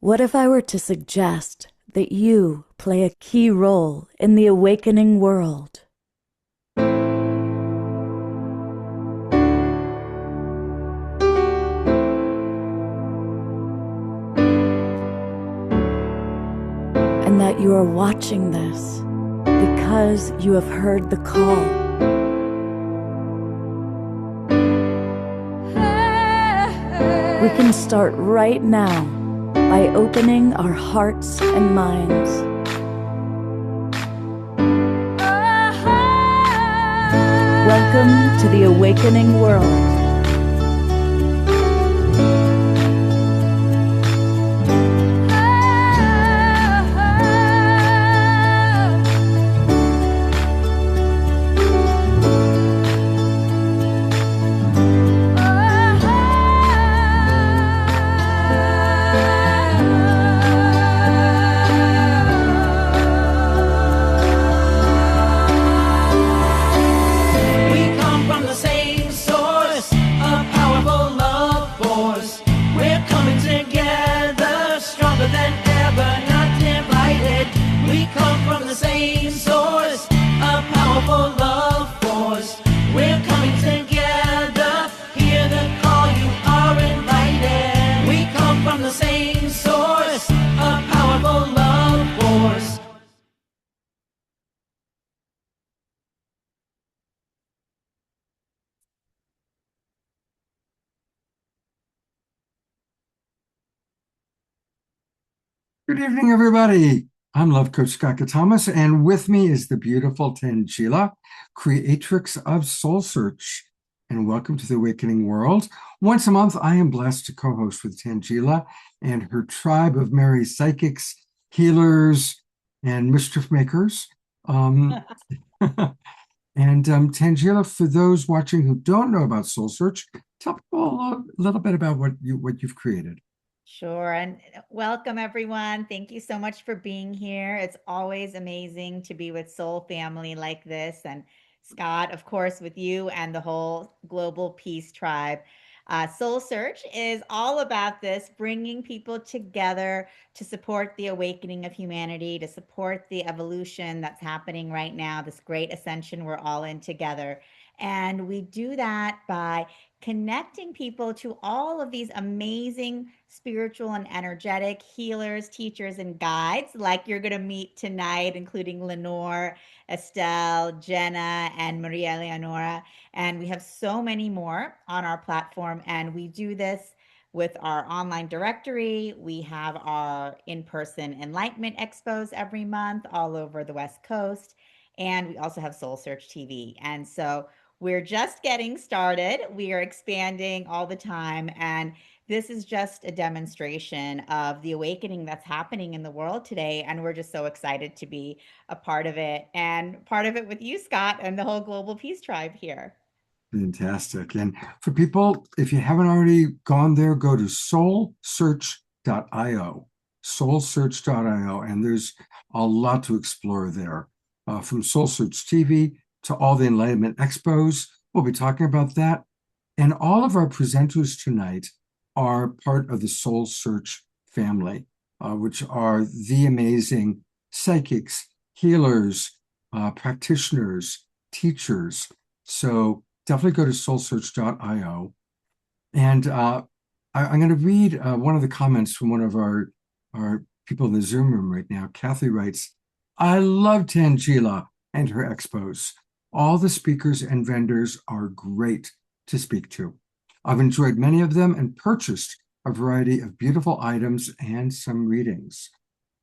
What if I were to suggest that you play a key role in the awakening world? And that you are watching this because you have heard the call. We can start right now by opening our hearts and minds. Welcome to the awakening world. Good evening, everybody. I'm Love Coach Scott Thomas, and with me is the beautiful Tanjila, Creatrix of Soul Search. And welcome to the Awakening World. Once a month, I am blessed to co-host with Tanjila and her tribe of merry psychics, healers, and mischief makers. Tanjila, for those watching who don't know about Soul Search, tell people a little bit about what you've created. Sure. And welcome, everyone. Thank you so much for being here. It's always amazing to be with Soul Family like this. And Scott, of course, with you and the whole Global Peace Tribe. Soul Search is all about this, bringing people together to support the awakening of humanity, to support the evolution that's happening right now, this great ascension we're all in together. And we do that by connecting people to all of these amazing spiritual and energetic healers, teachers, and guides like you're going to meet tonight, including Lenore, Estelle, Jenna, and Maria Eleonora. And we have so many more on our platform. And we do this with our online directory. We have our in-person enlightenment expos every month all over the West Coast. And we also have Soul Search TV. And so we're just getting started. We are expanding all the time. And this is just a demonstration of the awakening that's happening in the world today. And we're just so excited to be a part of it, and part of it with you, Scott, and the whole Global Peace Tribe here. Fantastic. And for people, if you haven't already gone there, go to soulsearch.io, soulsearch.io, and there's a lot to explore there. From Soul Search TV to all the Enlightenment Expos, we'll be talking about that. And all of our presenters tonight are part of the Soul Search family, which are the amazing psychics, healers, practitioners, teachers. So definitely go to soulsearch.io. And I'm going to read one of the comments from one of our people in the Zoom room right now. Kathy writes, "I love Tanjila and her expos. All the speakers and vendors are great to speak to. I've enjoyed many of them and purchased a variety of beautiful items and some readings."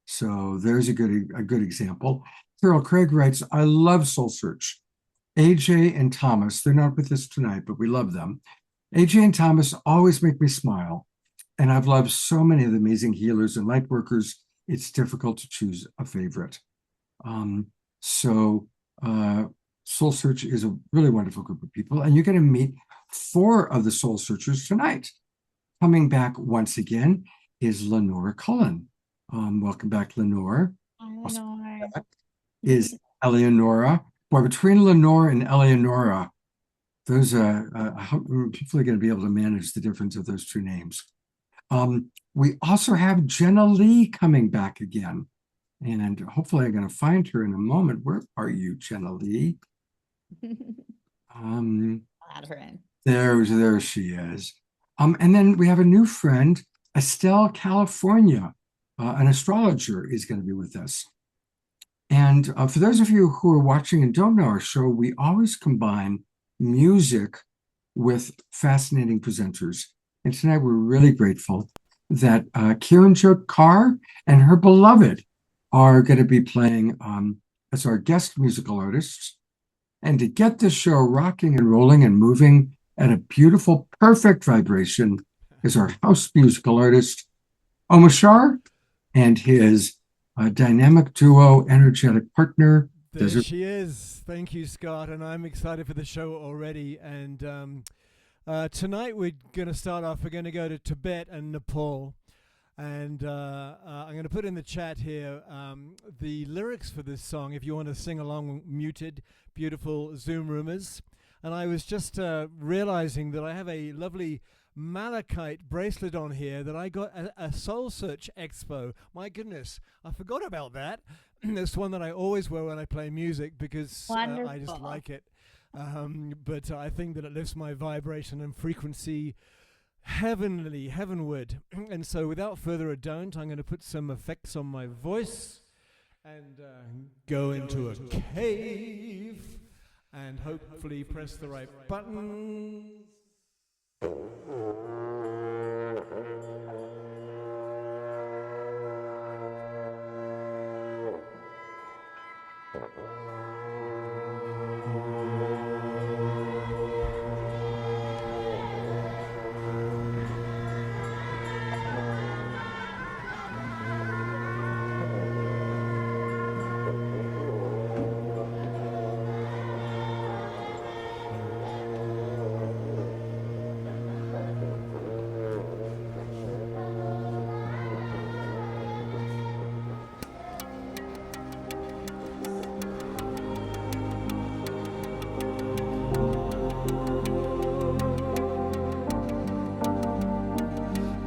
So there's a good example. Carol Craig writes, "I love Soul Search. AJ and Thomas," they're not with us tonight, but we love them. "AJ and Thomas always make me smile. And I've loved so many of the amazing healers and light workers, it's difficult to choose a favorite." Soul Search is a really wonderful group of people, and you're going to meet 4 of the Soul Searchers tonight. Coming back once again is Lenore Culin. Welcome back, Lenore. Hi, Lenore. Is Eleonora. Boy, between Lenore and Eleonora, those I'm hopefully going to be able to manage the difference of those two names. We also have Jenna Lee coming back again. And hopefully I'm going to find her in a moment. Where are you, Jenna Lee? Add her in. There she is. And then we have a new friend, Estelle, California, an astrologer, is going to be with us. And for those of you who are watching and don't know our show, we always combine music with fascinating presenters. And tonight we're really grateful that Kiranjot Kaur and her beloved are going to be playing as our guest musical artists. And to get the show rocking and rolling and moving at a beautiful, perfect vibration is our house musical artist, Omashar, and his dynamic duo, energetic partner. There she is. Thank you, Scott. And I'm excited for the show already. And tonight we're going to start off. We're going to go to Tibet and Nepal. And I'm going to put in the chat here the lyrics for this song if you want to sing along, muted, beautiful Zoom rumors. And I was just realizing that I have a lovely malachite bracelet on here that I got at a Soul Search Expo. My goodness, I forgot about that. It's one that I always wear when I play music because I just like it. But I think that it lifts my vibration and frequency heavenward. And so without further ado, I'm going to put some effects on my voice and go into a cave and hopefully press the right buttons.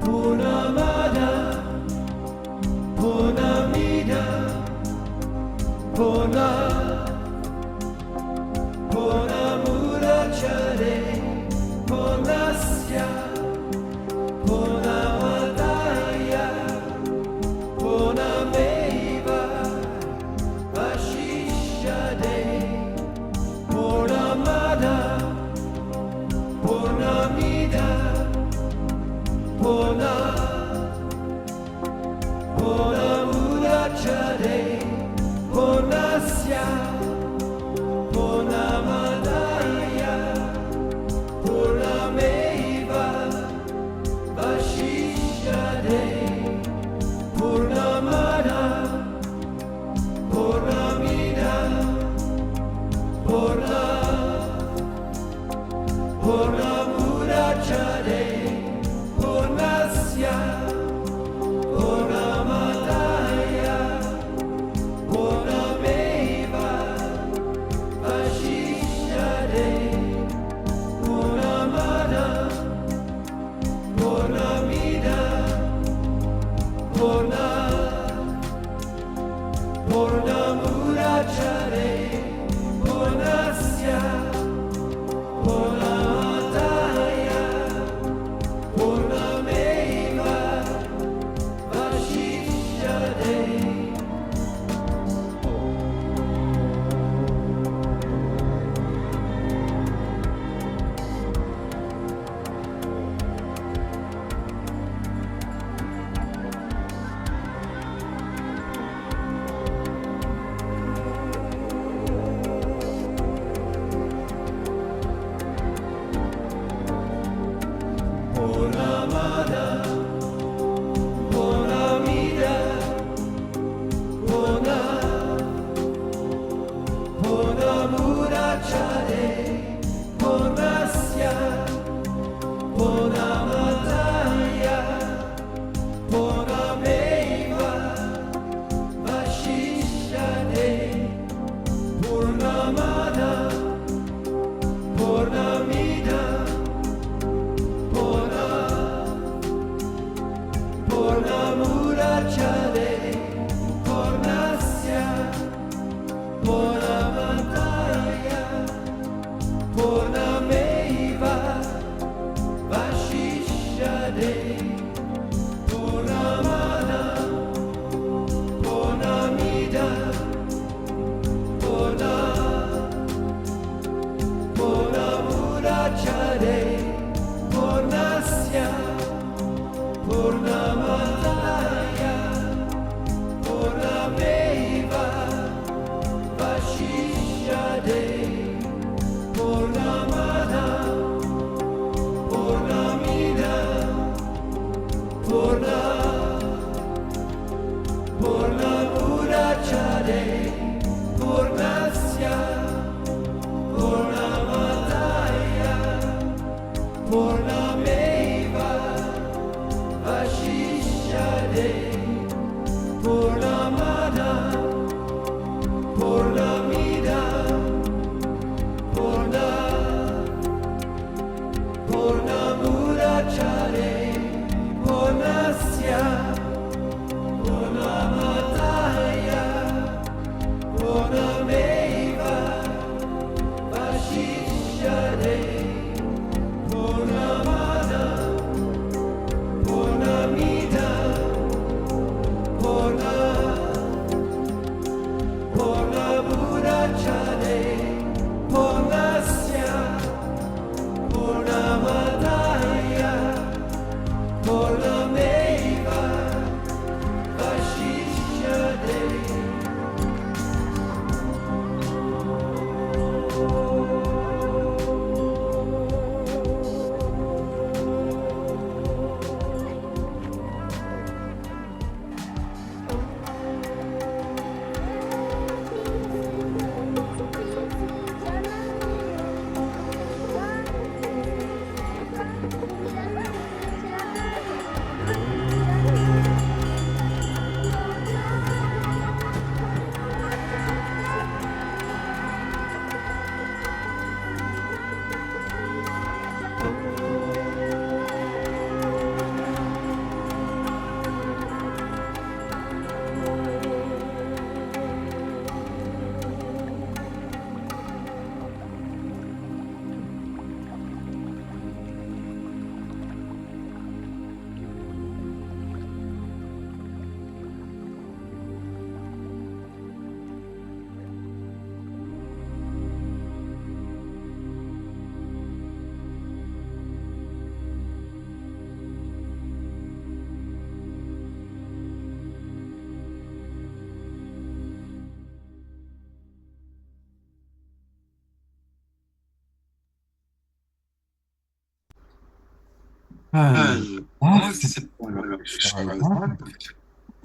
Purnamida, Purnamida,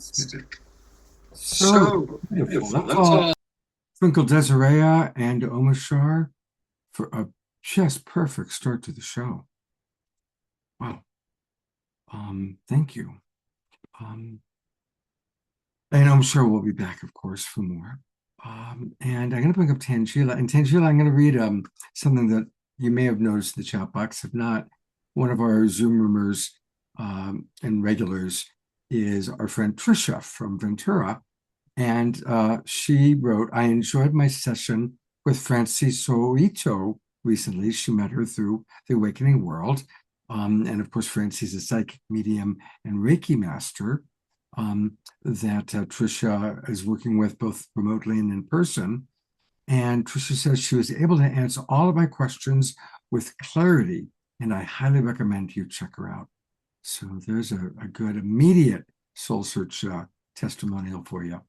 That's so beautiful. That's all Twinkle Desiree and Omashar for a just perfect start to the show. Wow. Thank you. And I'm sure we'll be back, of course, for more. And I'm going to bring up Tanjila. And Tanjila, I'm going to read something that you may have noticed in the chat box. If not, one of our Zoom roomers and regulars is our friend Trisha from Ventura. And she wrote, I enjoyed my session with Francisco Ito recently. She met her through the Awakening World. And of course, Francie's a psychic medium and Reiki master that Trisha is working with both remotely and in person. And Trisha says she was able to answer all of my questions with clarity, and I highly recommend you check her out. So there's a good immediate soul search testimonial for you.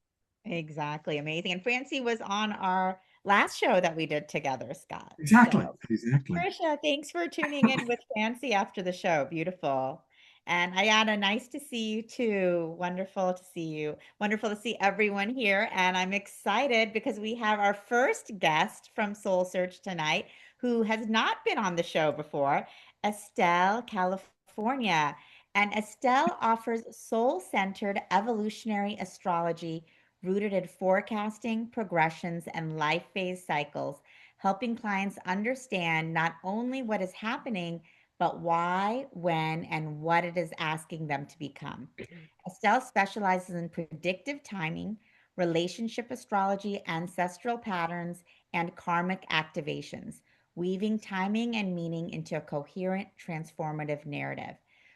Exactly. Amazing. And Francie was on our last show that we did together, Scott. Exactly. So, Exactly. Trisha, thanks for tuning in with Francie after the show. Beautiful. And Ayana, nice to see you too. Wonderful to see you. Wonderful to see everyone here. And I'm excited because we have our first guest from Soul Search tonight who has not been on the show before, Estelle, California. And Estelle offers soul-centered evolutionary astrology rooted in forecasting, progressions, and life phase cycles, helping clients understand not only what is happening, but why, when, and what it is asking them to become. Estelle specializes in predictive timing, relationship astrology, ancestral patterns, and karmic activations, weaving timing and meaning into a coherent, transformative narrative.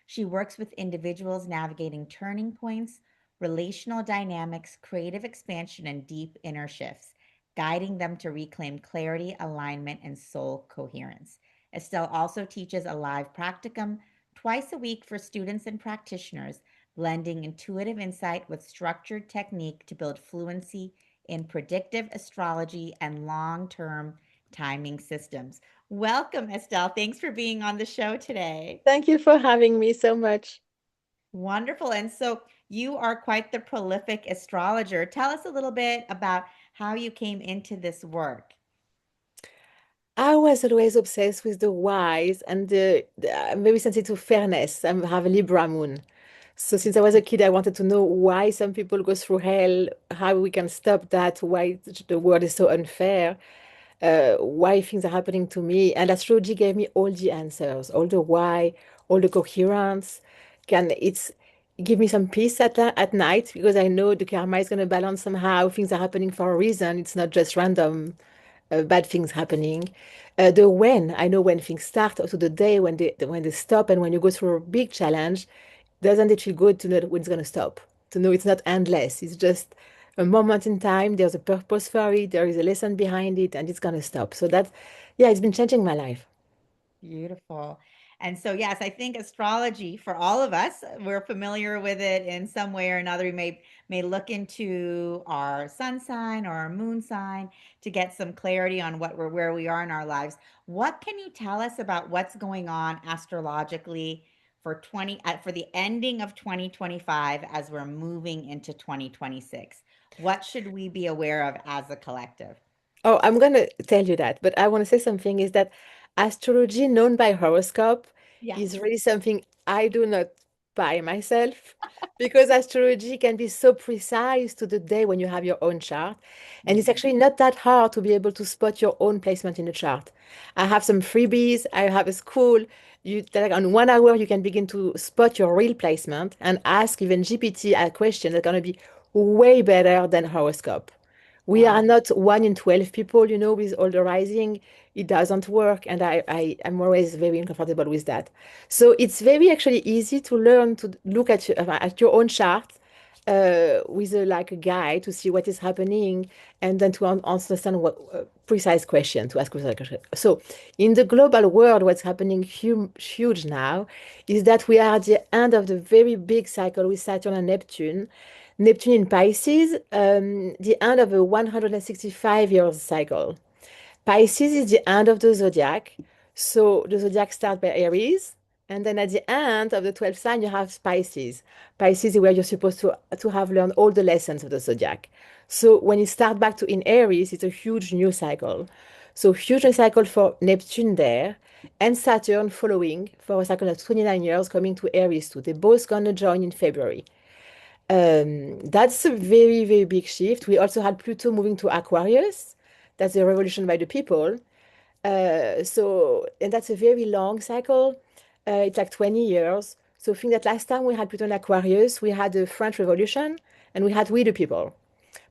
She works with individuals navigating turning points, relational dynamics, creative expansion, and deep inner shifts, guiding them to reclaim clarity, alignment, and soul coherence. Estelle also teaches a live practicum twice a week for students and practitioners, blending intuitive insight with structured technique to build fluency in predictive astrology and long term timing systems. Welcome, Estelle. Thanks for being on the show today. Thank you for having me so much. Wonderful. And so you are quite the prolific astrologer. Tell us a little bit about how you came into this work. I was always obsessed with the whys and I'm very sensitive to fairness. I have a Libra moon. So since I was a kid, I wanted to know why some people go through hell, how we can stop that, why the world is so unfair, why things are happening to me. And astrology gave me all the answers, all the why, all the coherence. It's give me some peace at night because I know the karma is going to balance somehow. Things are happening for a reason. It's not just random bad things happening. The when, I know when things start, also the day when they stop, and when you go through a big challenge, doesn't it feel good to know when it's going to stop? To know it's not endless. It's just a moment in time. There's a purpose for it. There is a lesson behind it, and it's going to stop. So that's, yeah, it's been changing my life. Beautiful. And so, yes, I think astrology for all of us, we're familiar with it in some way or another. We may look into our sun sign or our moon sign to get some clarity on where we are in our lives. What can you tell us about what's going on astrologically for for the ending of 2025 as we're moving into 2026? What should we be aware of as a collective? Oh, I'm going to tell you that, but I want to say something is that astrology known by horoscope Yeah. is really something I do not buy myself because astrology can be so precise to the day when you have your own chart. And it's actually not that hard to be able to spot your own placement in the chart. I have some freebies. I have a school. That on 1 hour, you can begin to spot your real placement and ask even GPT a question that's going to be way better than horoscope. We are Wow. not 1 in 12 people, with all the rising. It doesn't work. And I'm always very uncomfortable with that. So it's very actually easy to learn to look at your own chart with like a guide to see what is happening and then to understand what precise question to ask precise question. So in the global world, what's happening huge now is that we are at the end of the very big cycle with Saturn and Neptune. Neptune in Pisces, the end of a 165 years cycle. Pisces is the end of the zodiac. So the zodiac starts by Aries. And then at the end of the 12th sign, you have Pisces. Pisces is where you're supposed to have learned all the lessons of the zodiac. So when you start back to in Aries, it's a huge new cycle. So huge new cycle for Neptune there and Saturn following for a cycle of 29 years coming to Aries too. They're both going to join in February. That's a very, very big shift. We also had Pluto moving to Aquarius. That's a revolution by the people. And that's a very long cycle. It's like 20 years. So I think that last time we had Pluto in Aquarius, we had the French Revolution and we had We the People.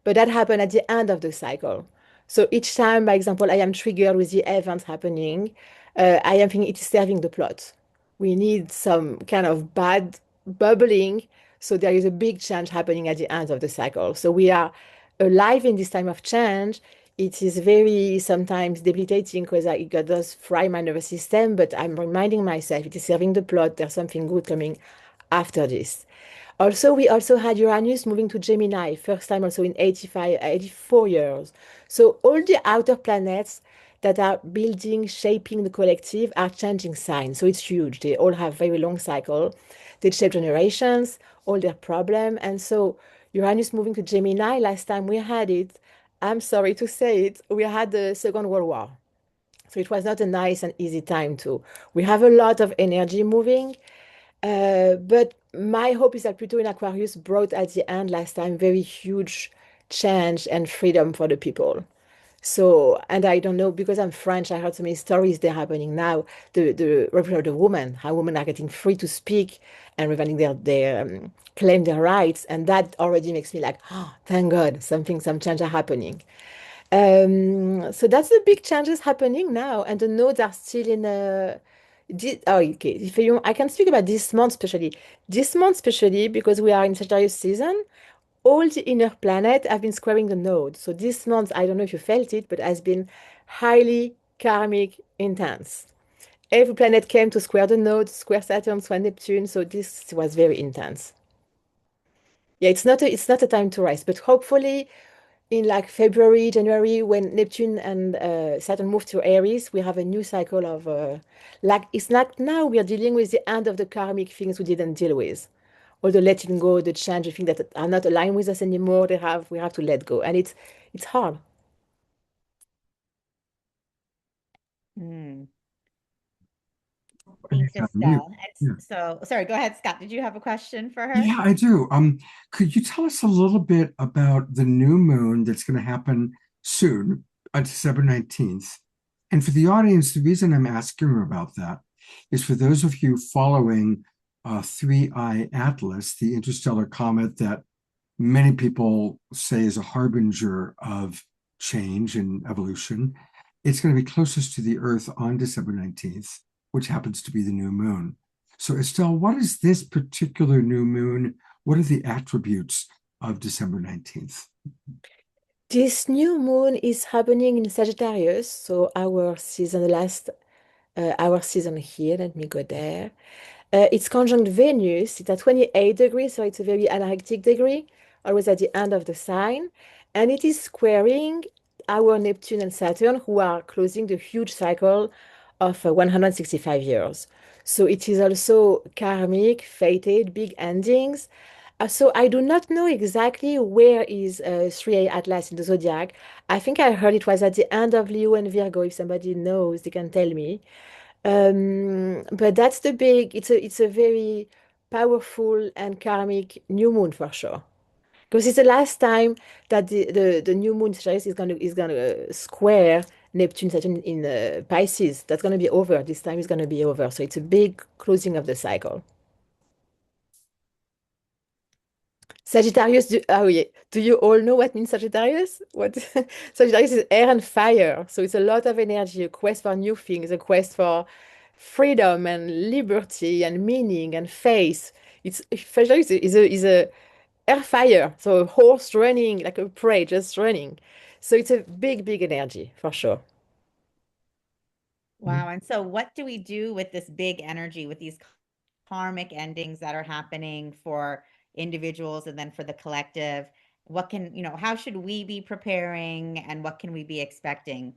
But that happened at the end of the cycle. So each time, by example, I am triggered with the events happening, I am thinking it is serving the plot. We need some kind of bad bubbling. So there is a big change happening at the end of the cycle. So we are alive in this time of change. It is very sometimes debilitating because it does fry my nervous system, but I'm reminding myself it is serving the plot. There's something good coming after this. Also, we also had Uranus moving to Gemini, first time also in 84 years. So all the outer planets that are building, shaping the collective are changing signs. So it's huge. They all have very long cycle. They shape generations, all their problem. And so Uranus moving to Gemini, last time we had it, I'm sorry to say it, we had the Second World War. So it was not a nice and easy time too. We have a lot of energy moving. But my hope is that Pluto in Aquarius brought at the end last time very huge change and freedom for the people. So, and I don't know, because I'm French, I heard so many stories that are happening now. The revolution of the woman, how women are getting free to speak and revealing their claim their rights. And that already makes me like, oh, thank God, some change are happening. So that's the big changes happening now. And the nodes are still Okay. If you, I can speak about this month especially. This month especially because we are in Sagittarius season. All the inner planets have been squaring the node. So this month, I don't know if you felt it, but has been highly karmic intense. Every planet came to square the node, square Saturn, square Neptune. So this was very intense. Yeah, it's not a time to rest, but hopefully in like February, January, when Neptune and Saturn move to Aries, we have a new cycle of like it's like now we are dealing with the end of the karmic things we didn't deal with. All the letting go, the change, the things that are not aligned with us anymore, we have to let go. And it's hard. Hmm. I Thanks, guess I'm mute. Estelle. Yeah. So, sorry, go ahead, Scott. Did you have a question for her? Yeah, I do. Could you tell us a little bit about the new moon that's going to happen soon, on December 19th? And for the audience, the reason I'm asking about that is for those of you following 3I Atlas, the interstellar comet that many people say is a harbinger of change and evolution. It's going to be closest to the Earth on December 19th, which happens to be the new moon. So, Estelle, what is this particular new moon? What are the attributes of December 19th? This new moon is happening in Sagittarius, so our season here. Let me go there. It's conjunct Venus. It's at 28 degrees, so it's a very anarctic degree, always at the end of the sign. And it is squaring our Neptune and Saturn, who are closing the huge cycle of 165 years. So it is also karmic, fated, big endings. So I do not know exactly where is 3A Atlas in the zodiac. I think I heard it was at the end of Leo and Virgo. If somebody knows, they can tell me. But that's the big, it's a very powerful and karmic new moon for sure. Because it's the last time that the new moon Sagittarius is gonna square Neptune Saturn in Pisces. That's gonna be over. This time is gonna be over. So it's a big closing of the cycle. Sagittarius, oh yeah. Do you all know what means Sagittarius? What Sagittarius is air and fire. So it's a lot of energy, a quest for new things, a quest for freedom and liberty and meaning and faith. It's Sagittarius is a air fire. So a horse running, like a prey just running. So it's a big, big energy for sure. Wow. And so, what do we do with this big energy, with these karmic endings that are happening for individuals and then for the collective? What can, how should we be preparing and what can we be expecting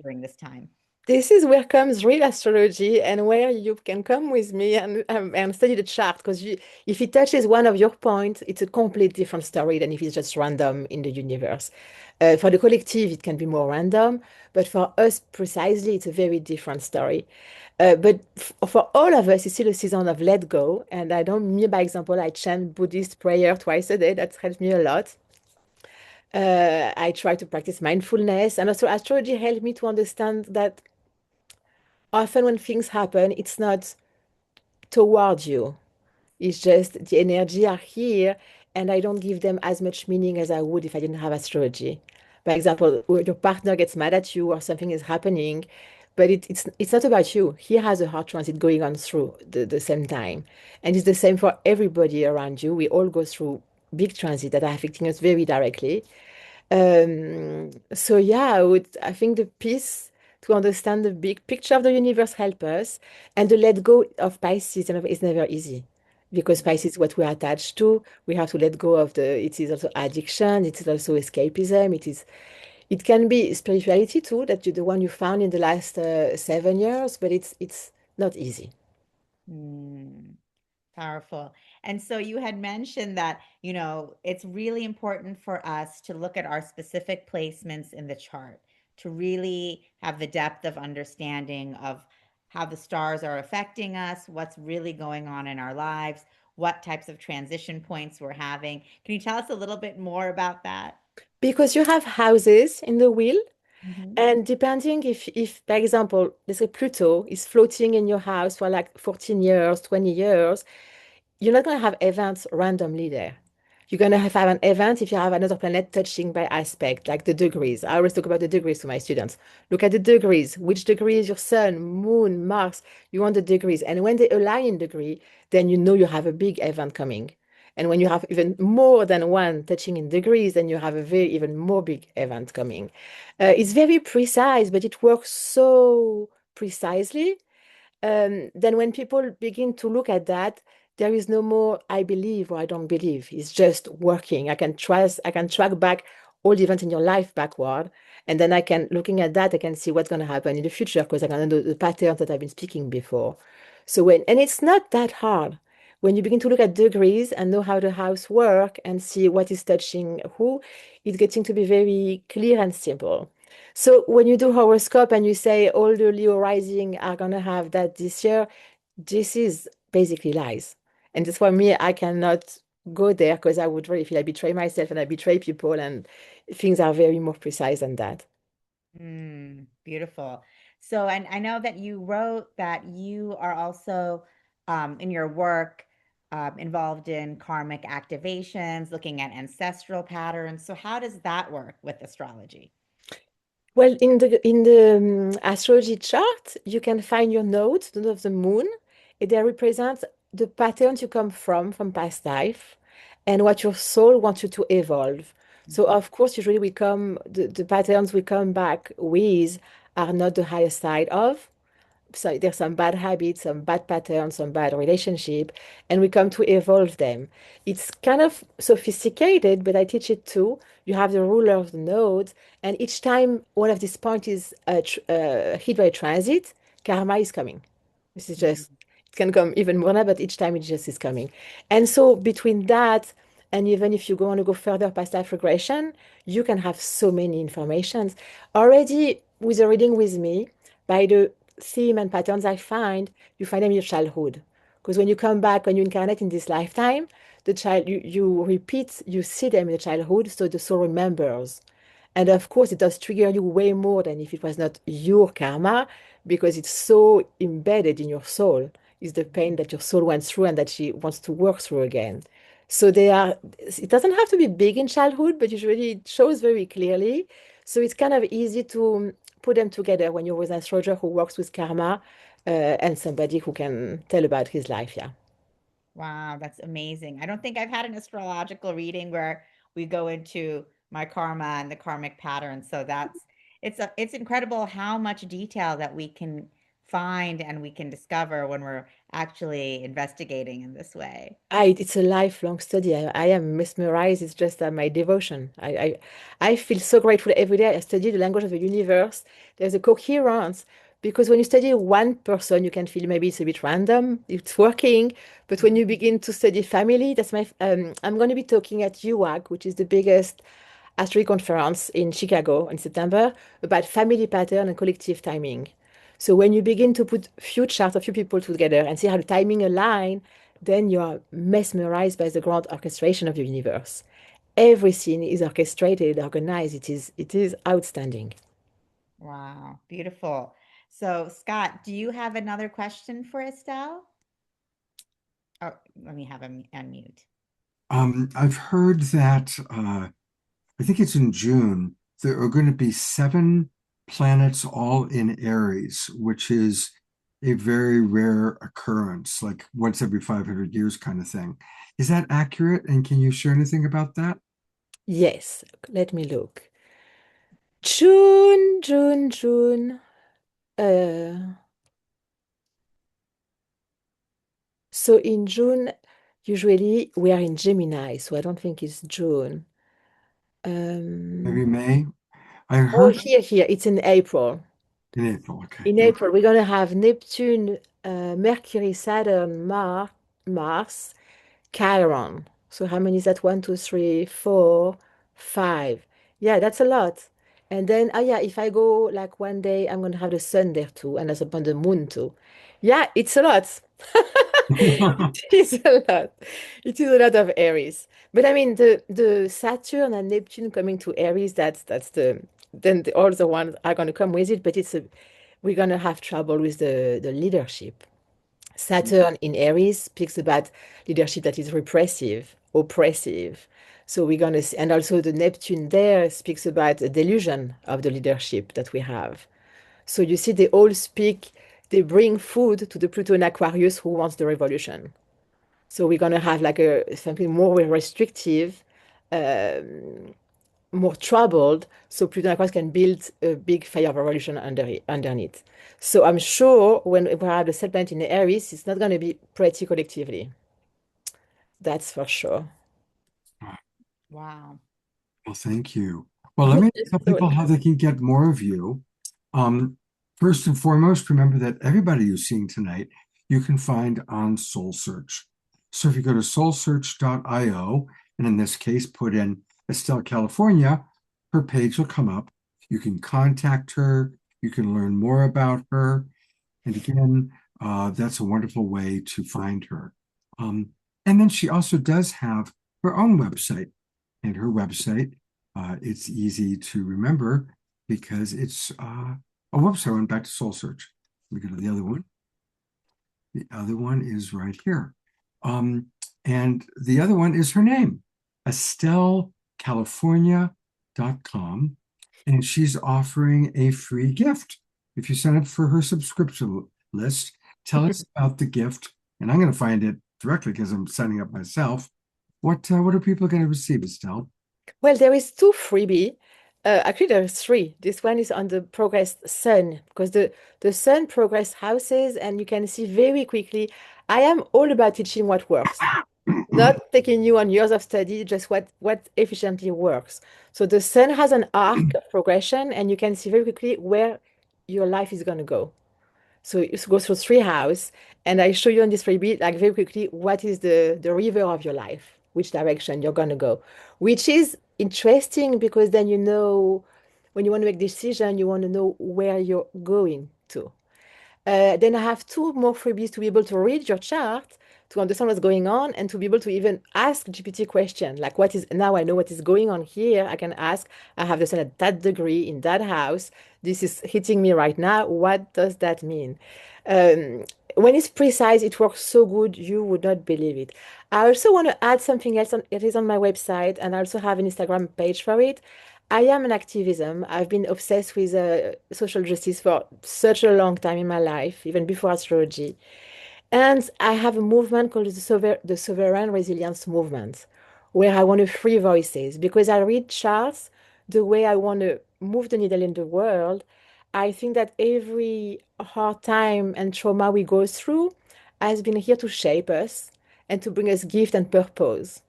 during this time? This is where comes real astrology and where you can come with me and study the chart because if it touches one of your points, it's a complete different story than if it's just random in the universe. For the collective, it can be more random, but for us precisely, it's a very different story. But for all of us, it's still a season of let go. And I don't mean by example, I chant Buddhist prayer twice a day. That helps me a lot. I try to practice mindfulness, and also astrology helped me to understand that often when things happen, it's not toward you. It's just the energy are here, and I don't give them as much meaning as I would if I didn't have astrology. For example, when your partner gets mad at you or something is happening, but it's not about you. He has a hard transit going on through the same time. And it's the same for everybody around you. We all go through big transit that are affecting us very directly. So yeah, I think the piece to understand the big picture of the universe help us, and the let go of Pisces is never easy because Pisces is what we're attached to. We have to let go of it is also addiction, it is also escapism, it can be spirituality too, that you the one you found in the last 7 years, but it's not easy. Hmm. Powerful. And so you had mentioned that, it's really important for us to look at our specific placements in the chart to really have the depth of understanding of how the stars are affecting us, what's really going on in our lives, what types of transition points we're having. Can you tell us a little bit more about that? Because you have houses in the wheel. Mhm. And depending if, for example, let's say Pluto is floating in your house for like 14 years, 20 years, you're not going to have events randomly there. You're going to have an event if you have another planet touching by aspect, like the degrees. I always talk about the degrees to my students. Look at the degrees. Which degree is your sun, moon, Mars? You want the degrees. And when they align in degree, then you know you have a big event coming. And when you have even more than one touching in degrees, then you have a very even more big event coming. It's very precise, but it works so precisely. Then when people begin to look at that, there is no more I believe or I don't believe. It's just working. I can track back all the events in your life backward. And then I can, looking at that, I can see what's going to happen in the future because I can know the patterns that I've been speaking before. And it's not that hard. When you begin to look at degrees and know how the house work and see what is touching who, it's getting to be very clear and simple. So when you do horoscope and you say all the Leo rising are gonna have that this year, this is basically lies. And that's why me, I cannot go there because I would really feel I betray myself and I betray people and things are very more precise than that. Beautiful. So, and I know that you wrote that you are also in your work involved in karmic activations, looking at ancestral patterns. So, how does that work with astrology? Well, in the astrology chart, you can find your nodes, the node of the moon. They represent the patterns you come from past life, and what your soul wants you to evolve. So, of course, usually the patterns we come back with are not the higher side of. So there's some bad habits, some bad patterns, some bad relationship, and we come to evolve them. It's kind of sophisticated, but I teach it too. You have the ruler of the nodes, and each time one of these points is hit by a transit, karma is coming. This is just, it can come even more now, but each time it just is coming. And so between that, and even if you want to go further past life regression, you can have so many informations. Already with a reading with me, by the theme and patterns I find, you find them in your childhood. Because when you come back, when you incarnate in this lifetime, you repeat, you see them in the childhood, so the soul remembers. And of course, it does trigger you way more than if it was not your karma, because it's so embedded in your soul. It's the pain that your soul went through and that she wants to work through again. So it doesn't have to be big in childhood, but usually it shows very clearly. So it's kind of easy to put them together when you're with an astrologer who works with karma and somebody who can tell about his life. Yeah. Wow, that's amazing. I don't think I've had an astrological reading where we go into my karma and the karmic pattern. So it's incredible how much detail that we can find and we can discover when we're actually investigating in this way. It's a lifelong study. I am mesmerized. It's just my devotion. I feel so grateful every day. I study the language of the universe. There's a coherence because when you study one person, you can feel maybe it's a bit random. It's working, but when you begin to study family, I'm going to be talking at UAG, which is the biggest astrology conference in Chicago in September about family pattern and collective timing. So when you begin to put few charts of few people together and see how the timing align, then you are mesmerized by the grand orchestration of the universe. Everything is orchestrated, organized. It is outstanding. Wow, beautiful. So, Scott, do you have another question for Estelle? Oh, let me have him unmute. I've heard that I think it's in June, there are going to be 7 planets all in Aries, which is a very rare occurrence, like once every 500 years kind of thing. Is that accurate? And can you share anything about that? Yes, let me look. June, June, June. So in June, usually we are in Gemini, so I don't think it's June. Maybe May? I Oh, heard here, it's in April. in April. Okay. In April, we're going to have Neptune, Mercury, Saturn, Mars, Chiron. So how many is that? One, two, three, four, five. Yeah, that's a lot. And then, oh yeah, if I go like one day, I'm going to have the sun there too, and that's upon the moon too. Yeah, it's a lot. It is a lot. It is a lot of Aries. But I mean, the Saturn and Neptune coming to Aries, all the ones are going to come with it, but we're going to have trouble with the leadership. Saturn in Aries speaks about leadership that is repressive, oppressive. So we're going to see, and also the Neptune there speaks about a delusion of the leadership that we have. So you see, they all speak, they bring food to the Pluto in Aquarius who wants the revolution. So we're going to have like something more restrictive, um, more troubled, so Pluto and Aquarius can build a big fire revolution underneath. So I'm sure when we have the set planet in the Aries, it's not going to be pretty collectively. That's for sure. Wow. Well, thank you. Well, let me tell people how they can get more of you. First and foremost, remember that everybody you're seeing tonight, you can find on Soul Search. So if you go to soulsearch.io, and in this case, put in Estelle, California, her page will come up. You can contact her. You can learn more about her. And again, that's a wonderful way to find her. And then she also does have her own website. And her website, it's easy to remember because it's a website. I went back to Soul Search. Let me go to the other one. The other one is right here. And the other one is her name, EstelleCalifornia.com. And she's offering a free gift. If you sign up for her subscription list, tell us about the gift. And I'm going to find it directly because I'm signing up myself. What are people going to receive, Estelle? Well, there is two freebie. Actually, there's three. This one is on the progress sun because the sun progress houses, and you can see very quickly. I am all about teaching what works, not taking you on years of study, just what efficiently works. So the sun has an arc of progression, and you can see very quickly where your life is going to go. So it goes through three houses, and I show you on this freebie, like very quickly, what is the river of your life, which direction you're gonna go, which is interesting because then you know when you want to make decision, you want to know where you're going to. Then I have two more freebies to be able to read your chart, to understand what's going on, and to be able to even ask GPT question, like what is, now I know what is going on here, I can ask, I have the sun at that degree in that house, this is hitting me right now, what does that mean? When it's precise, it works so good, you would not believe it. I also want to add something else, it is on my website, and I also have an Instagram page for it. I am an activism. I've been obsessed with social justice for such a long time in my life, even before astrology. And I have a movement called the Sovereign Resilience Movement, where I want to free voices because I read charts the way I want to move the needle in the world. I think that every hard time and trauma we go through has been here to shape us and to bring us gift and purpose.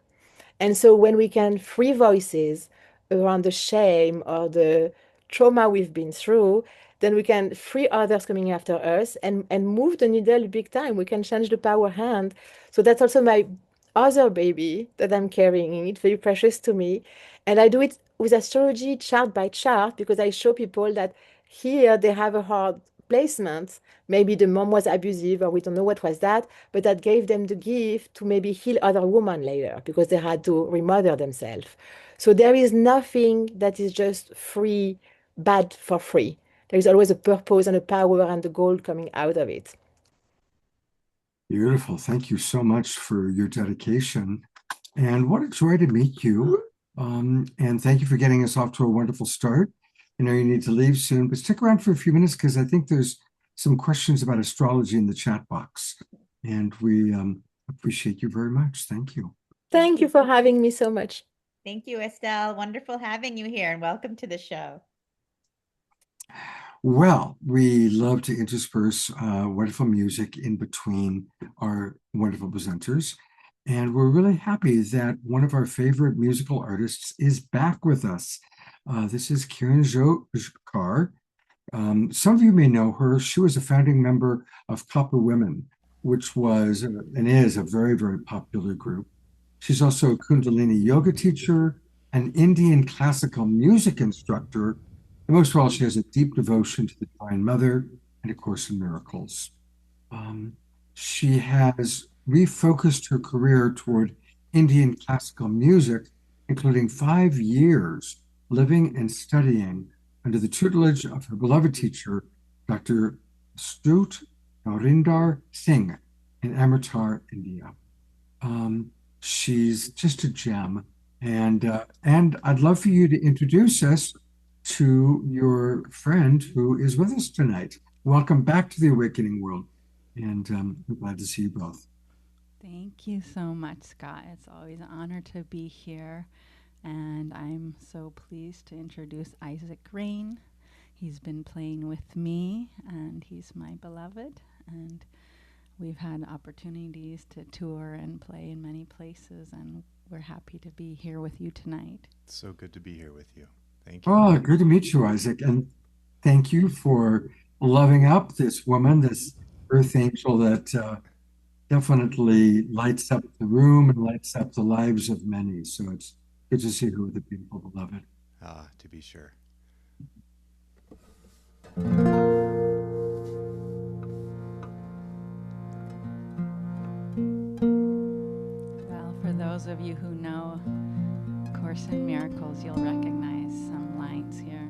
And so when we can free voices around the shame or the trauma we've been through, then we can free others coming after us and move the needle big time. We can change the power hand. So that's also my other baby that I'm carrying. It's very precious to me. And I do it with astrology chart by chart because I show people that here they have a hard placement. Maybe the mom was abusive or we don't know what was that, but that gave them the gift to maybe heal other women later because they had to remother themselves. So there is nothing that is just free, bad for free. There is always a purpose and a power and a goal coming out of it. Beautiful. Thank you so much for your dedication. And what a joy to meet you. And thank you for getting us off to a wonderful start. I know you need to leave soon, but stick around for a few minutes because I think there's some questions about astrology in the chat box. And we appreciate you very much. Thank you. Thank you for having me so much. Thank you, Estelle. Wonderful having you here and welcome to the show. Well, we love to intersperse wonderful music in between our wonderful presenters. And we're really happy that one of our favorite musical artists is back with us. This is Kiranjot Kaur. Some of you may know her. She was a founding member of Copper Wimmin, which was and is a very, very popular group. She's also a Kundalini Yoga teacher, an Indian classical music instructor, and most of all, she has a deep devotion to the Divine Mother and A Course in Miracles. She has refocused her career toward Indian classical music, including 5 years living and studying under the tutelage of her beloved teacher, Dr. Stut Naurinder Singh in Amritsar, India. She's just a gem, And I'd love for you to introduce us to your friend who is with us tonight. Welcome back to the Awakening World. And I'm glad to see you both. Thank you so much, Scott. It's always an honor to be here. And I'm so pleased to introduce Isaac Rain. He's been playing with me, and he's my beloved. And we've had opportunities to tour and play in many places, and we're happy to be here with you tonight. It's so good to be here with you. Thank you. Oh, good to meet you, Isaac. And thank you for loving up this woman, this earth angel that definitely lights up the room and lights up the lives of many. So it's good to see her with a beautiful beloved. Ah, to be sure. Well, for those of you who know Course in Miracles, you'll recognize some lines here.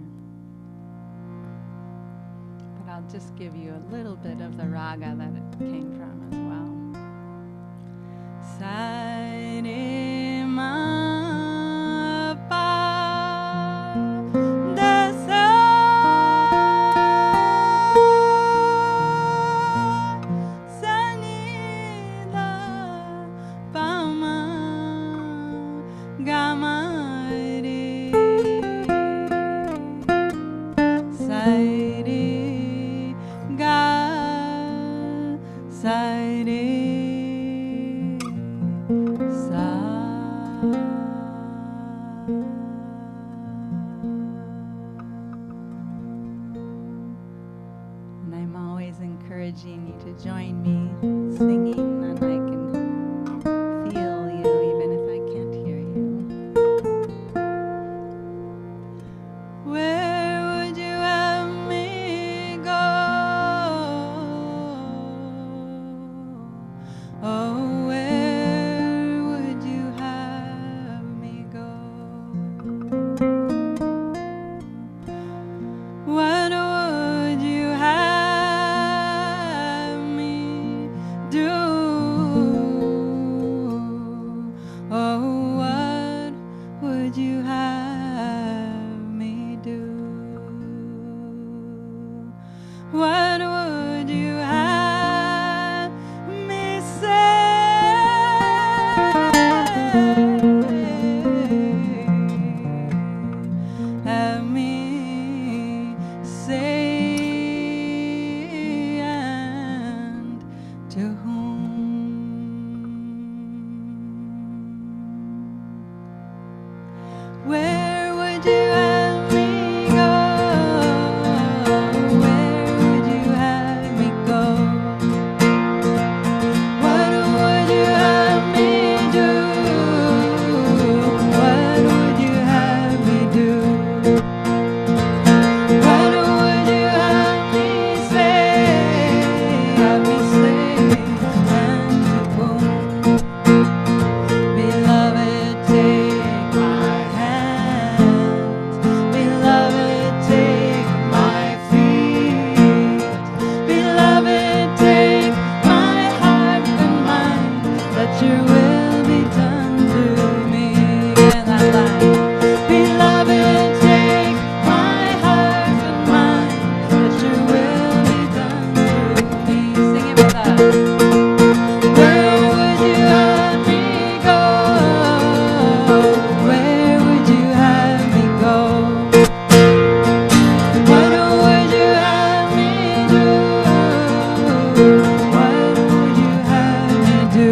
But I'll just give you a little bit of the raga that it came from as well. Sa re ma pa da sa sa ni la pa ma ga ma re sa re ga sa re and I'm always encouraging you to join me singing, and I can feel you even if I can't hear you. Where would you have me go? Oh, where would you have me go? What would you have me do? Oh, what would you have me do? What would you have me have me say, and to whom? Where would you have me go? Where would you have me go? What would you have me do? What would you have me do? What would you have me say? Have me say, and to whom? Beloved, take my hands. Beloved, take my feet. Beloved, take my heart and mind. Let your will be done to me. And I like, beloved, take my heart and mind. Let your will be done to me. Sing it with us. Where would you have me go? Where would you have me go? What would you have me do? What would you have me do?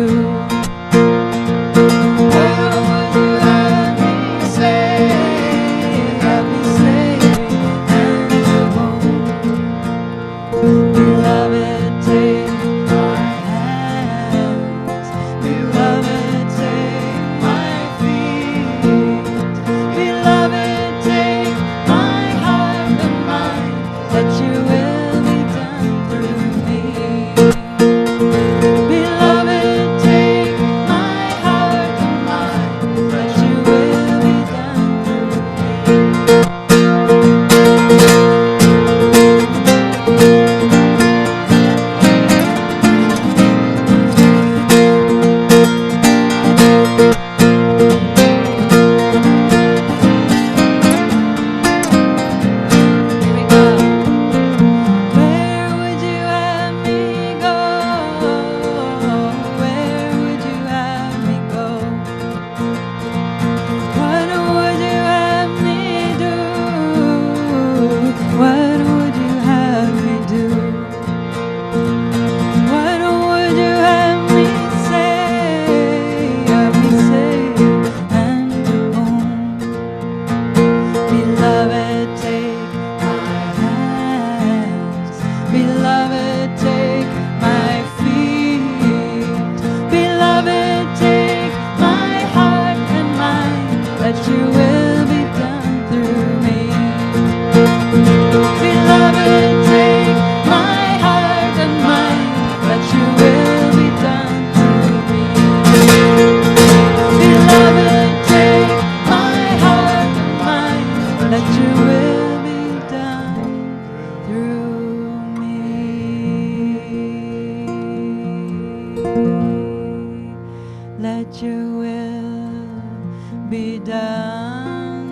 let your will be done.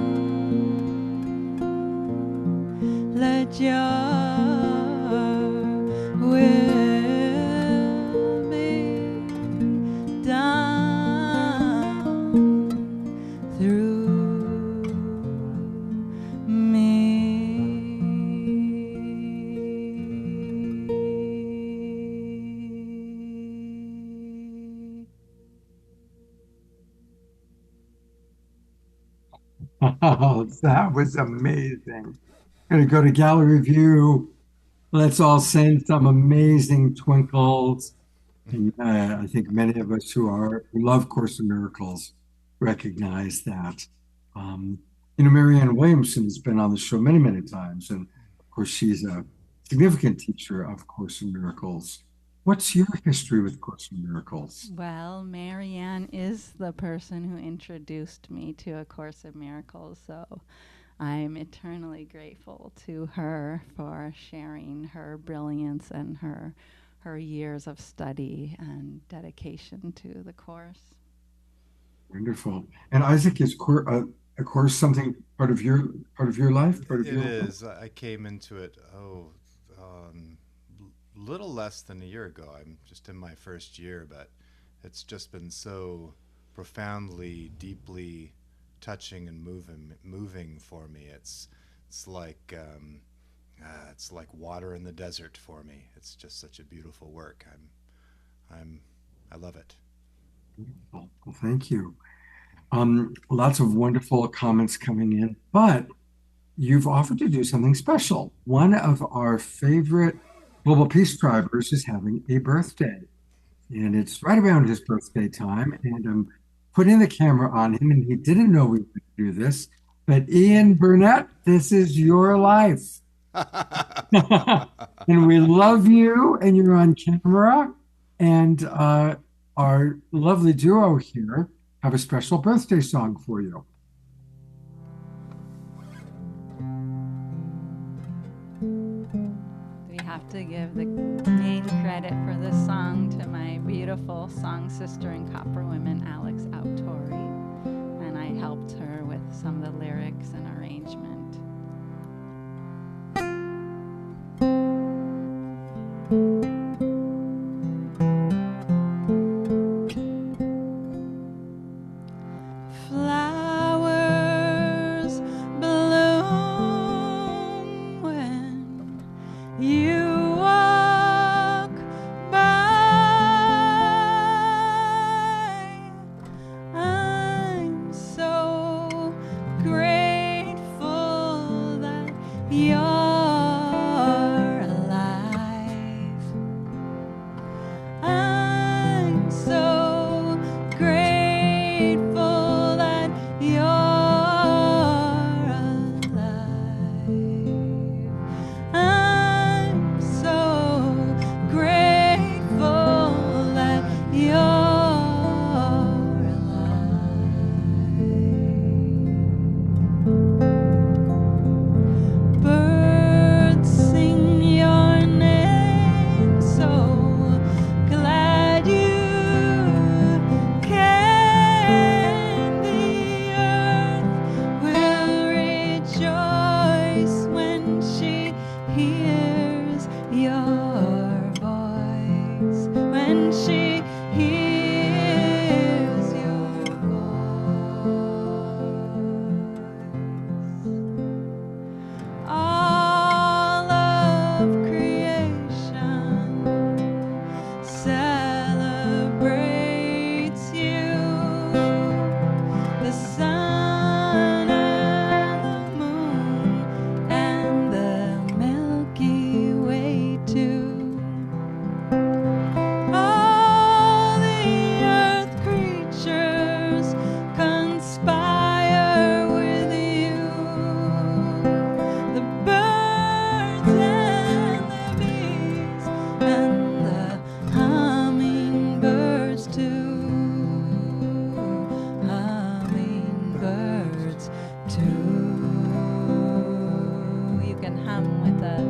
Let your will be done through me. Oh, that was amazing. Gonna go to gallery view. Let's all send some amazing twinkles. And I think many of us who love Course in Miracles recognize that. Marianne Williamson has been on the show many, many times, and of course she's a significant teacher of Course in Miracles. What's your history with Course in Miracles? Well, Marianne is the person who introduced me to A Course in Miracles, so I'm eternally grateful to her for sharing her brilliance and her years of study and dedication to the Course. Wonderful. And Isaac, is a Course something part of your life? It is. I came into it little less than a year ago. I'm just in my first year, but it's just been so profoundly, deeply touching and moving for me. It's like water in the desert for me. It's just such a beautiful work. I love it. Well, thank you. Lots of wonderful comments coming in, but you've offered to do something special. One of our favorite Global Peace Drivers is having a birthday, and it's right around his birthday time, and I'm putting the camera on him, and he didn't know we would do this, but Ian Burnett, this is your life. And we love you, and you're on camera, and our lovely duo here have a special birthday song for you. We have to give the main credit for this song to my beautiful song sister in Copper Wimmin, Alex Autori, and I helped her with some of the lyrics and arrangement. Flowers bloom when you walk by. I'm so grateful that you're alive. I'm so grateful that you're alive. I'm so grateful that you're alive. Birds sing your name, so glad you came. The earth will rejoice when she hears your voice. When she hears your voice. All of creation celebrates you. The sun and the moon and the Milky Way too. All the earth creatures conspire with you. The birds and the bees and the hummingbirds too. Hummingbirds too. You can hum with us.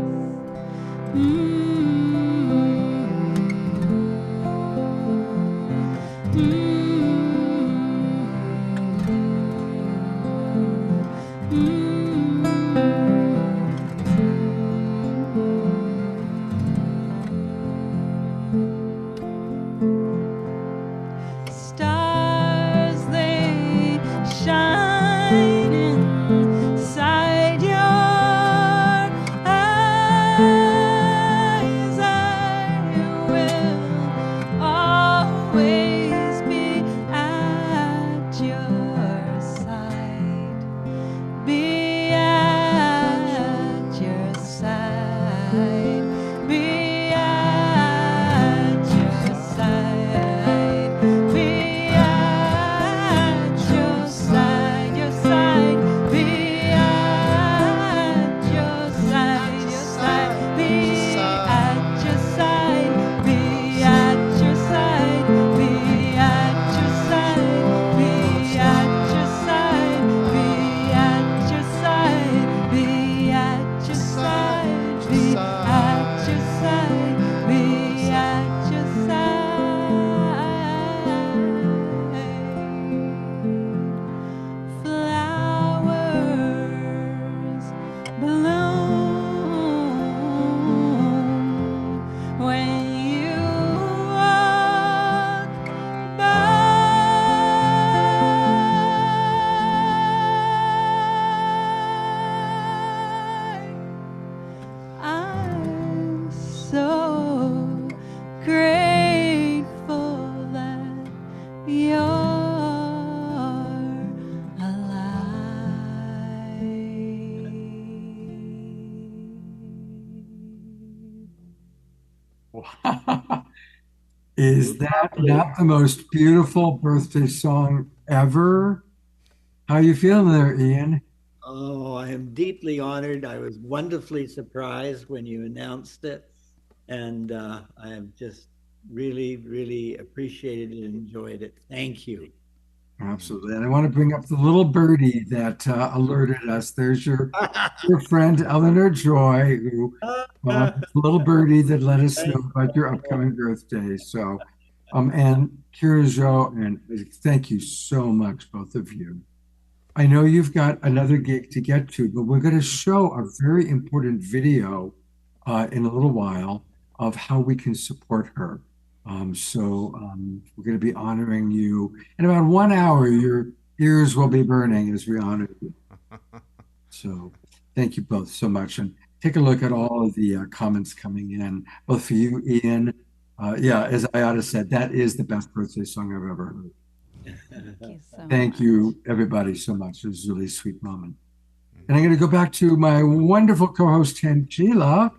you're alive. Is that not the most beautiful birthday song ever? How you feeling there, Ian? Oh, I am deeply honored. I was wonderfully surprised when you announced it. And I have just really, really appreciated it and enjoyed it. Thank you. Absolutely. And I want to bring up the little birdie that alerted us. There's your friend, Eleanor Joy, who the little birdie that let us know about your upcoming birthday. So, and Kiranjot, and thank you so much, both of you. I know you've got another gig to get to, but we're going to show a very important video in a little while of how we can support her. We're going to be honoring you. In about 1 hour, your ears will be burning as we honor you. So thank you both so much. And take a look at all of the comments coming in, both for you, Ian. Yeah, as Ayada said, that is the best birthday song I've ever heard. Thank you so Thank much. you, everybody, so much. It was a really sweet moment. And I'm going to go back to my wonderful co-host, Tanjila,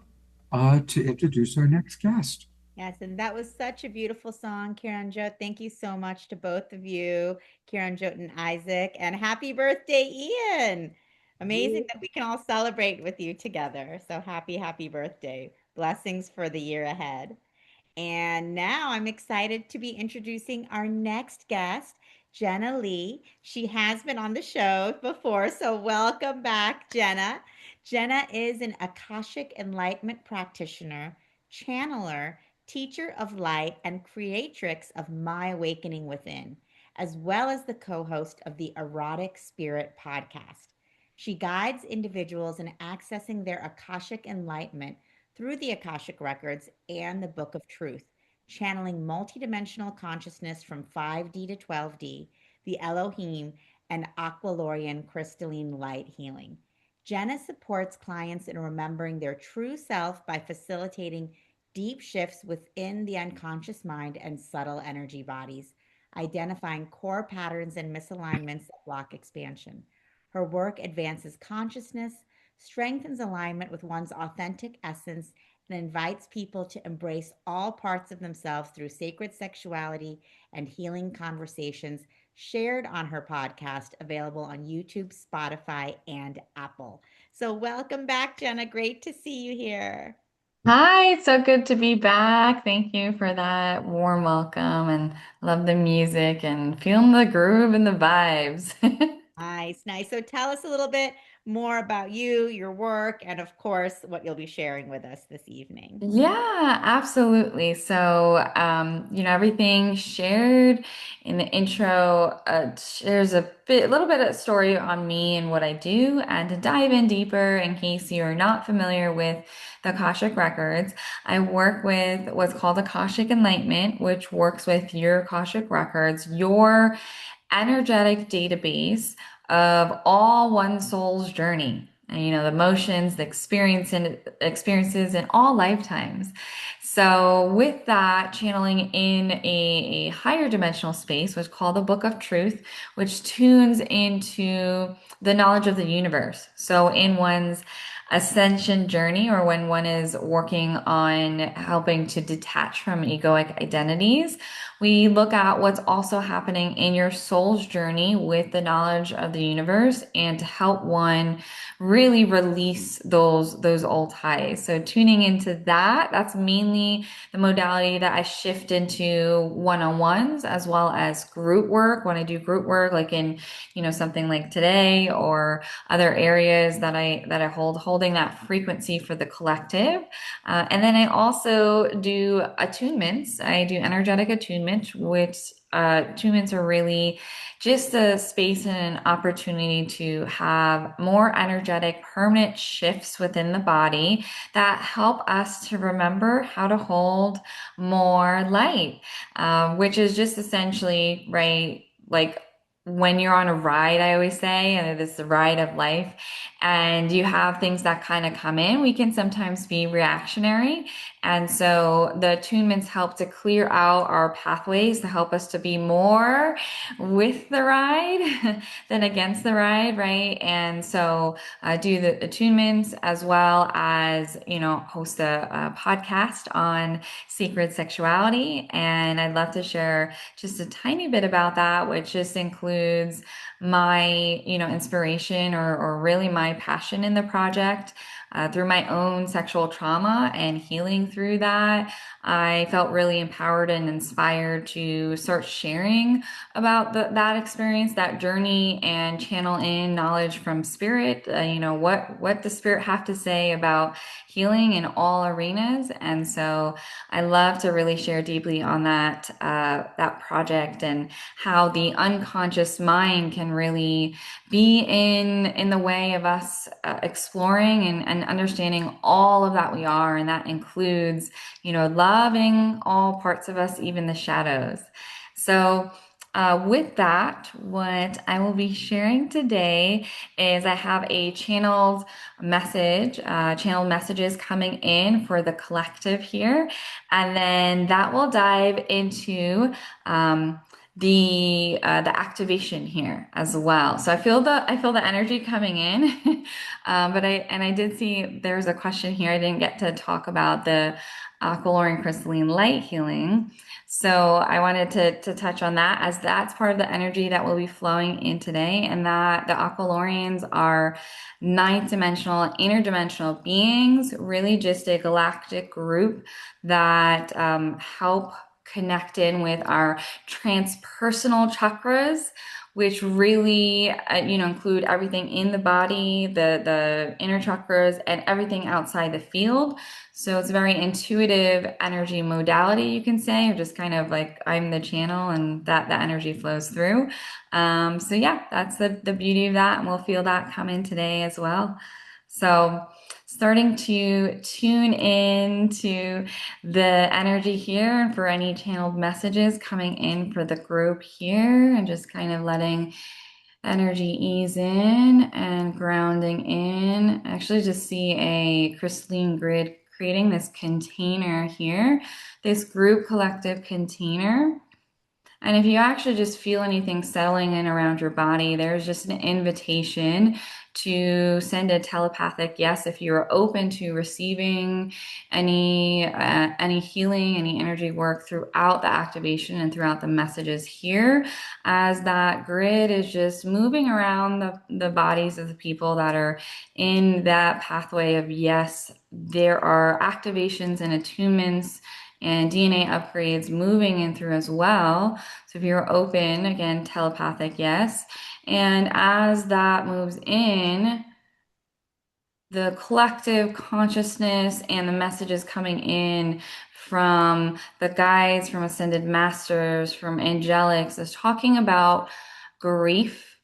to introduce our next guest. Yes, and that was such a beautiful song, Kiranjot. Thank you so much to both of you, Kiranjot and Isaac. And happy birthday, Ian. Amazing that we can all celebrate with you together. So happy, happy birthday. Blessings for the year ahead. And now I'm excited to be introducing our next guest, Jenna Lee. She has been on the show before, so welcome back, Jenna. Jenna is an Akashic Enlightenment practitioner, channeler, teacher of light, and creatrix of My Awakening Within, as well as the co host of the Erotic Spirit podcast. She guides individuals in accessing their Akashic enlightenment through the Akashic Records and the Book of Truth, channeling multidimensional consciousness from 5D to 12D, the Elohim, and Aqualorian crystalline light healing. Jenna supports clients in remembering their true self by facilitating deep shifts within the unconscious mind and subtle energy bodies, identifying core patterns and misalignments that block expansion. Her work advances consciousness, strengthens alignment with one's authentic essence, and invites people to embrace all parts of themselves through sacred sexuality and healing conversations shared on her podcast, available on YouTube, Spotify, and Apple. So, welcome back, Jenna. Great to see you here. Hi, it's so good to be back. Thank you for that warm welcome and love the music and feeling the groove and the vibes. Nice, nice. So, tell us a little bit more about you, your work, and of course, what you'll be sharing with us this evening. Yeah, absolutely. So, everything shared in the intro shares a little bit of story on me and what I do. And to dive in deeper, in case you're not familiar with the Akashic Records, I work with what's called Akashic Enlightenment, which works with your Akashic Records, your energetic database of all one soul's journey. And, the emotions, the experiences in all lifetimes. So with that, channeling in a higher dimensional space, what's called the Book of Truth, which tunes into the knowledge of the universe. So in one's ascension journey, or when one is working on helping to detach from egoic identities, we look at what's also happening in your soul's journey with the knowledge of the universe, and to help one really release those old ties. So tuning into that's mainly the modality that I shift into one-on-ones, as well as group work. When I do group work, like in something like today, or other areas that I holding that frequency for the collective. And then I also do attunements. I do energetic attunement, which attunements are really just a space and an opportunity to have more energetic, permanent shifts within the body that help us to remember how to hold more light, which is just essentially, right, like when you're on a ride, I always say, and this ride of life, and you have things that kind of come in, we can sometimes be reactionary. And so the attunements help to clear out our pathways to help us to be more with the ride than against the ride, right? And so do the attunements as well as, host a podcast on sacred sexuality. And I'd love to share just a tiny bit about that, which just includes my, inspiration or really my passion in the project. Through my own sexual trauma and healing through that, I felt really empowered and inspired to start sharing about that experience, that journey, and channel in knowledge from spirit. What the spirit have to say about healing in all arenas. And so I love to really share deeply on that project and how the unconscious mind can really be in the way of us exploring and understanding all of that we are. And that includes, loving all parts of us, even the shadows. So with that, what I will be sharing today is I have a channeled messages coming in for the collective here. And then that will dive into the activation here as well. So I feel the energy coming in, but I did see there's a question here. I didn't get to talk about the aquamarine crystalline light healing. So I wanted to touch on that, as that's part of the energy that will be flowing in today, and that the aqualorians are ninth dimensional, interdimensional beings, really just a galactic group that help connect in with our transpersonal chakras, which really include everything in the body, the inner chakras, and everything outside the field. So it's a very intuitive energy modality, you can say, or just kind of like I'm the channel and that energy flows through. So yeah, that's the beauty of that, and we'll feel that come in today as well. So starting to tune in to the energy here, and for any channeled messages coming in for the group here, and just kind of letting energy ease in and grounding in. I actually just see a crystalline grid creating this container here, this group collective container. And if you actually just feel anything settling in around your body, there's just an invitation to send a telepathic yes if you are open to receiving any healing, any energy work throughout the activation and throughout the messages here, as that grid is just moving around the bodies of the people that are in that pathway of yes. There are activations and attunements and DNA upgrades moving in through as well. So if you're open, again, telepathic yes. And as that moves in, the collective consciousness and the messages coming in from the guides, from ascended masters, from angelics, is talking about grief,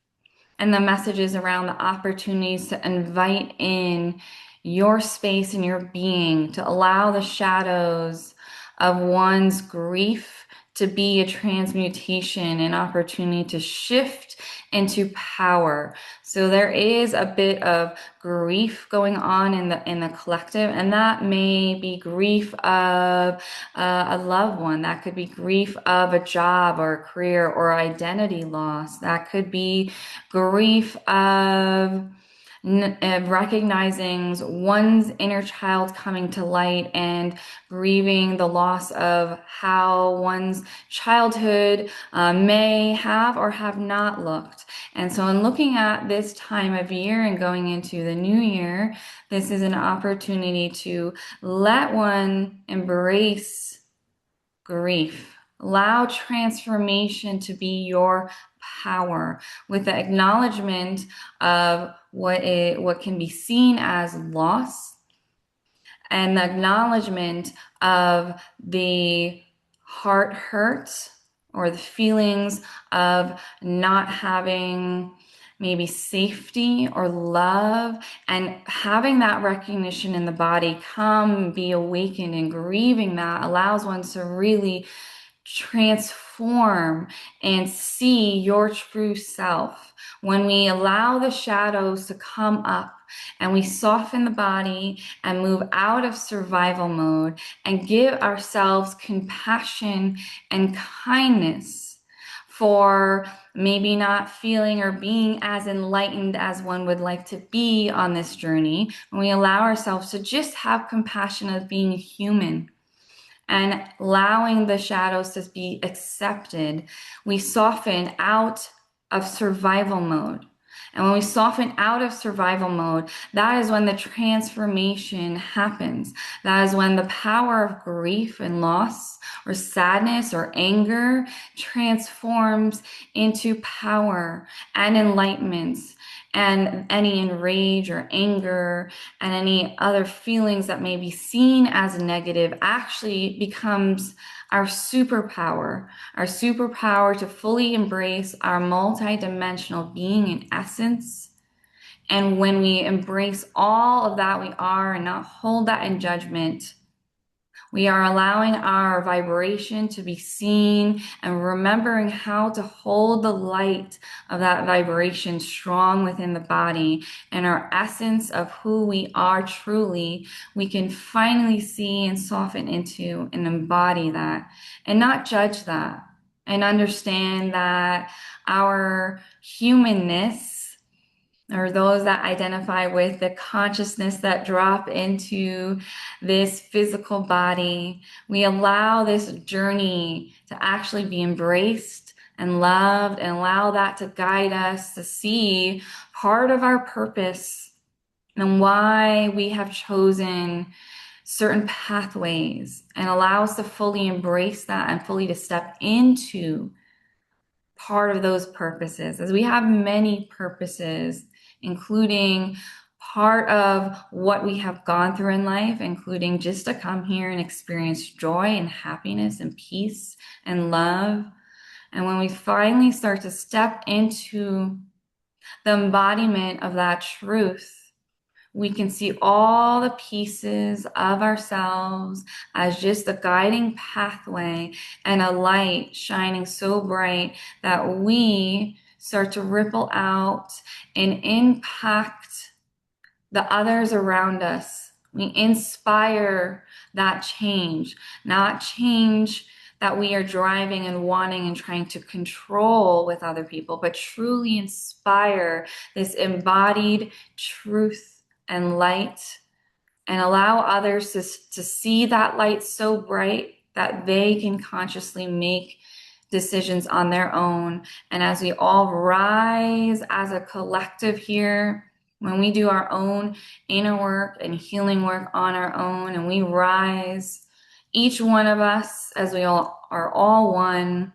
and the messages around the opportunities to invite in your space and your being, to allow the shadows of one's grief to be a transmutation, an opportunity to shift into power. So there is a bit of grief going on in the collective, and that may be grief of a loved one. That could be grief of a job or a career or identity loss. That could be grief of recognizing one's inner child coming to light and grieving the loss of how one's childhood may have or have not looked. And so in looking at this time of year and going into the new year, this is an opportunity to let one embrace grief. Allow transformation to be your power, with the acknowledgement of what can be seen as loss, and the acknowledgement of the heart hurt or the feelings of not having maybe safety or love, and having that recognition in the body come be awakened, and grieving that allows one to really transform transform and see your true self, when we allow the shadows to come up and we soften the body and move out of survival mode and give ourselves compassion and kindness for maybe not feeling or being as enlightened as one would like to be on this journey, when we allow ourselves to just have compassion of being human and allowing the shadows to be accepted, we soften out of survival mode. And when we soften out of survival mode, that is when the transformation happens. That is when the power of grief and loss or sadness or anger transforms into power and enlightenment, and any enrage or anger and any other feelings that may be seen as negative actually becomes our superpower to fully embrace our multidimensional being in essence. And when we embrace all of that we are and not hold that in judgment, we are allowing our vibration to be seen and remembering how to hold the light of that vibration strong within the body and our essence of who we are truly. We can finally see and soften into and embody that and not judge that, and understand that our humanness, or those that identify with the consciousness that drop into this physical body, we allow this journey to actually be embraced and loved, and allow that to guide us to see part of our purpose and why we have chosen certain pathways, and allow us to fully embrace that and fully to step into part of those purposes, as we have many purposes, including part of what we have gone through in life, including just to come here and experience joy and happiness and peace and love. And when we finally start to step into the embodiment of that truth, we can see all the pieces of ourselves as just a guiding pathway and a light shining so bright that we start to ripple out and impact the others around us. We inspire that change, not change that we are driving and wanting and trying to control with other people, but truly inspire this embodied truth and light, and allow others to see that light so bright that they can consciously make decisions on their own. And as we all rise as a collective here, when we do our own inner work and healing work on our own, and we rise, each one of us, as we all are all one,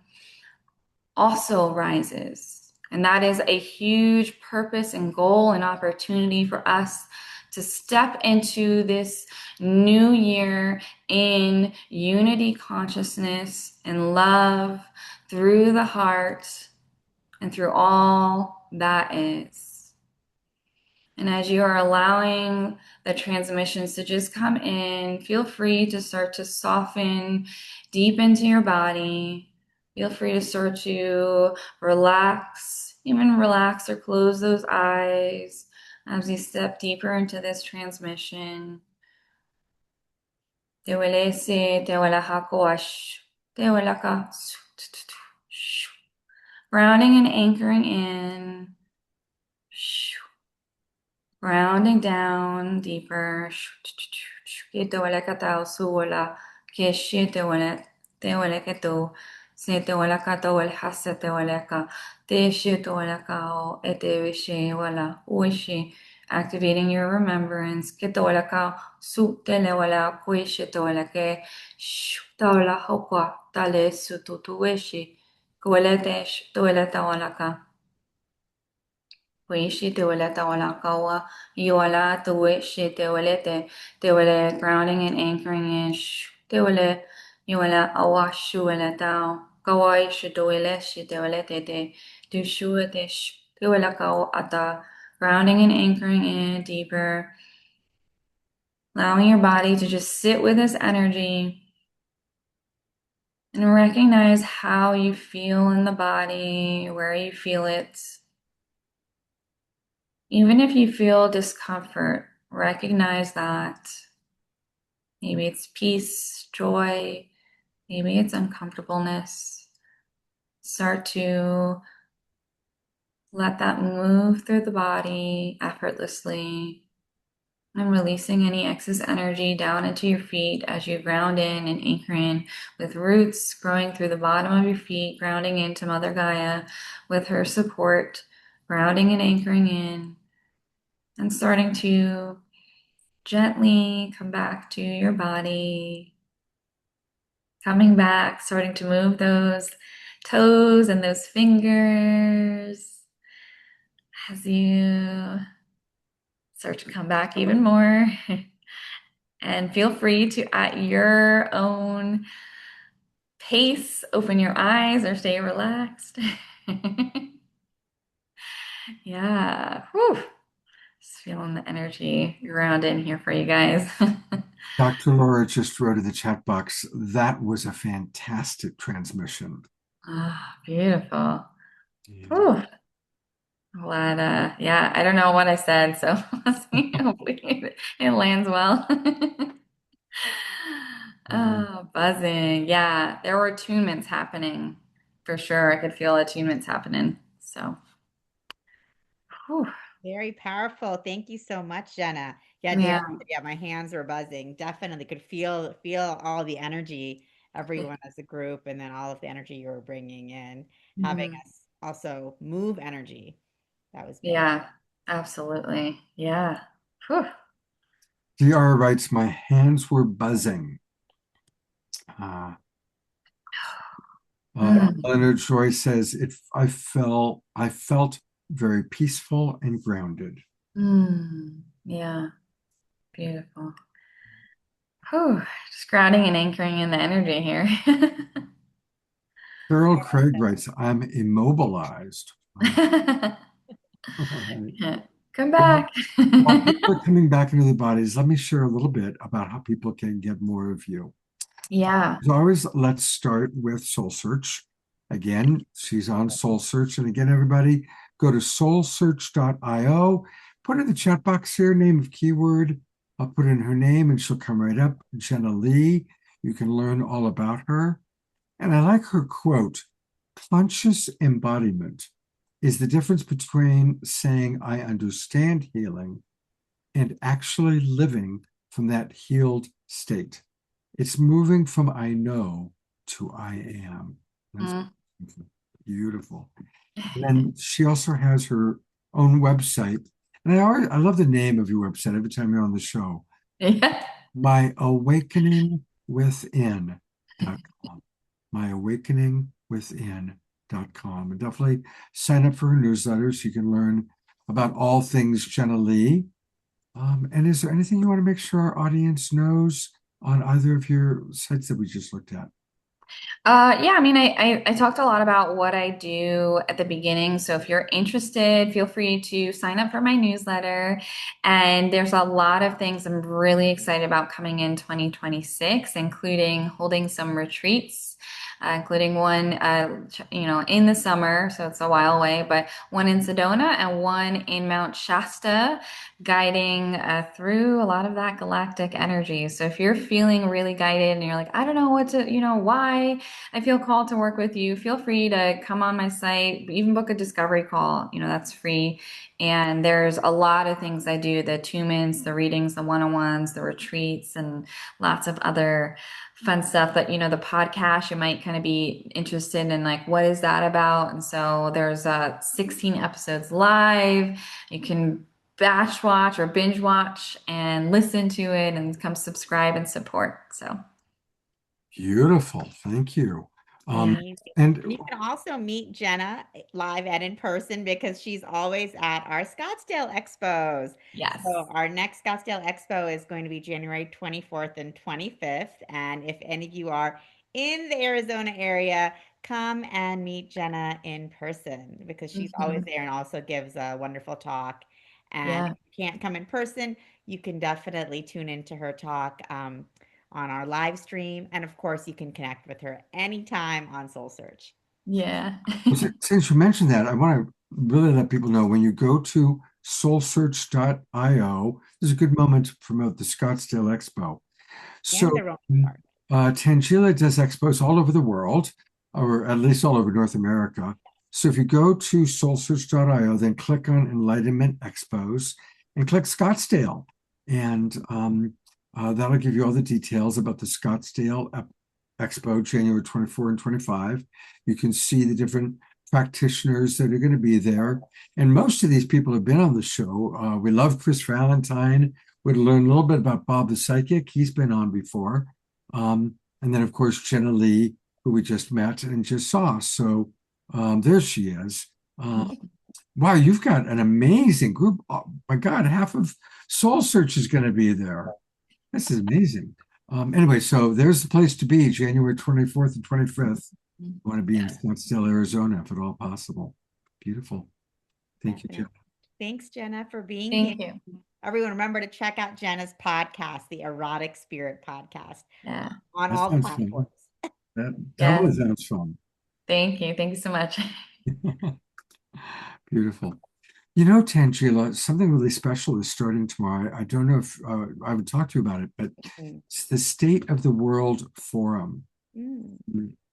also rises. And that is a huge purpose and goal and opportunity for us to step into this new year in unity, consciousness, and love through the heart and through all that is. And as you are allowing the transmissions to just come in, feel free to start to soften deep into your body. Feel free to start to relax, even relax or close those eyes as you step deeper into this transmission. Te wele se, te wele hakoash, te wele ka. Grounding and anchoring in. Grounding down deeper. Te wele ka tau suwala, ke she te wele ke to. Se te wala ka te wala hasa te wala ka te she te wala ka o e te wishe wala uishi, activating your remembrance. Ke te wala ka su te le wala kuishe te wala ke shu ta wala hokwa ta le su tu tu wishi kuele te sh te wala ta wala ka kuishi te wala ta wala ka wa you wala tu wishi te wala grounding and anchoring in sh te wala you wala awashu wala tao Kawai shidowele shidowele te do shua te wala kao ata, grounding and anchoring in deeper, allowing your body to just sit with this energy And recognize how you feel in the body, where you feel it. Even if you feel discomfort, recognize that. Maybe it's peace, joy, maybe it's uncomfortableness. Start to let that move through the body effortlessly and releasing any excess energy down into your feet as you ground in and anchor in with roots growing through the bottom of your feet, grounding into Mother Gaia with her support, grounding and anchoring in, and starting to gently come back to your body, coming back, starting to move those toes and those fingers as you start to come back even more. And feel free to, at your own pace, open your eyes or stay relaxed. Yeah. Whew. Just feeling the energy ground in here for you guys. Dr. Laura just wrote in the chat box, that was a fantastic transmission. Ah, beautiful. Whew. Glad, yeah, I don't know what I said, so hopefully it lands well. Oh, buzzing. Yeah, there were attunements happening for sure. I could feel attunements happening. So, whew. Very powerful. Thank you so much, Jenna. Yeah, Yeah. my hands were buzzing. Definitely could feel all the energy, everyone as a group, and then all of the energy you were bringing in, having Mhm. us also move energy. That was beautiful. Yeah, absolutely. Yeah. Whew. DR writes, my hands were buzzing. Uh, Mm. Leonard Joy says, I felt very peaceful and grounded. Yeah, beautiful. Whew. Just grounding and anchoring in the energy here. Cheryl Craig writes, I'm immobilized. Yeah. Come back. While people are coming back into their bodies, let me share a little bit about how people can get more of you. Yeah. As always, let's start with Soul Search. Again, she's on Soul Search. And again, everybody, go to soulsearch.io. Put in the chat box here, name of keyword. I'll put in her name and she'll come right up. Jenna Lee. You can learn all about her. And I like her quote, conscious embodiment is the difference between saying I understand healing and actually living from that healed state. It's moving from I know to I am. That's beautiful. And then she also has her own website. And I love the name of your website every time you're on the show. Yeah. myawakeningwithin.com. myawakeningwithin.com. And definitely sign up for her newsletter so you can learn about all things Jenna Lee. And is there anything you want to make sure our audience knows on either of your sites that we just looked at? Yeah, I mean, I talked a lot about what I do at the beginning. So if you're interested, feel free to sign up for my newsletter. And there's a lot of things I'm really excited about coming in 2026, including holding some retreats, including one, in the summer. So it's a while away, but one in Sedona and one in Mount Shasta, guiding through a lot of that galactic energy. So if you're feeling really guided and you're like, I don't know what to, why I feel called to work with you, feel free to come on my site, even book a discovery call. That's free. And there's a lot of things I do, the attunements, the readings, the one-on-ones, the retreats, and lots of other fun stuff that, the podcast, you might kind of be interested in, like, what is that about? And so there's 16 episodes live. You can batch watch or binge watch and listen to it and come subscribe and support. So Beautiful. Thank you. Amazing. And You can also meet Jenna live and in person because she's always at our Scottsdale expos. yes. So our next Scottsdale expo is going to be January 24th and 25th. And if any of you are in the Arizona area, come and meet Jenna in person because she's always there and also gives a wonderful talk. And Yeah. if you can't come in person, you can definitely tune into her talk on our live stream. And of course, you can connect with her anytime on Soul Search. Yeah. Since you mentioned that, I want to really let people know when you go to soulsearch.io, this is a good moment to promote the Scottsdale Expo. So, And the Roanoke Park. Tanjila does expos all over the world, or at least all over North America. So if you go to soulsearch.io, then click on Enlightenment Expos and click Scottsdale. And that'll give you all the details about the Scottsdale Expo, January 24 and 25. You can see the different practitioners that are going to be there. And most of these people have been on the show. We love Chris Valentine. We'd learn a little bit about Bob the Psychic. He's been on before. And then, of course, Jenna Lee, who we just met and just saw. So there she is. Wow, you've got an amazing group. Oh, my God, half of Soul Search is going to be there. This is amazing. Anyway, so there's the place to be, January 24th and 25th. You want to be in Scottsdale, Arizona, if at all possible. Beautiful. Thank you, Jenna. Thanks, Jenna, for being Thank here. you. Everyone, remember to check out Jenna's podcast, the Erotic Spirit Podcast, on That all the sounds fun. platforms. That Yeah. totally sounds fun. Thank you. Thank you so much. Beautiful. You know, Tanjila, something really special is starting tomorrow. I don't know if I would talk to you about it, but it's the State of the World Forum.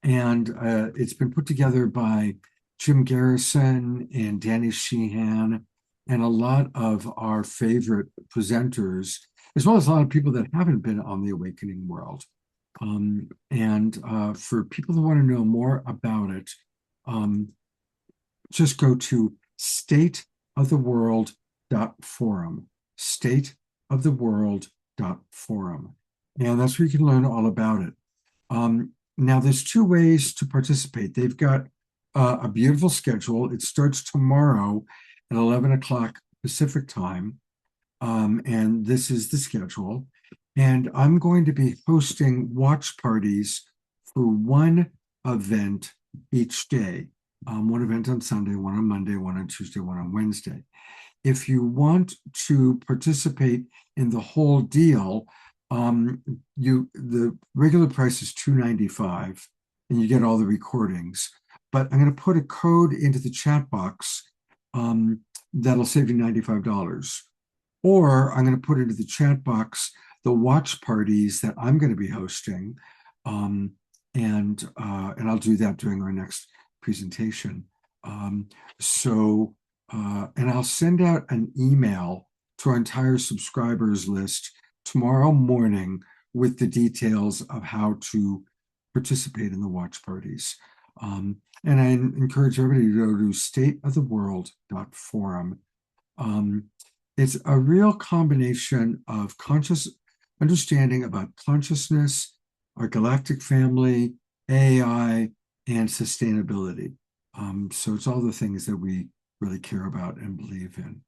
And it's been put together by Jim Garrison and Danny Sheehan and a lot of our favorite presenters, as well as a lot of people that haven't been on the Awakening World. For people that want to know more about it, just go to stateoftheworld.forum, stateoftheworld.forum. And that's where you can learn all about it. Now, there's two ways to participate. They've got a beautiful schedule. It starts tomorrow at 11 o'clock Pacific time. And this is the schedule. And I'm going to be hosting watch parties for one event each day. One event on Sunday, one on Monday, one on Tuesday, one on Wednesday. If you want to participate in the whole deal, the regular price is $295, and you get all the recordings. But I'm going to put a code into the chat box that'll save you $95. Or I'm going to put into the chat box the watch parties that I'm going to be hosting, and I'll do that during our next presentation. And I'll send out an email to our entire subscribers list tomorrow morning with the details of how to participate in the watch parties. And I encourage everybody to go to stateoftheworld.forum. It's a real combination of conscious understanding about consciousness, our galactic family, AI, and sustainability. So it's all the things that we really care about and believe in.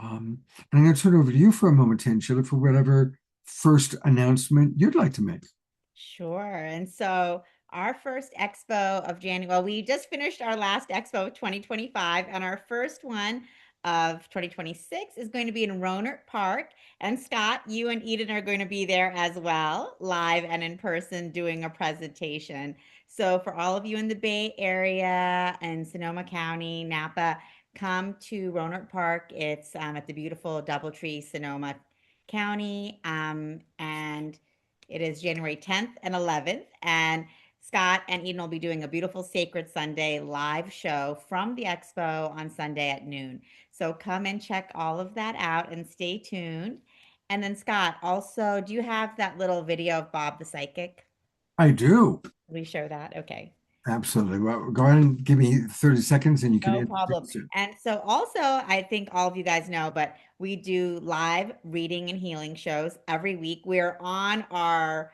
And I'm going to turn it over to you for a moment, Tanjila, for whatever first announcement you'd like to make. Sure. And so our first expo of January, well, we just finished our last expo of 2025, and our first one of 2026 is going to be in Roanoke Park. And Scott, you and Eden are going to be there as well, live and in person, doing a presentation. So for all of you in the Bay Area and Sonoma County, Napa, come to Roanoke Park. It's at the beautiful Doubletree, Sonoma County, and it is January 10th and 11th. And Scott and Eden will be doing a beautiful Sacred Sunday live show from the expo on Sunday at noon. So come and check all of that out and stay tuned. And then Scott, also, do you have that little video of Bob the Psychic? I do. We show that? Okay. Absolutely. Well, go ahead and give me 30 seconds and you can No problem. And so also, I think all of you guys know, but we do live reading and healing shows every week. We're on our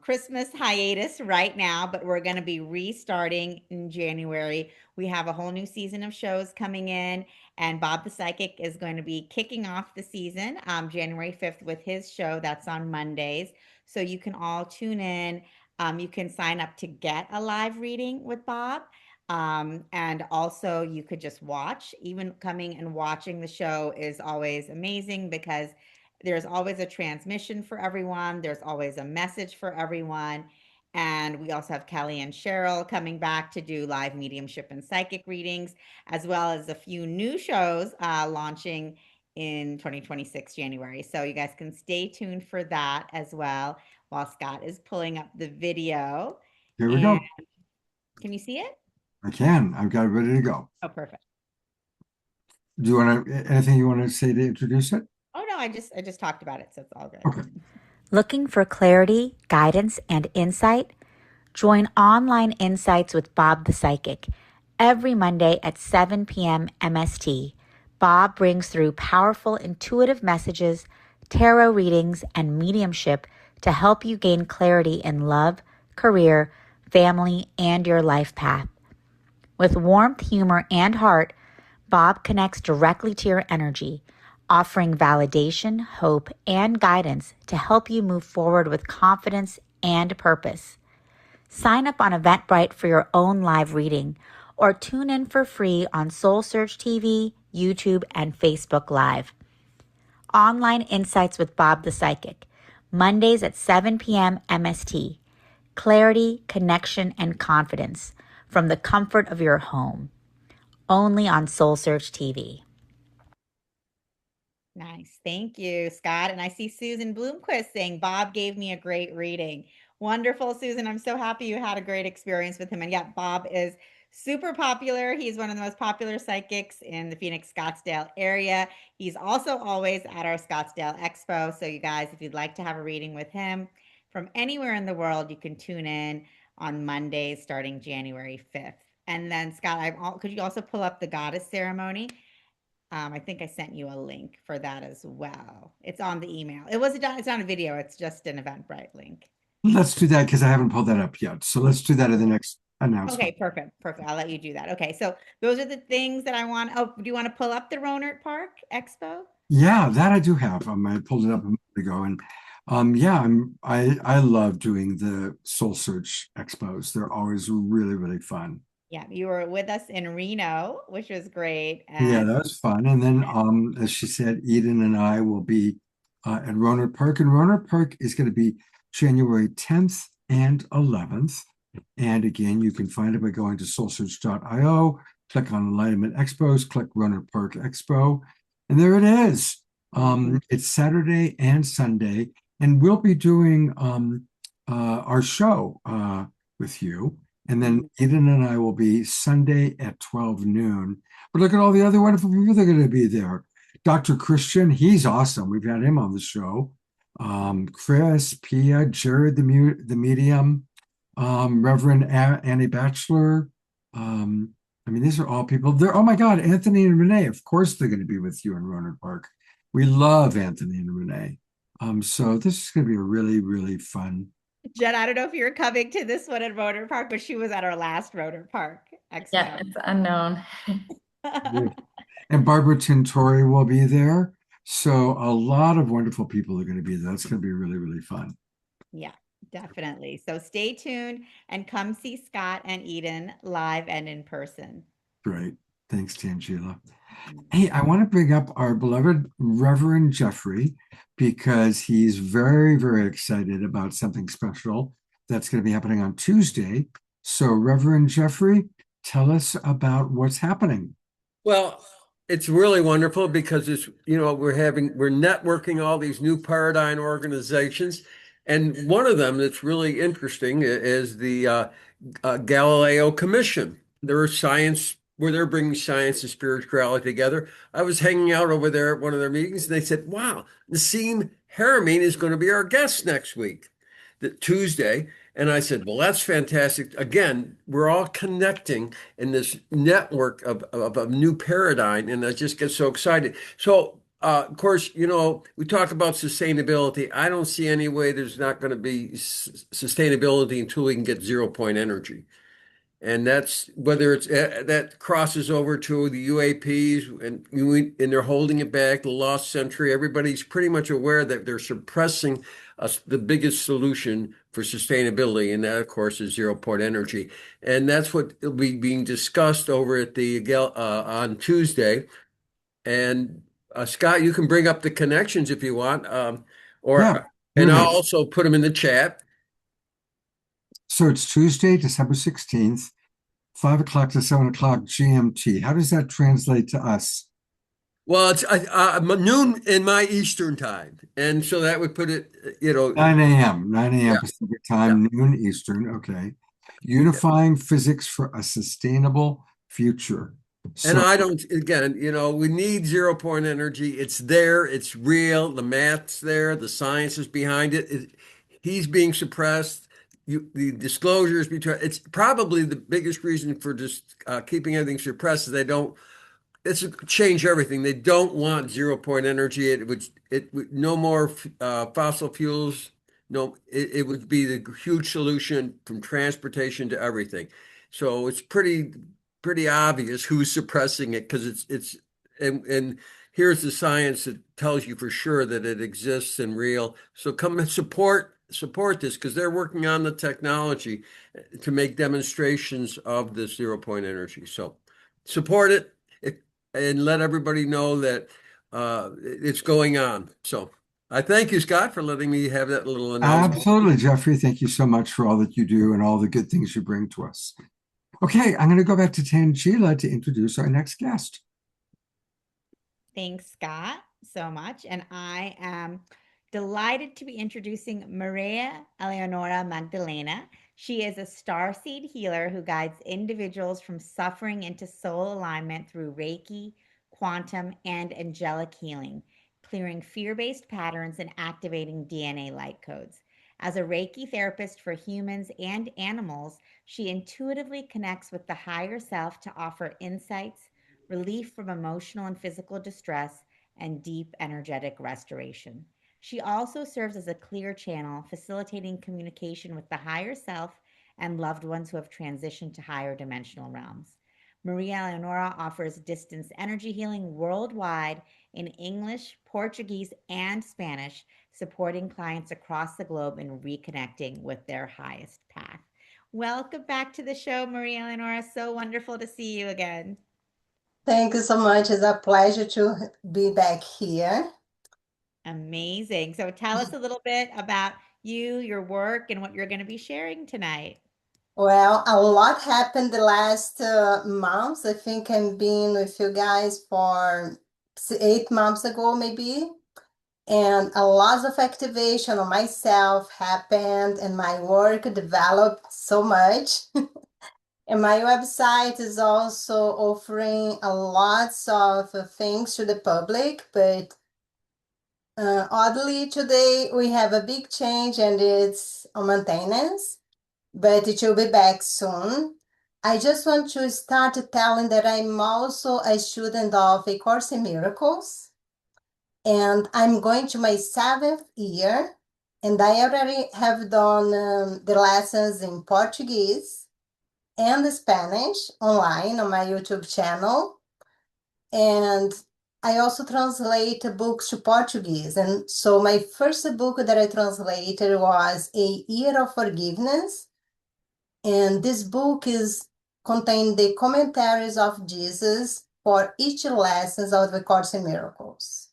Christmas hiatus right now, but we're going to be restarting in January. We have a whole new season of shows coming in, and Bob the Psychic is going to be kicking off the season January 5th with his show. That's on Mondays. So you can all tune in. You can sign up to get a live reading with Bob. And also you could just watch. Even coming and watching the show is always amazing because there's always a transmission for everyone. There's always a message for everyone. And we also have Kelly and Cheryl coming back to do live mediumship and psychic readings, as well as a few new shows launching in 2026 January. So you guys can stay tuned for that as well while Scott is pulling up the video. Here we go. Can you see it? I can. I've got it ready to go. Oh, perfect. Do you want to, anything you want to say to introduce it? Oh, no, I just talked about it, so it's all good. Okay. Looking for clarity, guidance, and insight? Join Online Insights with Bob the Psychic every Monday at 7 p.m. MST. Bob brings through powerful, intuitive messages, tarot readings, and mediumship to help you gain clarity in love, career, family, and your life path. With warmth, humor, and heart, Bob connects directly to your energy, offering validation, hope, and guidance to help you move forward with confidence and purpose. Sign up on Eventbrite for your own live reading, or tune in for free on Soul Search TV, YouTube, and Facebook Live. Online Insights with Bob the Psychic, Mondays at 7 p.m. MST. Clarity, connection, and confidence from the comfort of your home. Only on Soul Search TV. Nice. Thank you, Scott. And I see Susan Bloomquist saying, Bob gave me a great reading. Wonderful, Susan. I'm so happy you had a great experience with him. And yeah, Bob is super popular. He's one of the most popular psychics in the Phoenix, Scottsdale area. He's also always at our Scottsdale Expo. So you guys, if you'd like to have a reading with him from anywhere in the world, you can tune in on Mondays starting January 5th. And then Scott, could you also pull up the goddess ceremony? I think I sent you a link for that as well. It's on the email. It's not a video. It's just an Eventbrite link. Let's do that because I haven't pulled that up yet. So let's do that in the next announcement. Okay, perfect. I'll let you do that. Okay, so those are the things that I want. Oh, do you want to pull up the Rohnert Park Expo? Yeah, that I do have. I pulled it up a minute ago, and yeah, I love doing the Soul Search expos. They're always really, really fun. Yeah, you were with us in Reno, which was great. Yeah, that was fun. And then, as she said, Eden and I will be at Rohnert Park, and Rohnert Park is going to be January 10th and 11th. And again, you can find it by going to soulsearch.io, click on Enlightenment Expos, click Rohnert Park Expo, and there it is. It's Saturday and Sunday, and we'll be doing our show with you. And then Eden and I will be Sunday at 12 noon. But look at all the other wonderful people that are going to be there. Dr. Christian, he's awesome. We've had him on the show. Chris, Pia, Jared, the medium, Reverend Annie Batchelor. These are all people there. Oh my God, Anthony and Renee. Of course, they're going to be with you in Rohnert Park. We love Anthony and Renee. So this is going to be a really, really fun. Jen, I don't know if you're coming to this one at Rohnert Park, but she was at our last Rohnert Park Expo. Yeah, it's unknown. And Barbara Tintori will be there. So a lot of wonderful people are going to be there. That's going to be really, really fun. Yeah, definitely. So stay tuned and come see Scott and Eden live and in person. Great. Thanks, Tanjila. Hey, I want to bring up our beloved Reverend Jeffrey because he's very, very excited about something special that's going to be happening on Tuesday. So, Reverend Jeffrey, tell us about what's happening. Well, it's really wonderful because it's, we're networking all these new paradigm organizations. And one of them that's really interesting is the Galileo Commission. They're where they're bringing science and spirituality together. I was hanging out over there at one of their meetings, and they said, wow, Nassim Haramein is going to be our guest next week, Tuesday. And I said, well, that's fantastic. Again, we're all connecting in this network of a new paradigm, and I just get so excited. So, of course, we talk about sustainability. I don't see any way there's not going to be sustainability until we can get 0-point energy. And that's whether it's that crosses over to the UAPs and they're holding it back, the lost century. Everybody's pretty much aware that they're suppressing the biggest solution for sustainability. And that, of course, is 0-point energy. And that's what will be being discussed over at the on Tuesday. And Scott, you can bring up the connections if you want, Yeah, and here I'll it is. also put them in the chat. So it's Tuesday, December 16th, 5 o'clock to 7 o'clock GMT. How does that translate to us? Well, it's noon in my Eastern time, and so that would put it, 9 a.m. 9 a.m. Yeah. Pacific Yeah. time, noon Eastern. Okay. Unifying physics for a sustainable future. And So I don't, again, we need 0 point energy. It's there, it's real, the math's there, the science is behind it. He's being suppressed. The disclosures between, it's probably the biggest reason for just keeping everything suppressed is it's change everything. They don't want 0 point energy. It would no more fossil fuels. No, it would be the huge solution from transportation to everything. So it's pretty obvious who's suppressing it because and here's the science that tells you for sure that it exists and real. So come and support this because they're working on the technology to make demonstrations of this 0 point energy. So support it and let everybody know that it's going on. So I thank you, Scott, for letting me have that little announcement. absolutely, Jeffrey. Thank you so much for all that you do and all the good things you bring to us. Okay, I'm going to go back to Tanjila to introduce our next guest. Thanks, Scott, so much. And I am delighted to be introducing Maria Eleonora Magdalena. She is a starseed healer who guides individuals from suffering into soul alignment through Reiki, quantum, and angelic healing, clearing fear-based patterns and activating DNA light codes. As a Reiki therapist for humans and animals, she intuitively connects with the higher self to offer insights, relief from emotional and physical distress, and deep energetic restoration. She also serves as a clear channel, facilitating communication with the higher self and loved ones who have transitioned to higher dimensional realms. Maria Eleonora offers distance energy healing worldwide in English, Portuguese, and Spanish, supporting clients across the globe in reconnecting with their highest path. Welcome back to the show, Maria Eleonora. So wonderful to see you again. Thank you so much. It's a pleasure to be back here. Amazing. So tell us a little bit about you, your work, and what you're going to be sharing tonight. Well, a lot happened the last months. I think I've been with you guys for 8 months ago, maybe. And a lot of activation on myself happened, and my work developed so much. And my website is also offering a lots of things to the public, but oddly today we have a big change and it's on maintenance, but it will be back soon. I just want to start telling that I'm also a student of A Course in Miracles, and I'm going to my 7th year, and I already have done the lessons in Portuguese and Spanish online on my YouTube channel. And I also translate books to Portuguese. And so my first book that I translated was A Year of Forgiveness. And this book contains the commentaries of Jesus for each lesson of the Course in Miracles.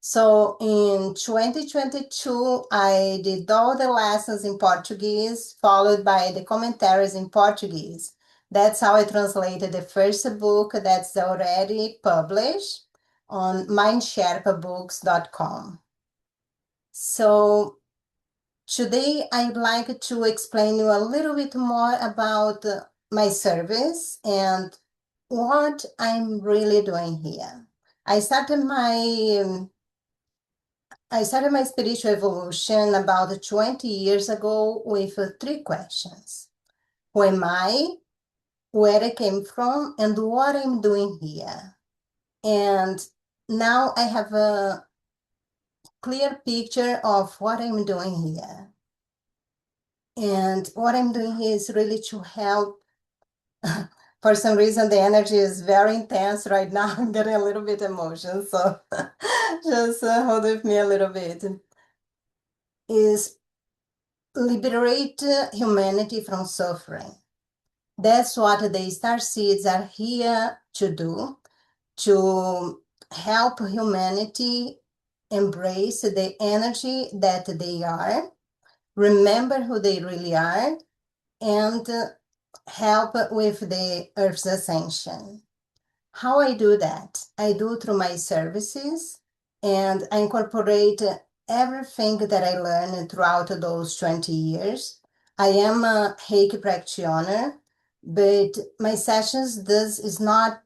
So in 2022, I did all the lessons in Portuguese, followed by the commentaries in Portuguese. That's how I translated the first book that's already published on mindsherpabooks.com. So today I'd like to explain you a little bit more about my service and what I'm really doing here. I started my spiritual evolution about 20 years ago with 3 questions. Who am I? Where I came from? And what I'm doing here? And now I have a clear picture of what I'm doing here. And what I'm doing here is really to help. For some reason, the energy is very intense right now. I'm getting a little bit emotional, so just hold with me a little bit. Is liberate humanity from suffering. That's what the star seeds are here to do, to help humanity embrace the energy that they are, remember who they really are, and help with the Earth's ascension. How I do that? I do through my services, and I incorporate everything that I learned throughout those 20 years. I am a Reiki practitioner, but my sessions is not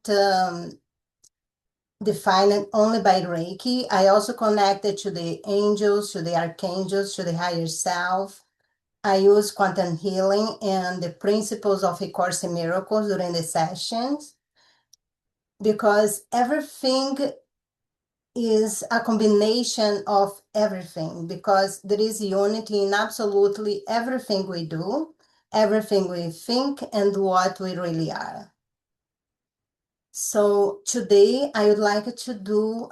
defined only by Reiki. I also connect it to the angels, to the archangels, to the higher self. I use quantum healing and the principles of A Course in Miracles during the sessions, because everything is a combination of everything, because there is unity in absolutely everything we do, everything we think, and what we really are. So today I would like to do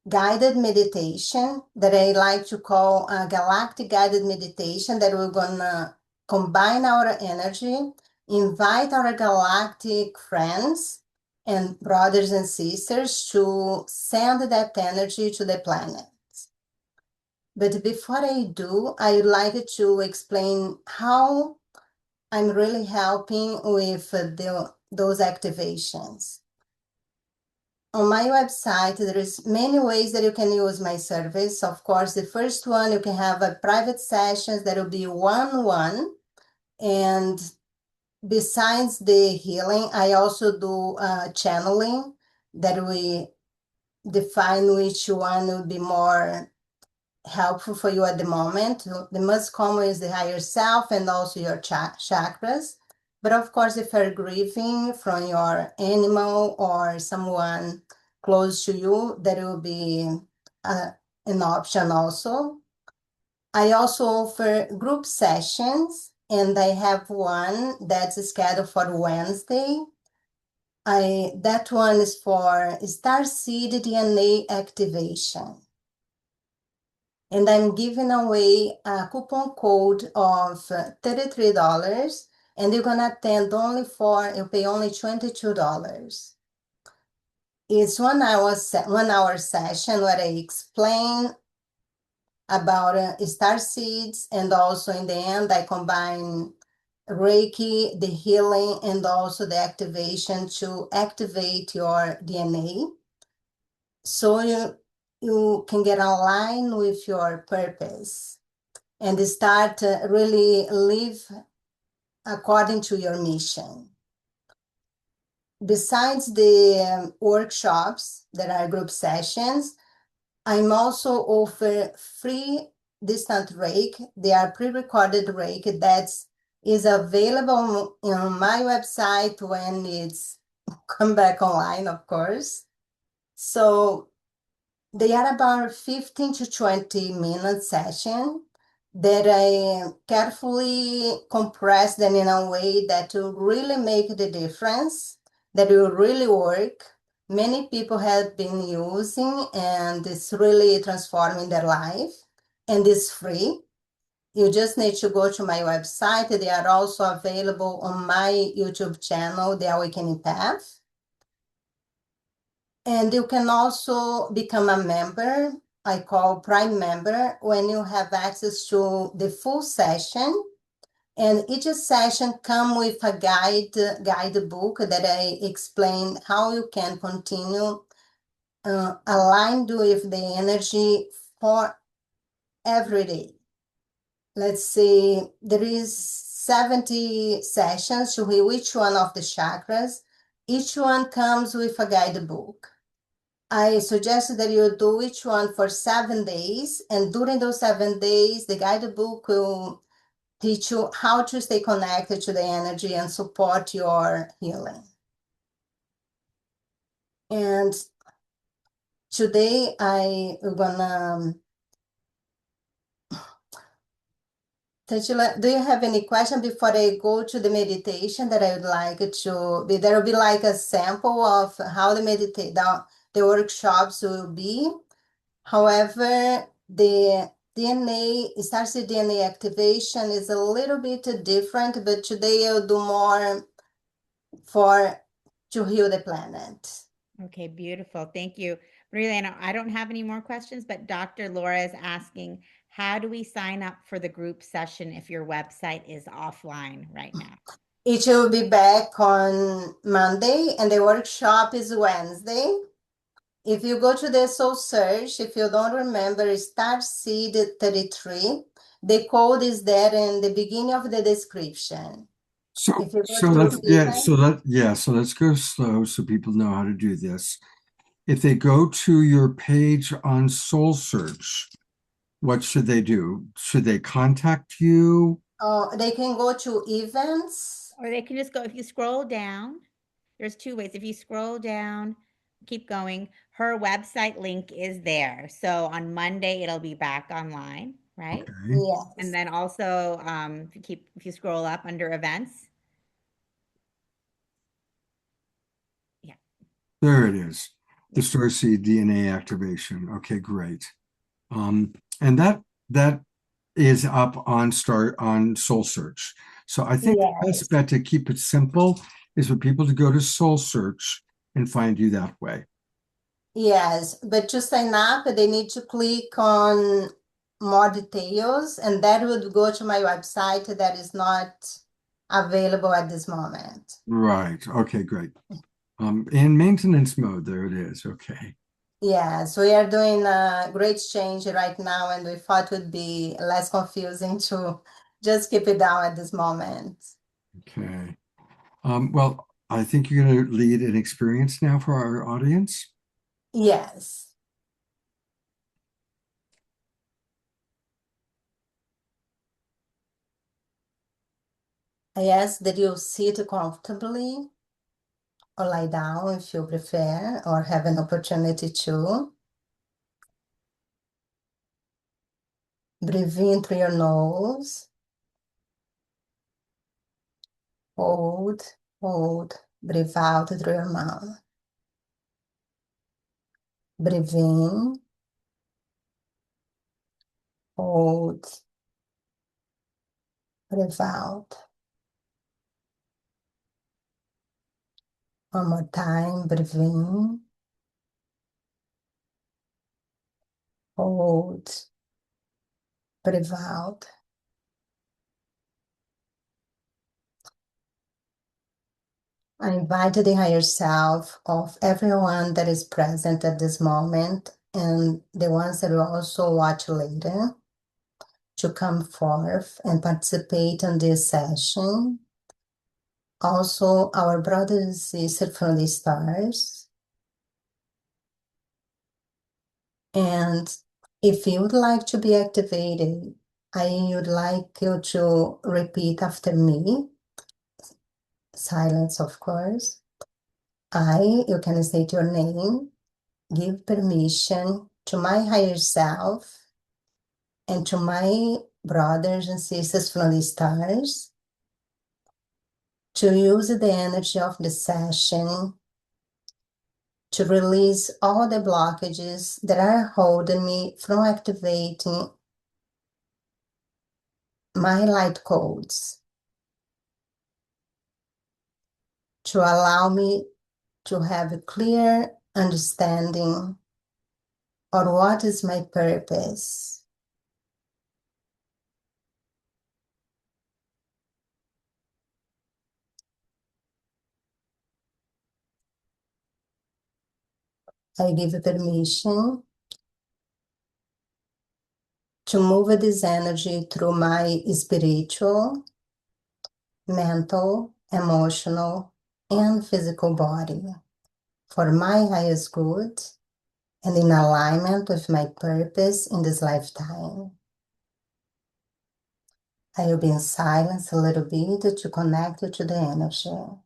guided meditation that I like to call a galactic guided meditation, that we're gonna combine our energy, invite our galactic friends and brothers and sisters to send that energy to the planet. But before I do, I would like to explain how I'm really helping with those activations. On my website, there is many ways that you can use my service. Of course, the first one, you can have a private sessions that will be one-on-one. And besides the healing, I also do channeling, that we define which one will be more helpful for you at the moment. The most common is the higher self and also your chakras. But of course, if you're grieving from your animal or someone close to you, that will be an option also. I also offer group sessions, and I have one that's scheduled for Wednesday. That one is for starseed DNA activation. And I'm giving away a coupon code of $33, and you're gonna attend you pay only $22. It's 1 hour session where I explain about star seeds, and also in the end I combine Reiki, the healing, and also the activation to activate your DNA, so you can get aligned with your purpose and start really live according to your mission. Besides the workshops that are group sessions, I'm also offer free distant Reiki. They are pre-recorded Reiki that is available on my website when it's come back online, of course. So they are about 15 to 20 minute session that I carefully compress them in a way that will really make the difference, that will really work. Many people have been using, and it's really transforming their life, and it's free. You just need to go to my website. They are also available on my YouTube channel, The Awakening Path. And you can also become a member, I call Prime Member, when you have access to the full session. And each session comes with a guidebook that I explain how you can continue aligned with the energy for every day. Let's see, there is 70 sessions with each one of the chakras. Each one comes with a guidebook. I suggest that you do each one for 7 days, and during those 7 days, the guidebook will teach you how to stay connected to the energy and support your healing. And today I'm gonna, Tanjila, do you have any question before I go to the meditation that I would like to be? There will be like a sample of how the workshops will be. However, the starseed DNA activation is a little bit different, but today I'll do more to heal the planet. Okay, beautiful. Thank you. Really, I don't have any more questions, but Dr. Laura is asking, how do we sign up for the group session if your website is offline right now? It will be back on Monday and the workshop is Wednesday. If you go to the Soul Search, if you don't remember, start seed 33. The code is there in the beginning of the description. So If you go so to let's event, so let's go slow so people know how to do this. If they go to your page on Soul Search, what should they do? Should they contact you? they can go to events. Or they can just go, if you scroll down, there's two ways. If you scroll down, keep going, her website link is there. So on Monday, it'll be back online, right? Okay. Yes. And then also, if you scroll up under events. Yeah. There it is. The Starseed DNA activation. Okay, great. And that is up on Soul Search. So I think the best bet to keep it simple is for people to go to Soul Search and find you that way. Yes, but to sign up, they need to click on more details, and that would go to my website that is not available at this moment. Right. Okay, great. In maintenance mode, there it is. Okay. Yes, we are doing a great change right now, and we thought it would be less confusing to just keep it down at this moment. Okay. Well, I think you're going to lead an experience now for our audience. Yes. I ask that you sit comfortably or lie down if you prefer, or have an opportunity to. Breathe in through your nose. Hold, breathe out through your mouth. Breathe in, hold, breathe out. One more time, breathe in, hold, breathe out. I invite the higher self of everyone that is present at this moment and the ones that will also watch later to come forth and participate in this session. Also, our brothers and sisters from the stars. And if you would like to be activated, I would like you to repeat after me. Silence, of course. You can state your name, give permission to my higher self and to my brothers and sisters from the stars to use the energy of the session to release all the blockages that are holding me from activating my light codes, to allow me to have a clear understanding of what is my purpose. I give permission to move this energy through my spiritual, mental, emotional, and physical body for my highest good and in alignment with my purpose in this lifetime. I will be in silence a little bit to connect to the energy.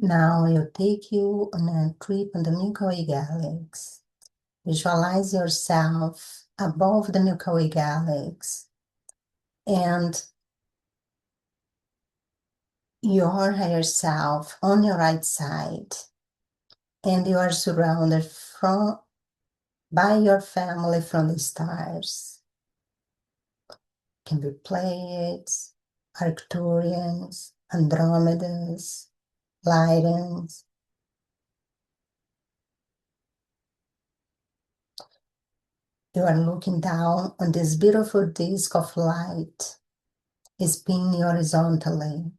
Now I'll take you on a trip in the Milky Way galaxy. Visualize yourself above the Milky Way galaxy and your higher self on your right side, and you are surrounded by your family from the stars. Can be Pleiades, Arcturians, Andromedas, Lyrians. You are looking down on this beautiful disk of light, spinning horizontally,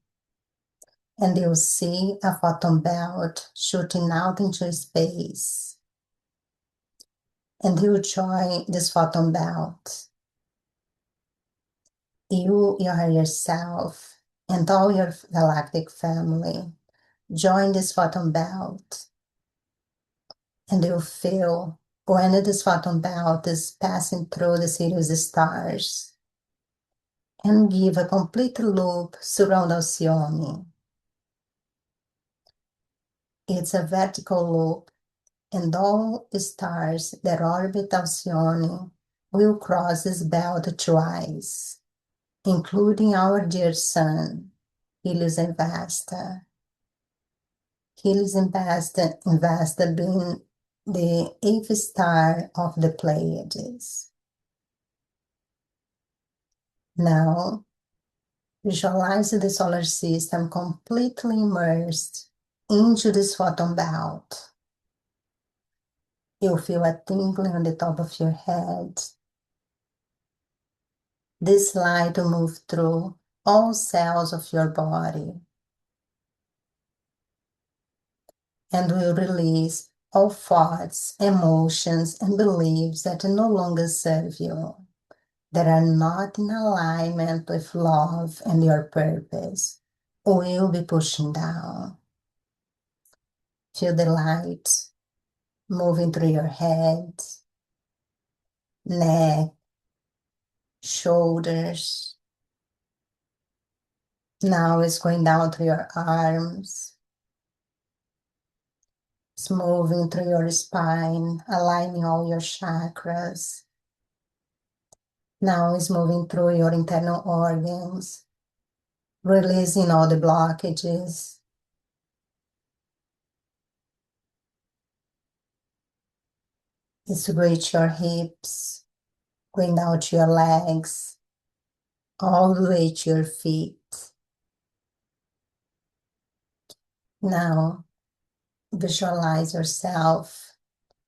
and you see a photon belt shooting out into space. And you join this photon belt. You higher self, and all your galactic family join this photon belt, and you feel when this photon belt is passing through the Sirius stars and give a complete loop surround Alcyone. It's a vertical loop, and all stars that orbit Alcyone will cross this belt twice, including our dear sun, Helios and Vesta. Helios and Vesta being the eighth star of the Pleiades. Now, visualize the solar system completely immersed into this photon belt. You'll feel a tingling on the top of your head. This light will move through all cells of your body and will release all thoughts, emotions, and beliefs that no longer serve you, that are not in alignment with love and your purpose, will be pushing down. Feel the light moving through your head, neck, shoulders. Now it's going down through your arms. It's moving through your spine, aligning all your chakras. Now it's moving through your internal organs, releasing all the blockages. It's reach your hips, going down to your legs, all the way to your feet. Now, visualize yourself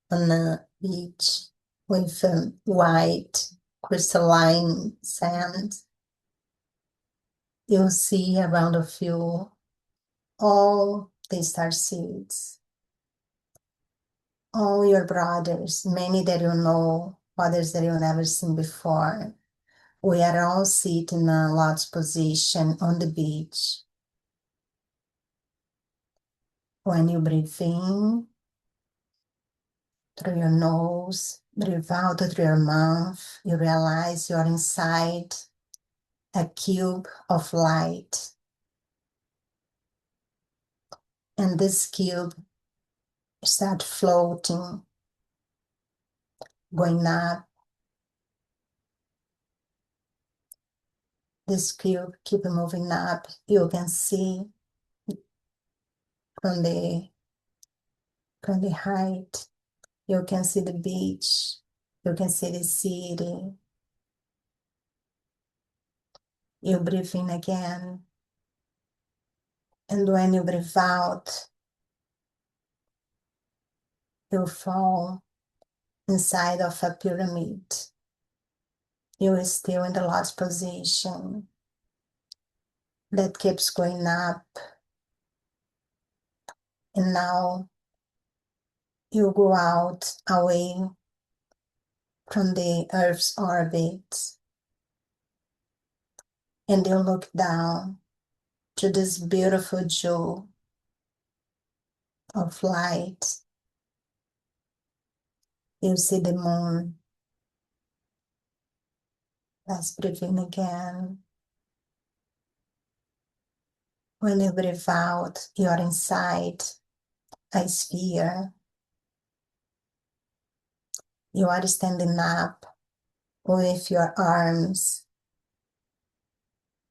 on a beach with white crystalline sand. You'll see around of you all the star seeds, all your brothers, many that you know, others that you've never seen before. We are all sitting in a Lotus position on the beach. When you breathe in through your nose, breathe out through your mouth, you realize you're inside a cube of light. And this cube starts floating, going up. This cube keep moving up. You can see from the height, you can see the beach, you can see the city. You breathe in again. And when you breathe out, you fall inside of a pyramid. You are still in the Lotus position that keeps going up. And now you go out away from the Earth's orbit. And you look down to this beautiful jewel of light. You see the moon. Let's breathe in again. When you breathe out, you're inside a sphere. You are standing up with your arms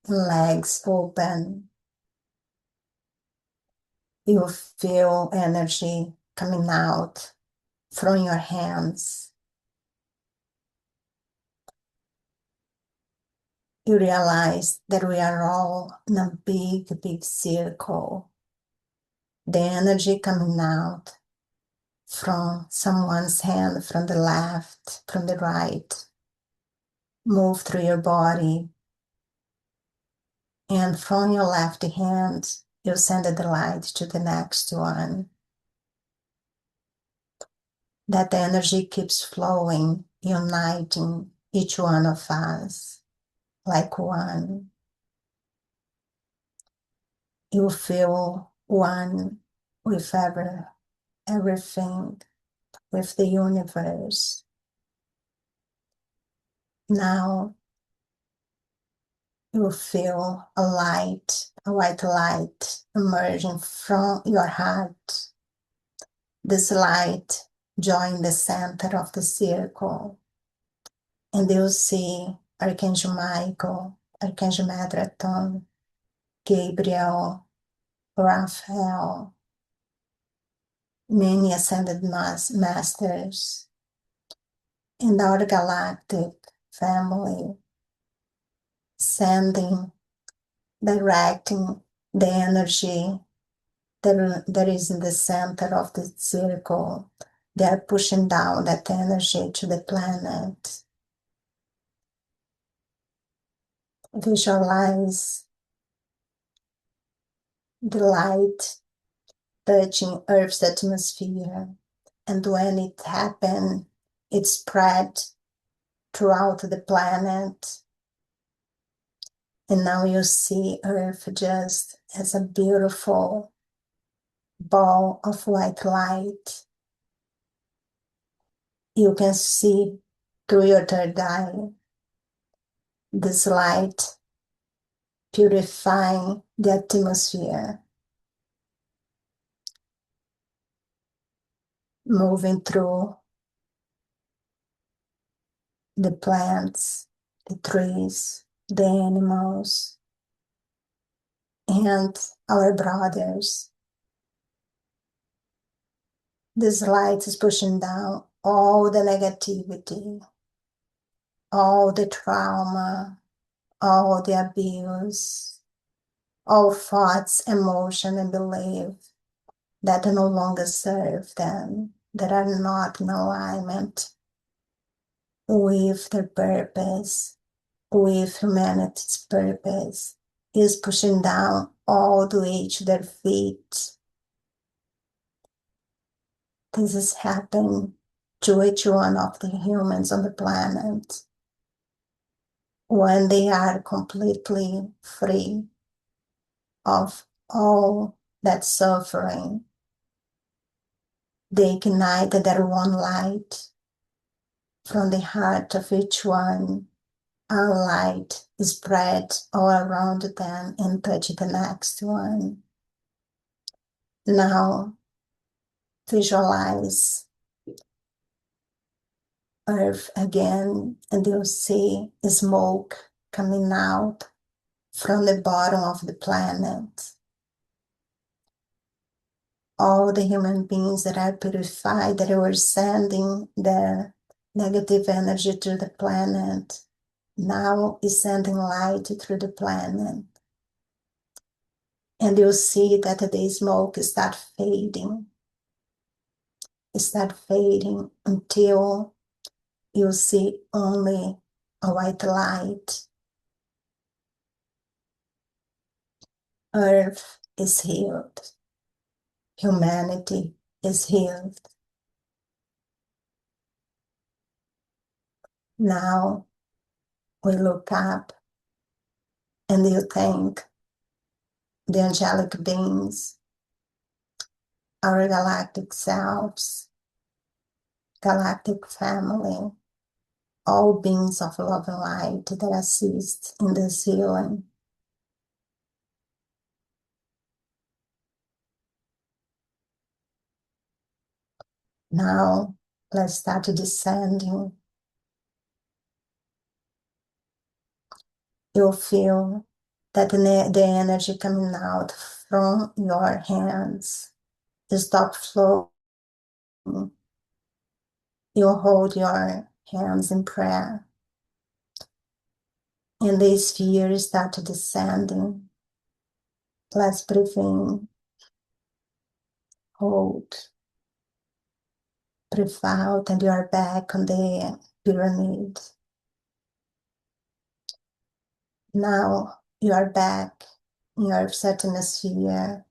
and legs open. You feel energy coming out from your hands. You realize that we are all in a big, big circle. The energy coming out from someone's hand, from the left, from the right, move through your body. And from your left hand, you send the light to the next one. That energy keeps flowing, uniting each one of us like one. You feel one with everything, with the universe. Now you feel a light, a white light emerging from your heart. This light joins the center of the circle, and you'll see Archangel Michael, Archangel Metatron, Gabriel, Raphael, many ascended masters, and our galactic family, sending, directing the energy that is in the center of the circle. They are pushing down that energy to the planet. Visualize the light touching Earth's atmosphere, and when it happens, it spread throughout the planet. And now you see Earth just as a beautiful ball of white light. You can see through your third eye this light purifying the atmosphere, moving through the plants, the trees, the animals, and our brothers. This light is pushing down all the negativity, all the trauma, all the abuse, all thoughts, emotion, and belief that no longer serve them, that are not in alignment with their purpose, with humanity's purpose, is pushing down all the way to their feet. This is happening to each one of the humans on the planet when they are completely free of all that suffering. They ignite their one light from the heart of each one. Our light is spread all around them and touch the next one. Now visualize Earth again, and you'll see smoke coming out from the bottom of the planet. All the human beings that are purified, that were sending their negative energy to the planet, now is sending light through the planet. And you'll see that the smoke start fading. Start fading until you see only a white light. Earth is healed. Humanity is healed. Now we look up and you thank the angelic beings, our galactic selves, galactic family, all beings of love and light that assist in this healing. Now let's start descending. You'll feel that the energy coming out from your hands stop flowing. You hold your hands in prayer, and the sphere start descending. Let's breathe in, hold, breathe out, and you are back on the pyramid. Now you are back in your certain sphere.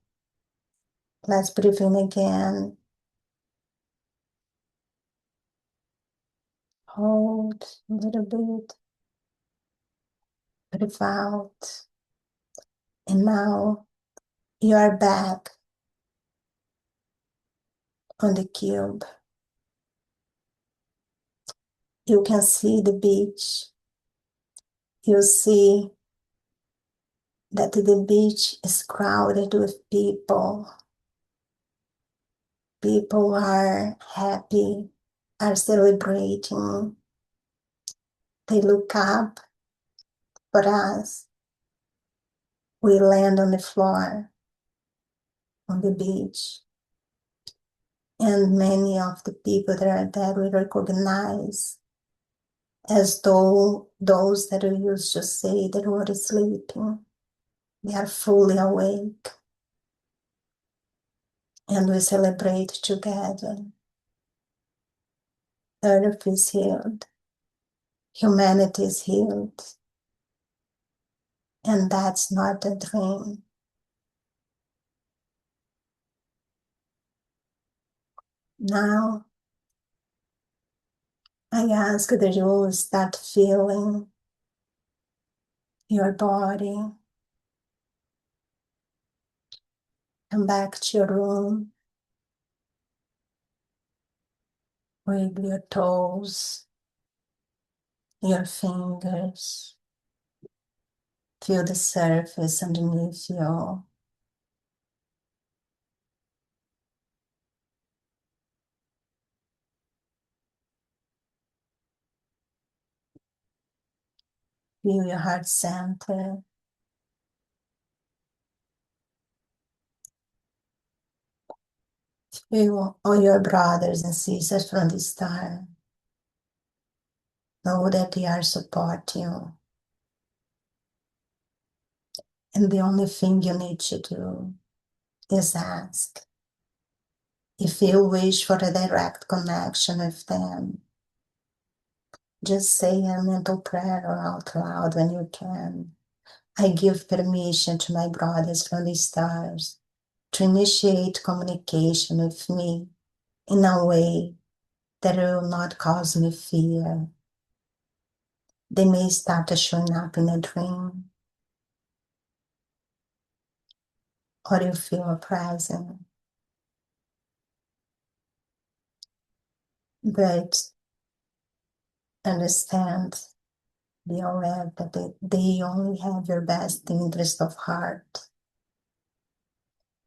Let's breathe in again. Hold a little bit. Breathe out. And now you are back on the cube. You can see the beach. You see that the beach is crowded with people. People are happy, are celebrating. They look up for us. We land on the floor, on the beach. And many of the people that are there we recognize as though those that we used to say that were sleeping. They are fully awake. And we celebrate together. Earth is healed. Humanity is healed. And that's not a dream. Now, I ask that you will start feeling your body. Come back to your room with your toes, your fingers. Feel the surface underneath you. Feel your heart center. Feel all your brothers and sisters from the star. Know that they are supporting you. And the only thing you need to do is ask. If you wish for a direct connection with them, just say a mental prayer or out loud when you can. I give permission to my brothers from the stars to initiate communication with me in a way that will not cause me fear. They may start showing up in a dream, or you feel a presence. But understand, be aware that they only have your best interest of heart.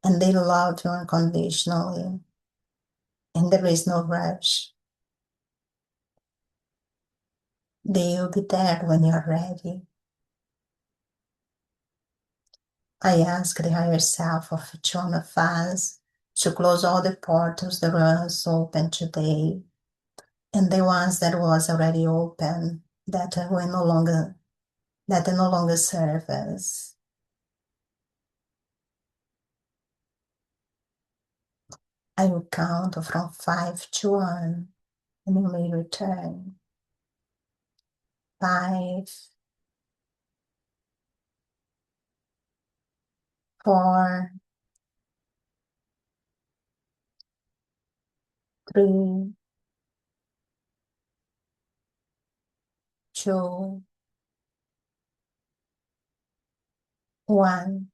And they love you unconditionally. And there is no rush. They will be there when you're ready. I ask the higher self of each one of us to close all the portals that was open today, and the ones that was already open that no longer serve us. I will count from 5 to 1, and you may return. 5, 4, 3, 2, 1.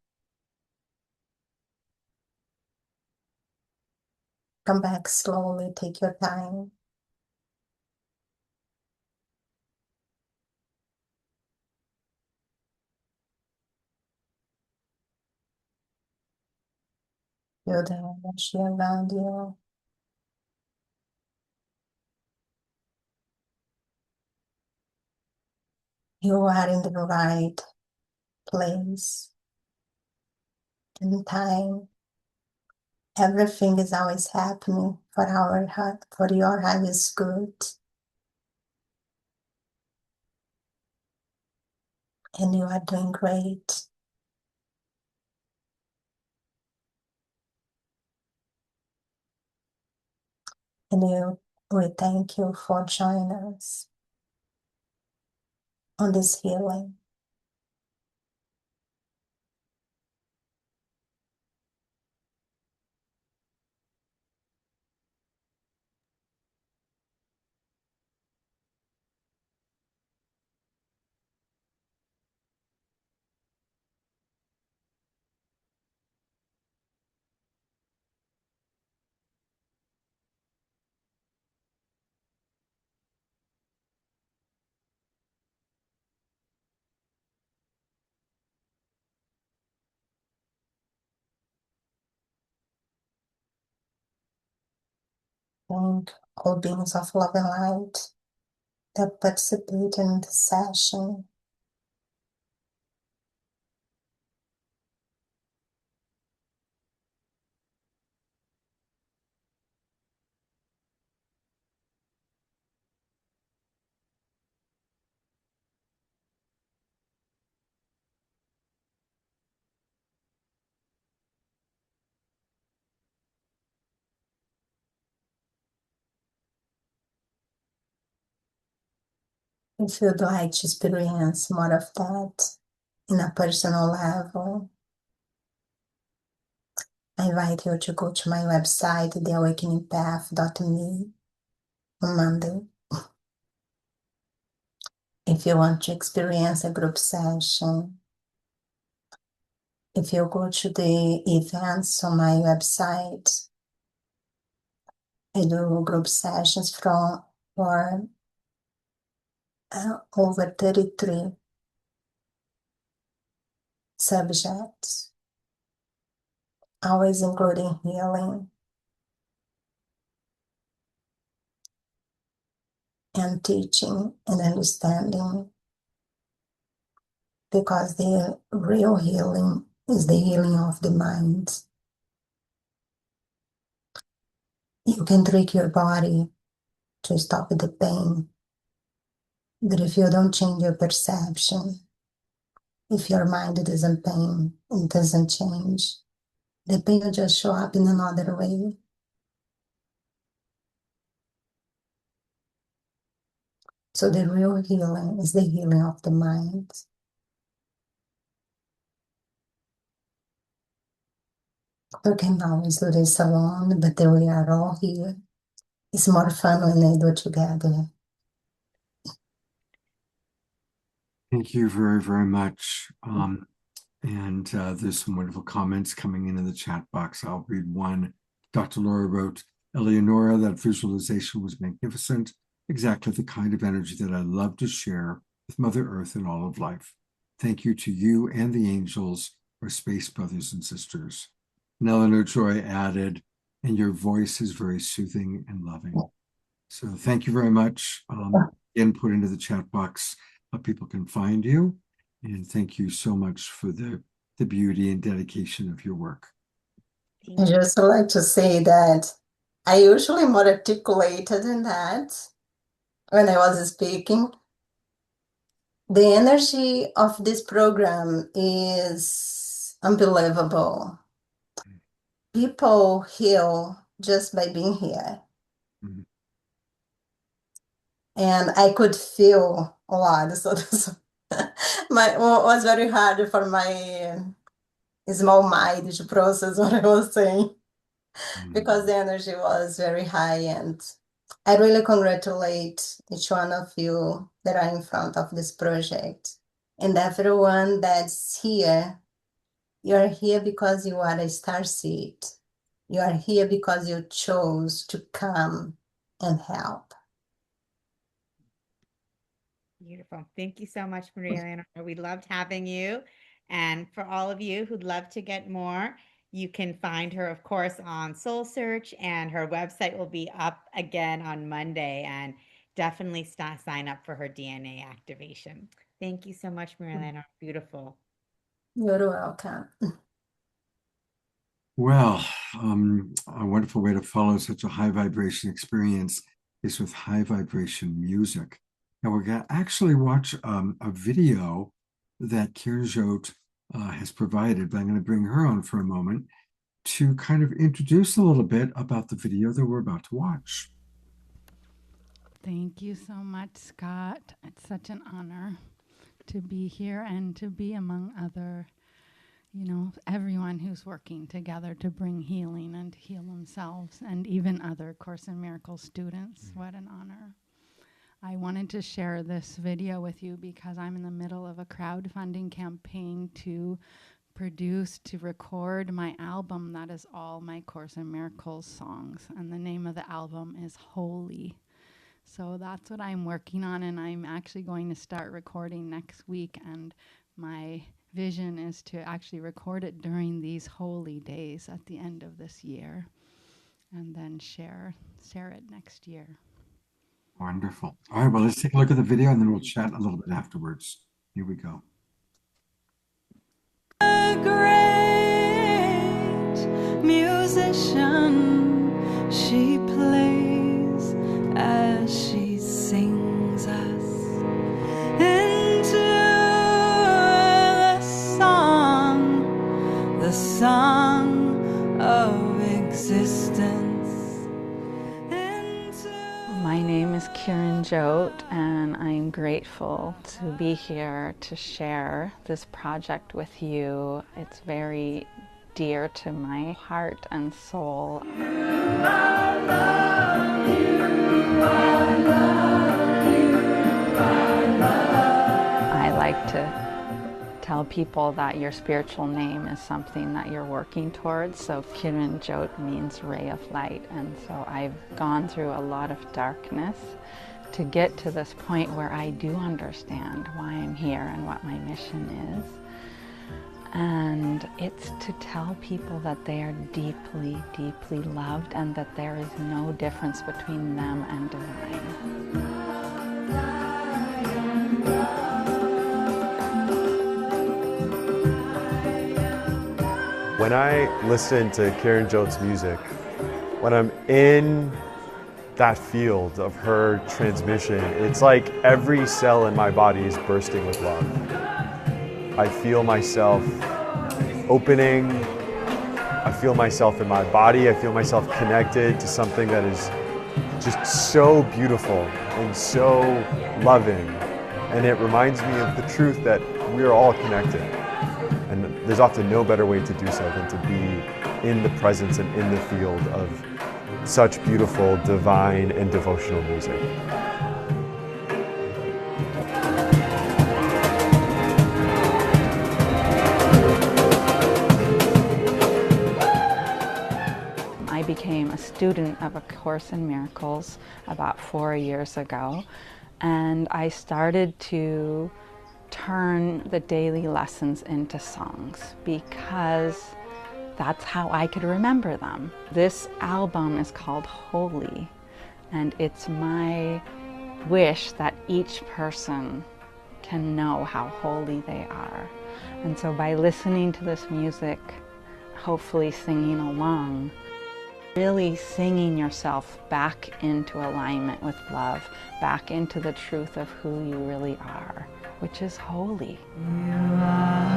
Come back slowly, take your time. Feel the energy around you. You are in the right place, and time. Everything is always happening for our heart, for your highest good. And you are doing great. And we thank you for joining us on this healing. Thank all beings of love and light that participate in this session. If you'd like to experience more of that in a personal level, I invite you to go to my website, theawakeningpath.me, on Monday. If you want to experience a group session, if you go to the events on my website, I do group sessions for over 33 subjects, always including healing and teaching and understanding, because the real healing is the healing of the mind. You can trick your body to stop the pain, but if you don't change your perception, if your mind doesn't pain, it doesn't change, the pain will just show up in another way. So the real healing is the healing of the mind. You can always do this alone, but we are all here. It's more fun when they do it together. Thank you very, very much. And there's some wonderful comments coming into the chat box. I'll read one. Dr. Laura wrote, Eldonora, that visualization was magnificent, exactly the kind of energy that I love to share with Mother Earth and all of life. Thank you to you and the angels, our space brothers and sisters. And Eleanor Joy added, and your voice is very soothing and loving. So thank you very much. Again, put into the chat box how people can find you. And thank you so much for the beauty and dedication of your work. I just like to say that I usually more articulated than that when I was speaking. The energy of this program is unbelievable. People heal just by being here. Mhm. And I could feel a lot. So was very hard for my small mind to process what I was saying, because the energy was very high. And I really congratulate each one of you that are in front of this project. And everyone that's here, you're here because you are a starseed. You are here because you chose to come and help. Beautiful. Thank you so much, Maria Leonora. We loved having you. And for all of you who'd love to get more, you can find her, of course, on Soul Search, and her website will be up again on Monday. And definitely sign up for her DNA activation. Thank you so much, Maria Leonora. Beautiful. You're welcome. Well, a wonderful way to follow such a high vibration experience is with high vibration music. And we're going to actually watch a video that Kiranjot has provided, but I'm going to bring her on for a moment to kind of introduce a little bit about the video that we're about to watch. Thank you so much, Scott. It's such an honor to be here and to be among other, everyone who's working together to bring healing and to heal themselves, and even other Course in Miracles students. What an honor. I wanted to share this video with you because I'm in the middle of a crowdfunding campaign to record my album that is all my Course in Miracles songs. And the name of the album is Holy. So that's what I'm working on, and I'm actually going to start recording next week. And my vision is to actually record it during these holy days at the end of this year, and then share it next year. Wonderful. All right, well, let's take a look at the video and then we'll chat a little bit afterwards. Here we go. A great musician, she plays as she sings us into the song of existence. My name is Kiranjot, and I'm grateful to be here to share this project with you. It's very dear to my heart and soul. I like to tell people that your spiritual name is something that you're working towards. So Kiranjot means ray of light. And so I've gone through a lot of darkness to get to this point where I do understand why I'm here and what my mission is. And it's to tell people that they are deeply, deeply loved and that there is no difference between them and divine. When I listen to Kiranjot's music, when I'm in that field of her transmission, it's like every cell in my body is bursting with love. I feel myself opening, I feel myself in my body, I feel myself connected to something that is just so beautiful and so loving. And it reminds me of the truth that we're all connected. And there's often no better way to do so than to be in the presence and in the field of such beautiful, divine, and devotional music. I became a student of A Course in Miracles about 4 years ago, and I started to turn the daily lessons into songs because that's how I could remember them. This album is called Holy, and it's my wish that each person can know how holy they are. And so by listening to this music, hopefully singing along, really singing yourself back into alignment with love, back into the truth of who you really are, which is holy. You are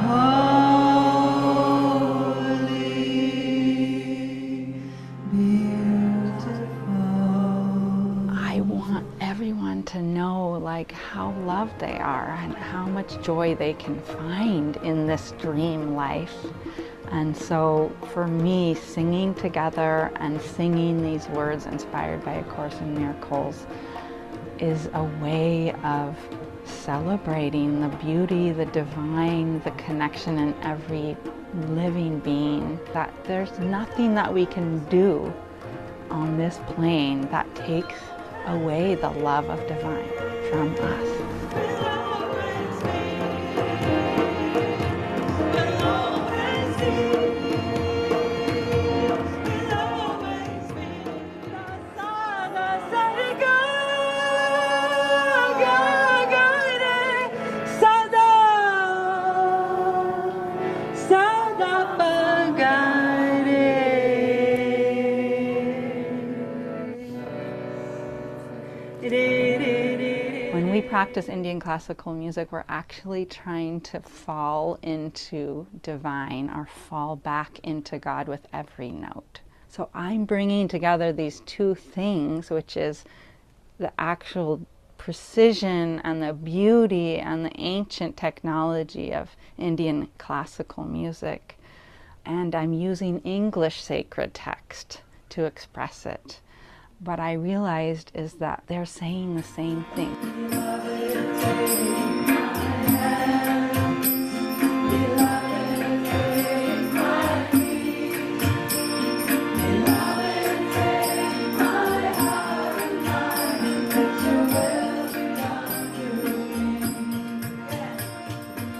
holy, beautiful. I want everyone to know how loved they are and how much joy they can find in this dream life. And so for me, singing together and singing these words inspired by A Course in Miracles is a way of celebrating the beauty, the divine, the connection in every living being, that there's nothing that we can do on this plane that takes away the love of divine from us. Copper guided. When we practice Indian classical music, we're actually trying to fall into divine or fall back into God with every note. So I'm bringing together these two things, which is the actual precision and the beauty and the ancient technology of Indian classical music. And I'm using English sacred text to express it. What I realized is that they're saying the same thing.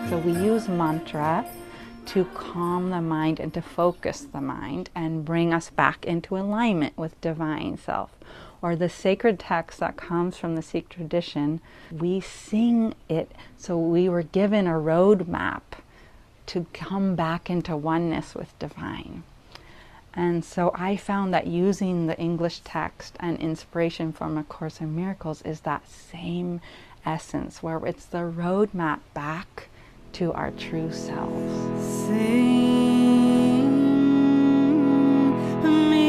So we use mantra to calm the mind and to focus the mind and bring us back into alignment with divine self. Or the sacred text that comes from the Sikh tradition, we sing it, so we were given a roadmap to come back into oneness with divine. And so I found that using the English text and inspiration from A Course in Miracles is that same essence, where it's the roadmap back to our true selves. Sing me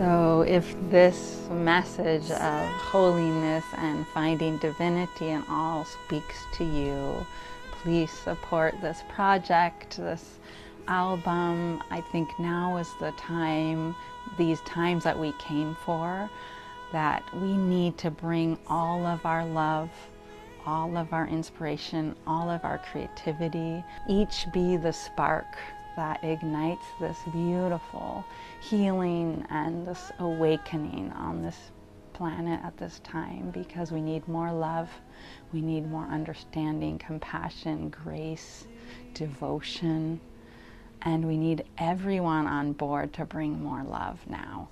So if this message of holiness and finding divinity in all speaks to you, please support this project, this album. I think now is the time, these times that we came for, that we need to bring all of our love, all of our inspiration, all of our creativity, each be the spark that ignites this beautiful healing and this awakening on this planet at this time, because we need more love, we need more understanding, compassion, grace, devotion, and we need everyone on board to bring more love now.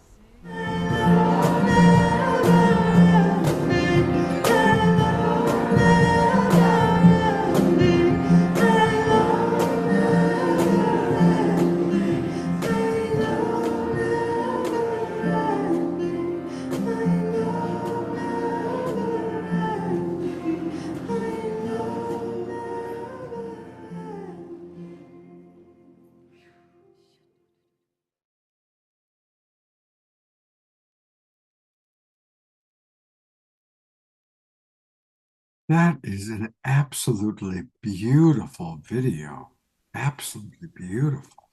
That is an absolutely beautiful video. Absolutely beautiful.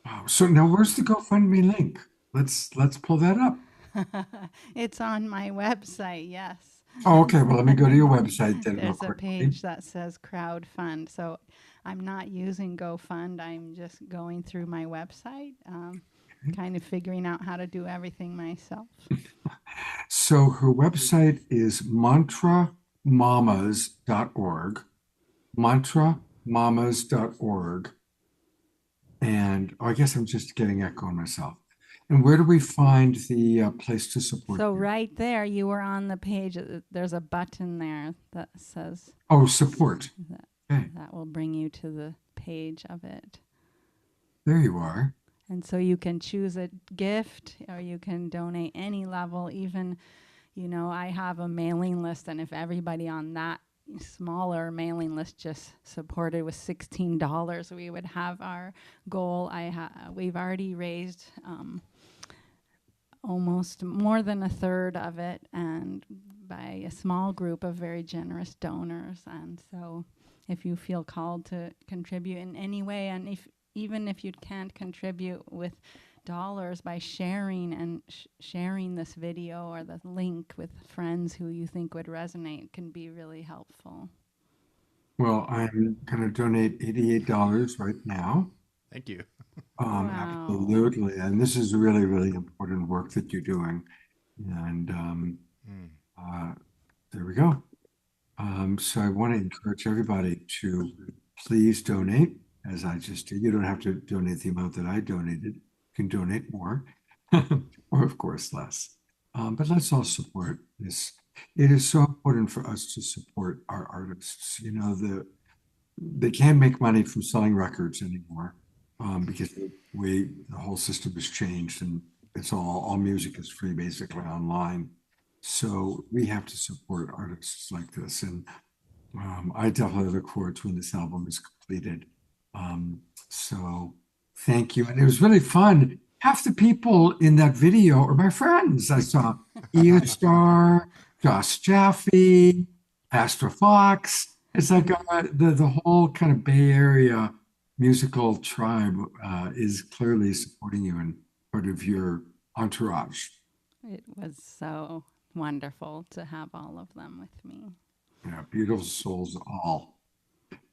Wow. So now where's the GoFundMe link? Let's pull that up. It's on my website, yes. Oh, okay. Well, let me go to your website then real There's a quickly. page that says crowdfund. So I'm not using GoFund. I'm just going through my website, kind of figuring out how to do everything myself. So her website is mantramamas.org, mantramamas.org. And I guess I'm just getting echo on myself. And where do we find the place to support So you? right there, you were on the page. There's a button there that says... Oh, support. Okay. That will bring you to the page of it. There you are. And so you can choose a gift, or you can donate any level. Even, you know, I have a mailing list, and if everybody on that smaller mailing list just supported with $16, we would have our goal. We've already raised almost more than a third of it, and by a small group of very generous donors. And so if you feel called to contribute in any way, and even if you can't contribute with dollars, by sharing and sharing this video or the link with friends who you think would resonate, can be really helpful. Well, I'm going to donate $88 right now. Thank you. Wow. Absolutely. And this is really, really important work that you're doing. And there we go. So I want to encourage everybody to please donate. as I just did. You don't have to donate the amount that I donated. You can donate more, or of course less. But let's all support this. It is so important for us to support our artists. You know, they can't make money from selling records anymore, because the whole system has changed, and it's all music is free basically online. So we have to support artists like this, and I definitely look forward to when this album is completed. So thank you, and it was really fun. Half the people in that video are my friends. I saw Ian Starr, Josh Jaffe, Astra Fox. It's like the whole kind of Bay Area musical tribe is clearly supporting you and part of your entourage. It was so wonderful to have all of them with me. Yeah, beautiful souls all.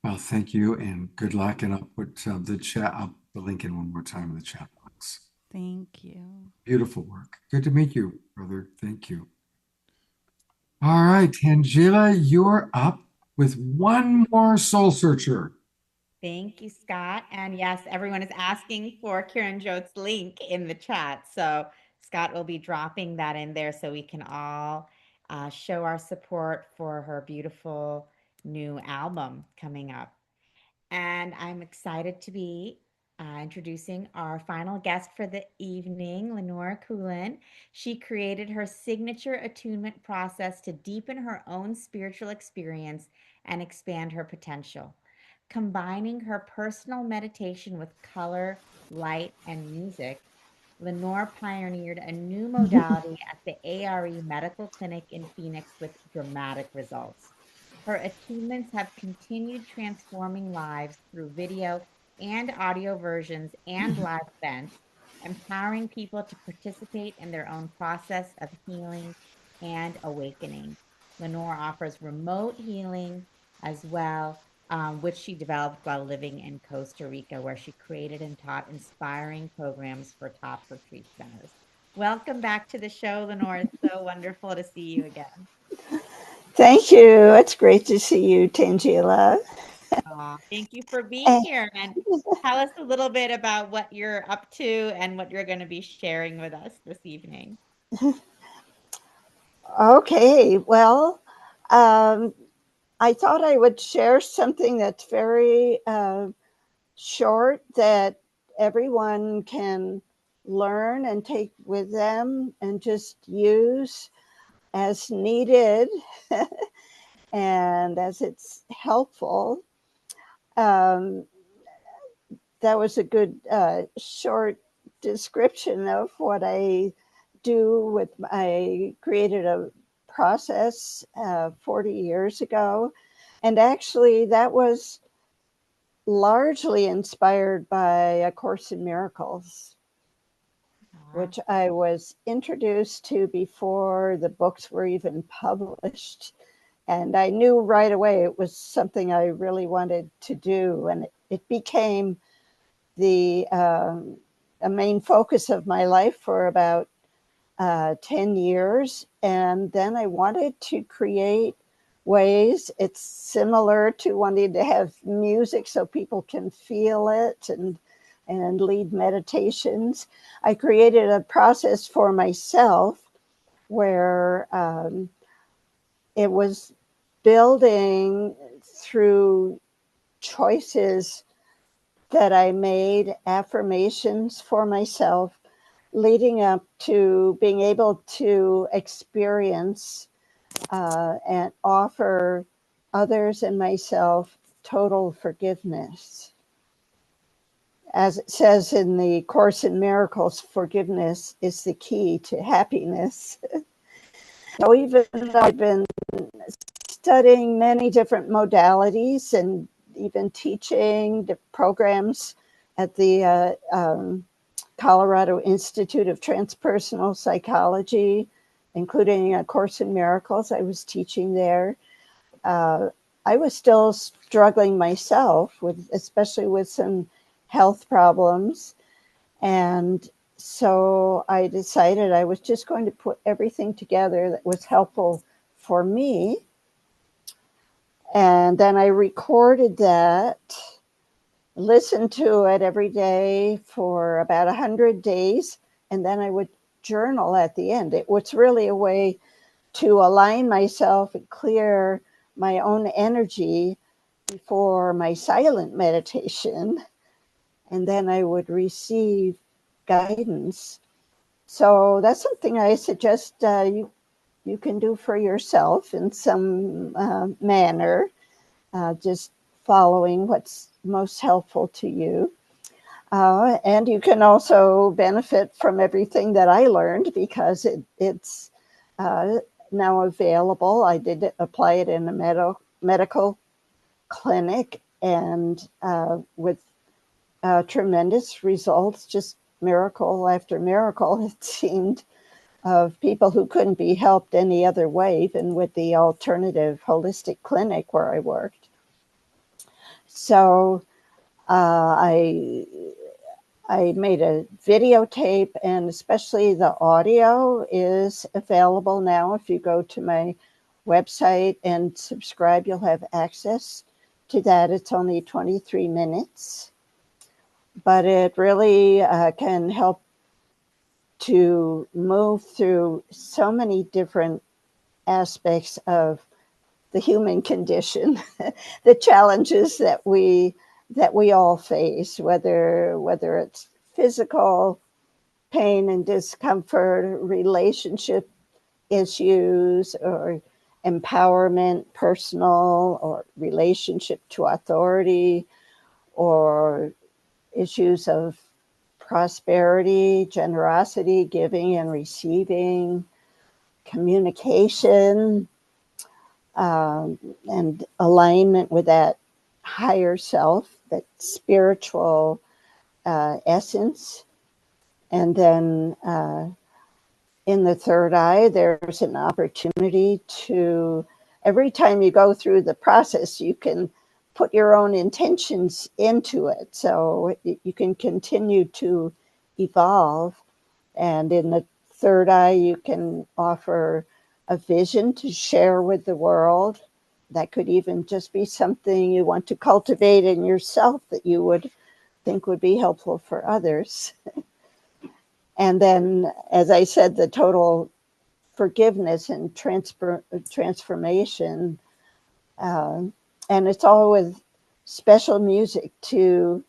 Well, thank you and good luck. And I'll put I'll the link in one more time in the chat box. Thank you. Beautiful work. Good to meet you, brother. Thank you. All right, Tanjila, you're up with one more soul searcher. Thank you, Scott. And yes, everyone is asking for Kiranjot's link in the chat. So Scott will be dropping that in there so we can all show our support for her beautiful new album coming up. And I'm excited to be introducing our final guest for the evening, Lenore Culin. She created her signature attunement process to deepen her own spiritual experience and expand her potential. Combining her personal meditation with color, light, and music, Lenore pioneered a new modality at the ARE Medical Clinic in Phoenix with dramatic results. Her achievements have continued transforming lives through video and audio versions and live events, empowering people to participate in their own process of healing and awakening. Lenore offers remote healing as well, which she developed while living in Costa Rica, where she created and taught inspiring programs for top retreat centers. Welcome back to the show, Lenore. It's so wonderful to see you again. Thank you. It's great to see you, Tanjila. Thank you for being here, and tell us a little bit about what you're up to and what you're going to be sharing with us this evening. Okay, well, I thought I would share something that's very short that everyone can learn and take with them and just use as needed and as it's helpful. That was a good short description of what I do I created a process 40 years ago. And actually that was largely inspired by A Course in Miracles, which I was introduced to before the books were even published. And I knew right away it was something I really wanted to do. And it became a main focus of my life for about 10 years. And then I wanted to create ways. It's similar to wanting to have music so people can feel it and lead meditations. I created a process for myself where it was building through choices that I made, affirmations for myself, leading up to being able to experience and offer others and myself total forgiveness. As it says in the Course in Miracles, forgiveness is the key to happiness. So even though I've been studying many different modalities and even teaching the programs at the Colorado Institute of Transpersonal Psychology, including A Course in Miracles. I was teaching there. I was still struggling myself, especially with some health problems. And so I decided I was just going to put everything together that was helpful for me. And then I recorded that listen to it every day for about 100 days, and then I would journal at the end. It was really a way to align myself and clear my own energy before my silent meditation, and then I would receive guidance. So that's something I suggest you can do for yourself in some manner, just following what's most helpful to you. And you can also benefit from everything that I learned because it's now available. I did apply it in a medical clinic, and with tremendous results, just miracle after miracle, it seemed, of people who couldn't be helped any other way than with the alternative holistic clinic where I worked. So I made a videotape, and especially the audio is available now. If you go to my website and subscribe, you'll have access to that. It's only 23 minutes, but it really can help to move through so many different aspects of the human condition, the challenges that we all face, whether it's physical pain and discomfort, relationship issues, or empowerment, personal or relationship to authority, or issues of prosperity, generosity, giving and receiving, communication, and alignment with that higher self, that spiritual essence. And then in the third eye, there's an opportunity to, every time you go through the process, you can put your own intentions into it. So you can continue to evolve. And in the third eye, you can offer a vision to share with the world. That could even just be something you want to cultivate in yourself that you would think would be helpful for others. And then, as I said, the total forgiveness and transformation. And it's all with special music to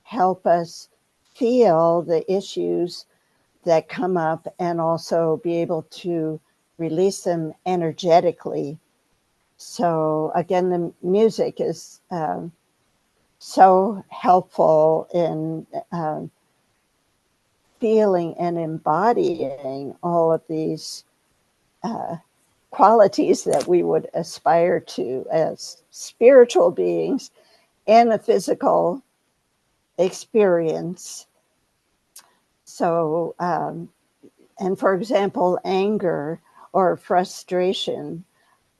help us feel the issues that come up and also be able to release them energetically. So again, the music is so helpful in feeling and embodying all of these qualities that we would aspire to as spiritual beings in a physical experience. So, and for example, anger or frustration,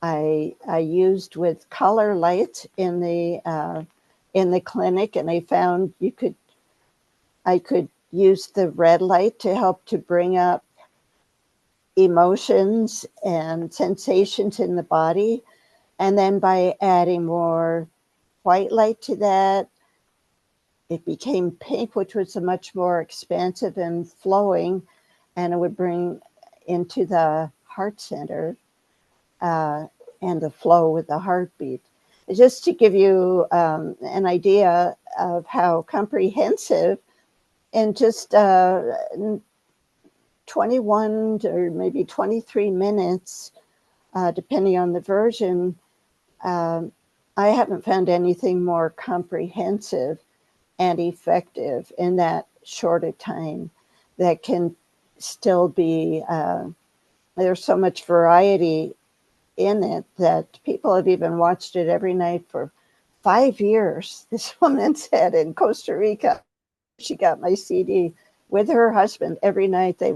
I used with color light in the clinic, and I found I could use the red light to help to bring up emotions and sensations in the body, and then by adding more white light to that, it became pink, which was a much more expansive and flowing, and it would bring into the heart center and the flow with the heartbeat. Just to give you an idea of how comprehensive, in just 21 or maybe 23 minutes, depending on the version, I haven't found anything more comprehensive and effective in that short a time that can still be, there's so much variety in it that people have even watched it every night for 5 years. This woman said in Costa Rica, she got my CD with her husband. Every night they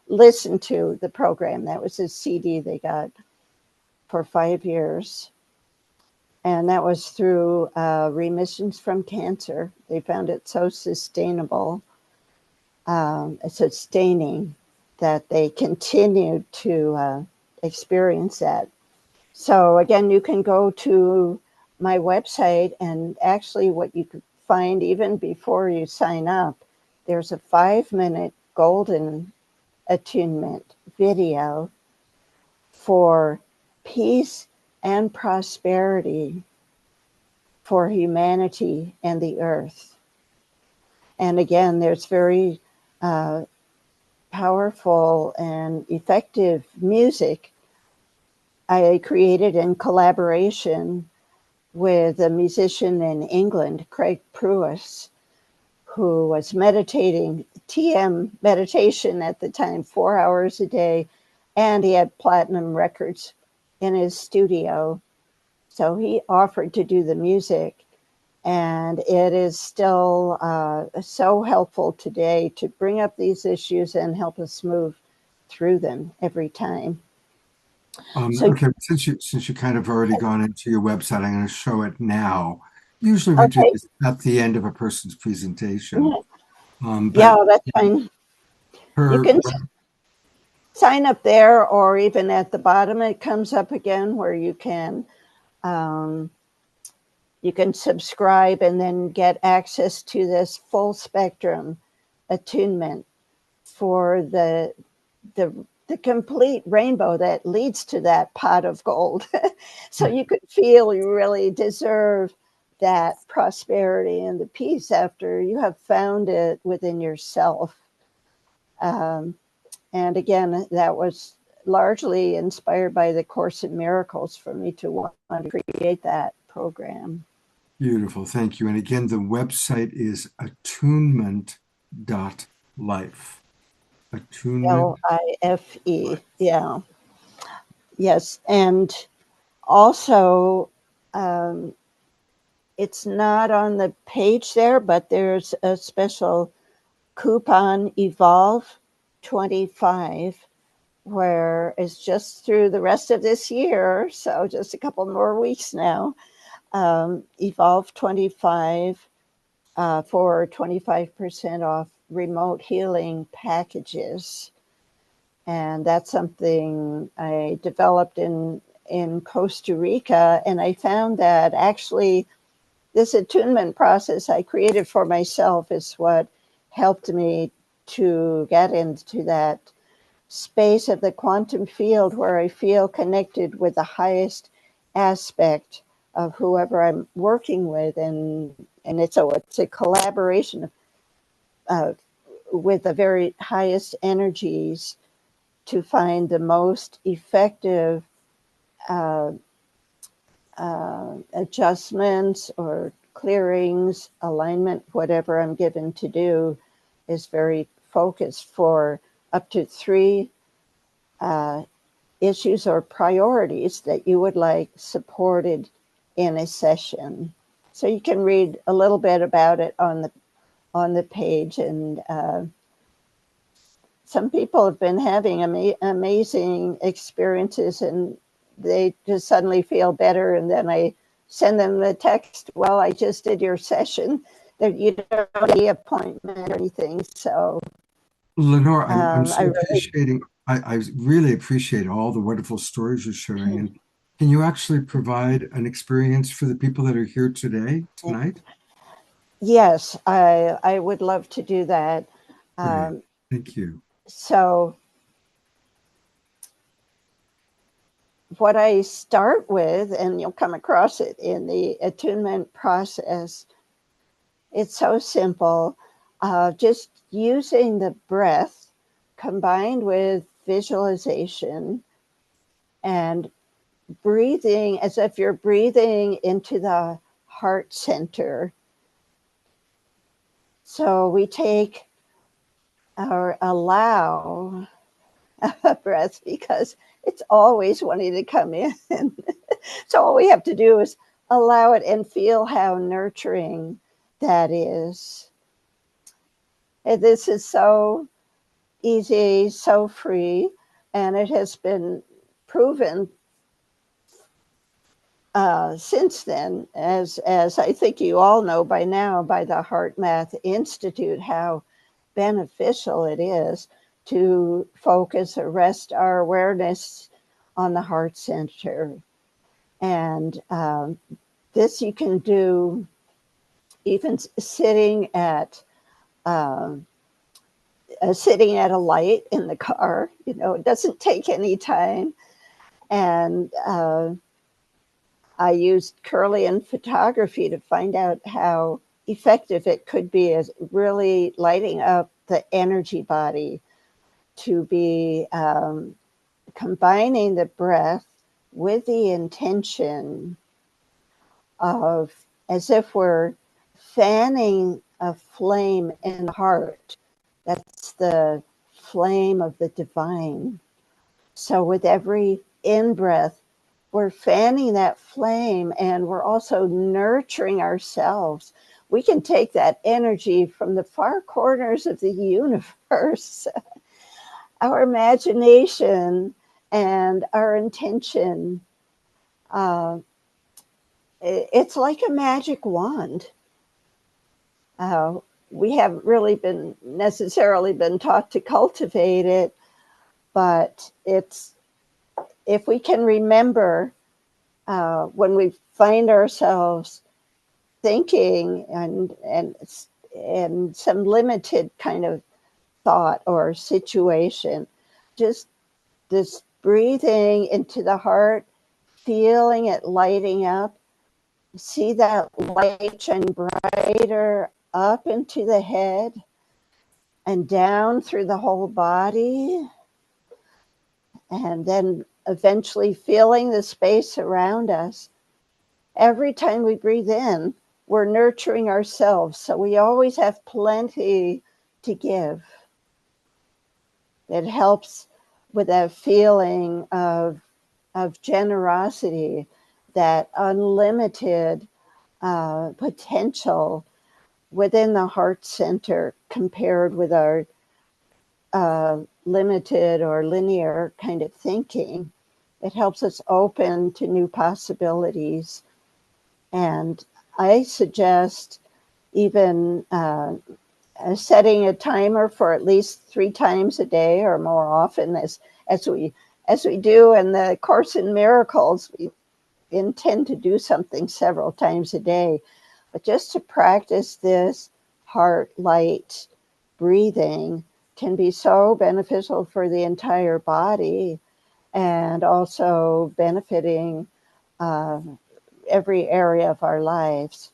listened to the program. That was a CD they got for 5 years. And that was through remissions from cancer. They found it so sustainable, sustaining, that they continued to experience that. So again, you can go to my website, and actually what you could find even before you sign up, there's a 5-minute golden attunement video for peace and prosperity for humanity and the earth. And again, there's very powerful and effective music I created in collaboration with a musician in England, Craig Pruis, who was meditating, TM meditation at the time, 4 hours a day, and he had platinum records in his studio. So he offered to do the music, and it is still so helpful today to bring up these issues and help us move through them every time. Okay, since you kind of already gone into your website, I'm going to show it now. Usually we do this at the end of a person's presentation. Yeah, that's fine. You can sign up there, or even at the bottom it comes up again where you can subscribe and then get access to this full spectrum attunement for the complete rainbow that leads to that pot of gold. So you could feel you really deserve that prosperity and the peace after you have found it within yourself. And again, that was largely inspired by the Course in Miracles for me to want to create that program. Beautiful, thank you. And again, the website is attunement.life. Attunement. Life, yeah. Yes, and also it's not on the page there, but there's a special coupon, Evolve 25, where it's just through the rest of this year, so just a couple more weeks now, Evolve 25 for 25% off remote healing packages. And that's something I developed in Costa Rica. And I found that actually this attunement process I created for myself is what helped me to get into that space of the quantum field where I feel connected with the highest aspect of whoever I'm working with. And it's a collaboration with the very highest energies to find the most effective adjustments or clearings, alignment, whatever I'm given to do is very focused for up to 3 issues or priorities that you would like supported in a session. So you can read a little bit about it on the page, and some people have been having amazing experiences, and they just suddenly feel better. And then I send them the text, well, I just did your session. That you don't need an appointment or anything. So Lenore, I'm so appreciating, I really appreciate all the wonderful stories you're sharing. And can you actually provide an experience for the people that are here tonight? Yes, I would love to do that. Thank you. So what I start with, and you'll come across it in the attunement process, it's so simple. Just using the breath combined with visualization and breathing as if you're breathing into the heart center. So we take or allow a breath because it's always wanting to come in. So all we have to do is allow it and feel how nurturing that is. And this is so easy, so free, and it has been proven since then, as I think you all know by now, by the Heart Math Institute, how beneficial it is to focus or rest our awareness on the heart center. And this you can do even sitting at a light in the car, it doesn't take any time. And I used Culin photography to find out how effective it could be as really lighting up the energy body, to be combining the breath with the intention of, as if we're fanning a flame in the heart. That's the flame of the divine. So with every in-breath, we're fanning that flame, and we're also nurturing ourselves. We can take that energy from the far corners of the universe, our imagination and our intention. It's like a magic wand. We haven't really necessarily been taught to cultivate it, but if we can remember when we find ourselves thinking and some limited kind of thought or situation, just this breathing into the heart, feeling it lighting up, see that light shining brighter up into the head and down through the whole body, and then eventually feeling the space around us. Every time we breathe in, we're nurturing ourselves, so we always have plenty to give. It helps with that feeling of generosity, that unlimited potential within the heart center, compared with our limited or linear kind of thinking. It helps us open to new possibilities. And I suggest even setting a timer for at least 3 times a day or more often, as we do in the Course in Miracles. We intend to do something several times a day, but just to practice this heart light breathing can be so beneficial for the entire body, and also benefiting every area of our lives.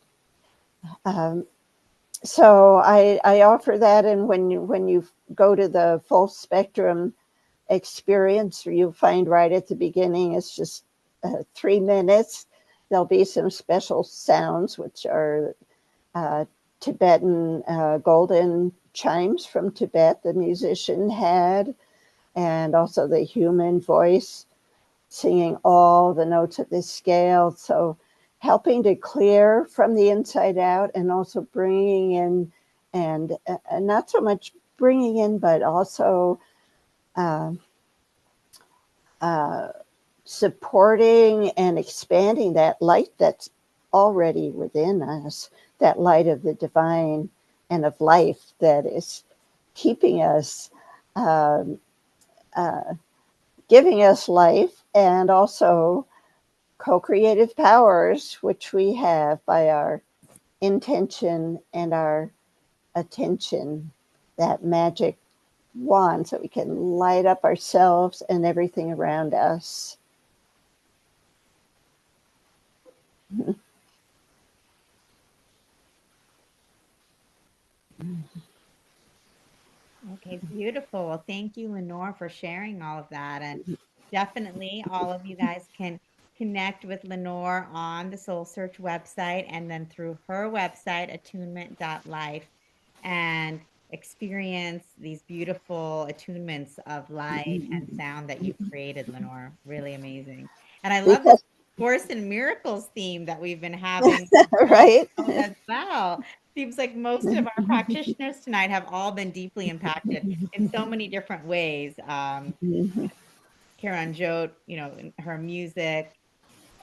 So I offer that, and when you go to the full spectrum experience, you'll find right at the beginning, it's just 3 minutes. There'll be some special sounds, which are Tibetan golden chimes from Tibet the musician had, and also the human voice singing all the notes of the scale. So helping to clear from the inside out, and also bringing in, and not so much bringing in, but also supporting and expanding that light that's already within us, that light of the divine and of life that is keeping us, giving us life, and also co-creative powers, which we have by our intention and our attention, that magic wand, so we can light up ourselves and everything around us. Okay, beautiful. Well, thank you, Lenore, for sharing all of that. And definitely all of you guys can connect with Lenore on the Soul Search website, and then through her website, attunement.life, and experience these beautiful attunements of light and sound that you've created, Lenore. Really amazing. And I love this Course in Miracles theme that we've been having right as well. Seems like most of our practitioners tonight have all been deeply impacted in so many different ways. Kiranjot, in her music,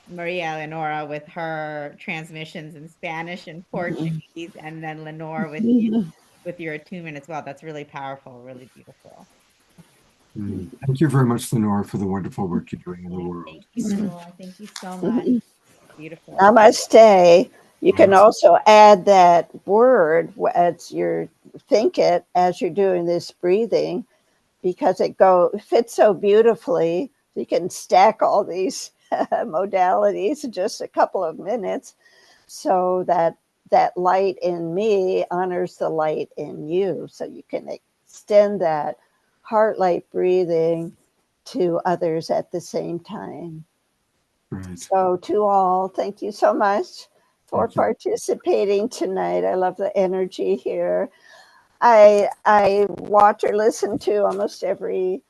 Maria Eldonora with her transmissions in Spanish and Portuguese, and then Lenore with your attunement as well. That's really powerful, really beautiful. Thank you very much, Lenore, for the wonderful work you're doing in the world. Thank you, Lenore. Thank you so much. Beautiful. Namaste. You can also add that word as you think it as you're doing this breathing, because it fits so beautifully. You can stack all these modalities in just a couple of minutes, so that light in me honors the light in you. So you can extend that heart light breathing to others at the same time. Right. So to all, thank you so much for participating tonight. I love the energy here. I watch or listen to almost every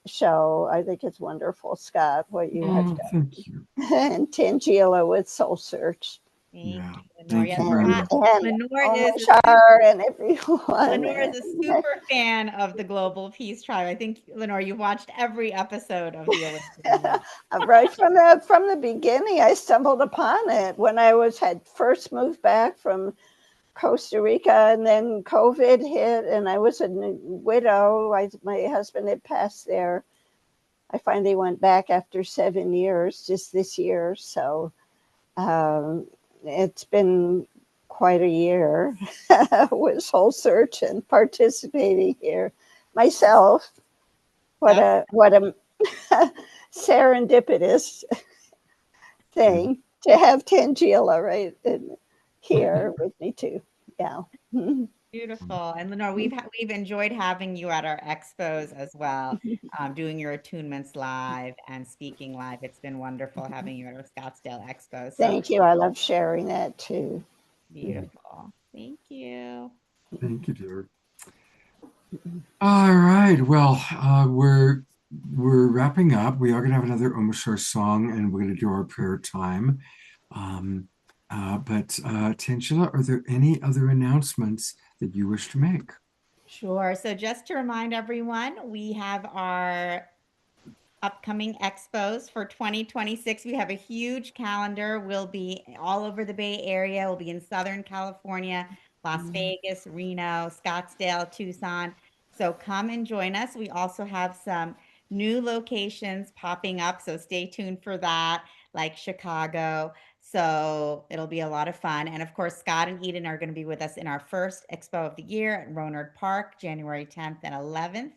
show. I think it's wonderful, Scott, what you have done. Thank you. And Tanjila with Soul Search. Thank you, Thank you and, very much. Lenore is Omashar and everyone. Lenore is a super fan of the Global Peace Tribe. I think, Lenore, you've watched every episode of the Olympic. Right from the beginning, I stumbled upon it when I had first moved back from Costa Rica, and then COVID hit, and I was a widow. My husband had passed there. I finally went back after 7 years, just this year. So it's been quite a year with Soul Search and participating here myself. What a serendipitous thing to have Tanjila right here with me too. Yeah. Beautiful. And Lenore, we've enjoyed having you at our expos as well, doing your attunements live and speaking live. It's been wonderful having you at our Scottsdale Expo. So Thank you. I love sharing that too. beautiful. Thank you. Thank you, dear. All right. Well, we're wrapping up. We are going to have another Omashar song, and we're going to do our prayer time. But Tanjila, are there any other announcements that you wish to make? Sure. So just to remind everyone, we have our upcoming expos for 2026. We have a huge calendar. We'll be all over the Bay Area. We'll be in Southern California, Las Vegas, Reno, Scottsdale, Tucson. So come and join us. We also have some new locations popping up, so stay tuned for that, like Chicago. So it'll be a lot of fun. And of course, Scott and Eden are going to be with us in our first expo of the year at Rohnert Park, January 10th and 11th.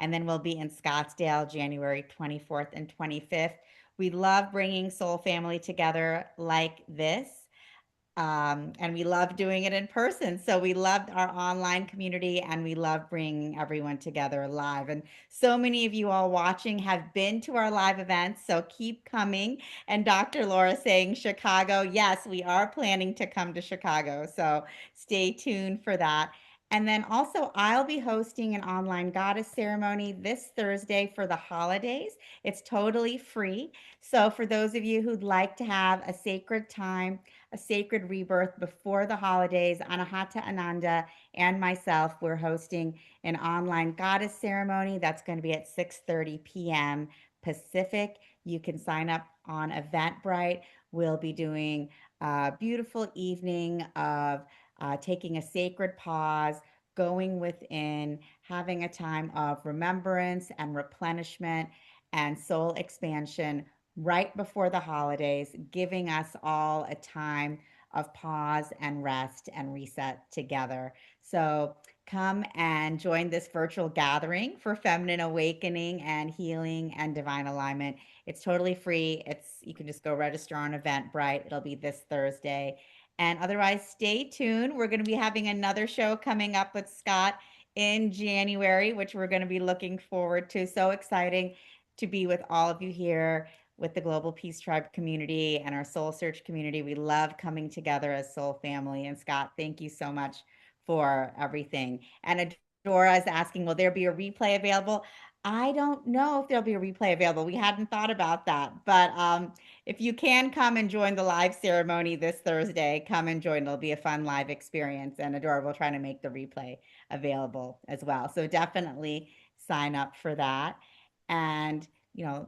And then we'll be in Scottsdale, January 24th and 25th. We love bringing Soul Family together like this. And we love doing it in person. So we loved our online community, and we love bringing everyone together live. And so many of you all watching have been to our live events, so keep coming. And Dr. Laura saying Chicago, yes, we are planning to come to Chicago. So stay tuned for that. And then also, I'll be hosting an online goddess ceremony this Thursday for the holidays. It's totally free. So for those of you who'd like to have a sacred time, a sacred rebirth before the holidays, Anahata Ananda and myself, we're hosting an online goddess ceremony that's going to be at 6:30 p.m. Pacific. You can sign up on Eventbrite. We'll be doing a beautiful evening of taking a sacred pause, going within, having a time of remembrance and replenishment and soul expansion right before the holidays, giving us all a time of pause and rest and reset together. So come and join this virtual gathering for feminine awakening and healing and divine alignment. It's totally free. You can just go register on Eventbrite. It'll be this Thursday. And otherwise, stay tuned. We're going to be having another show coming up with Scott in January, which we're going to be looking forward to. So exciting to be with all of you here with the Global Peace Tribe community and our Soul Search community. We love coming together as Soul Family. And Scott, thank you so much for everything. And Adora is asking, will there be a replay available? I don't know if there'll be a replay available. We hadn't thought about that. But if you can come and join the live ceremony this Thursday, come and join. It'll be a fun live experience. And Adora will try to make the replay available as well. So definitely sign up for that. And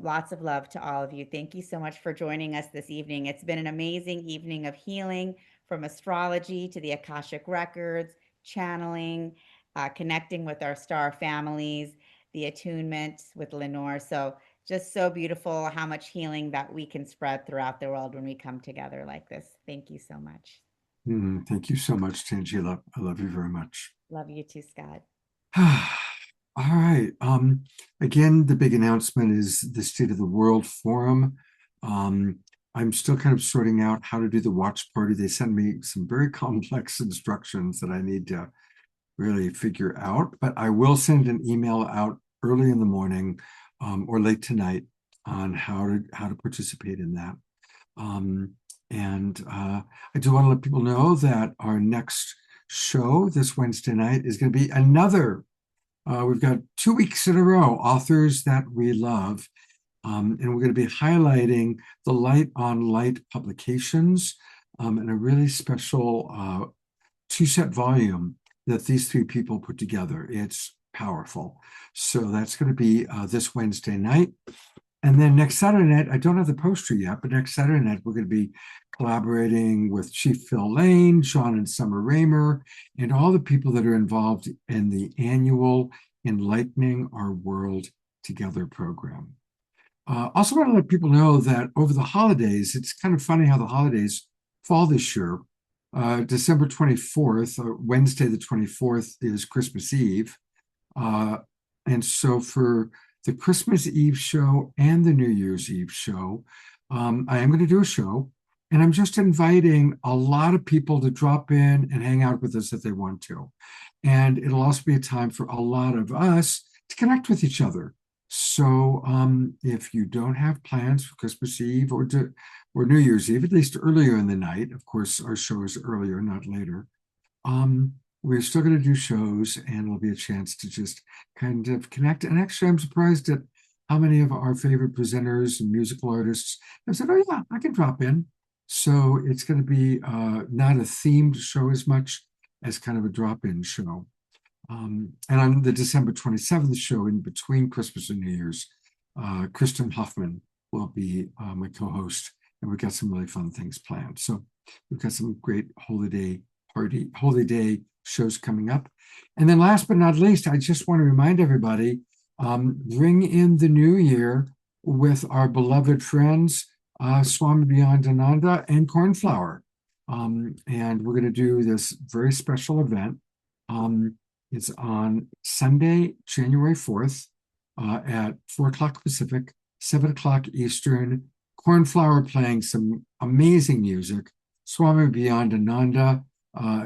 lots of love to all of you. Thank you so much for joining us this evening. It's been an amazing evening of healing, from astrology to the Akashic Records, channeling, connecting with our star families, the attunement with Lenore. So just so beautiful how much healing that we can spread throughout the world when we come together like this. Thank you so much. Thank you so much, Tanjila. I love you very much. Love you too, Scott. All right. Again, the big announcement is the State of the World Forum. I'm still kind of sorting out how to do the watch party. They sent me some very complex instructions that I need to really figure out, but I will send an email out early in the morning or late tonight on how to participate in that. I do want to let people know that our next show this Wednesday night is going to be another. We've got 2 weeks in a row, authors that we love. And we're going to be highlighting the Light on Light publications and a really special 2-set volume that these 3 people put together. It's powerful. So that's going to be this Wednesday night. And then next Saturday night, I don't have the poster yet, but next Saturday night, we're going to be collaborating with Chief Phil Lane, Sean and Summer Raymer, and all the people that are involved in the annual Enlightening Our World Together program. Also want to let people know that over the holidays, it's kind of funny how the holidays fall this year. December 24th, Wednesday the 24th is Christmas Eve. And so for the Christmas Eve show and the New Year's Eve show, I am going to do a show, and I'm just inviting a lot of people to drop in and hang out with us if they want to. And it'll also be a time for a lot of us to connect with each other. So if you don't have plans for Christmas Eve or New Year's Eve, at least earlier in the night, of course, our show is earlier, not later, we're still going to do shows, and it'll be a chance to just kind of connect. And actually, I'm surprised at how many of our favorite presenters and musical artists have said, oh yeah, I can drop in. So it's going to be not a themed show as much as kind of a drop-in show. And on the December 27th show, in between Christmas and New Year's, Kristen Huffman will be my co-host, and we've got some really fun things planned. So we've got some great holiday shows coming up. And then last but not least, I just want to remind everybody, bring in the new year with our beloved friends, Swami Beyondananda and Cornflower. And we're going to do this very special event. It's on Sunday, January 4th at 4 o'clock Pacific, 7 o'clock Eastern. Cornflower playing some amazing music. Swami Beyondananda,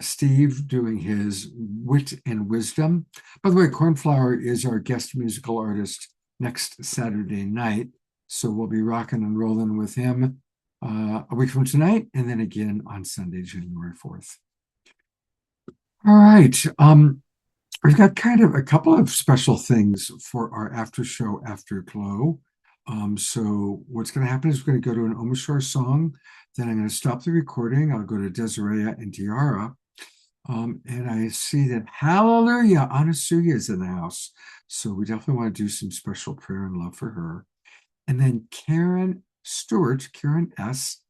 Steve doing his wit and wisdom. By the way, Cornflower is our guest musical artist next Saturday night. So we'll be rocking and rolling with him a week from tonight, and then again on Sunday, January 4th. All right. We've got kind of a couple of special things for our after show afterglow. So what's going to happen is we're going to go to an Omashar song. Then I'm going to stop the recording. I'll go to Desiree and Tiara. And I see that Hallelujah, Anasuya is in the house. So we definitely want to do some special prayer and love for her. And then Karen Stewart, Karen S.,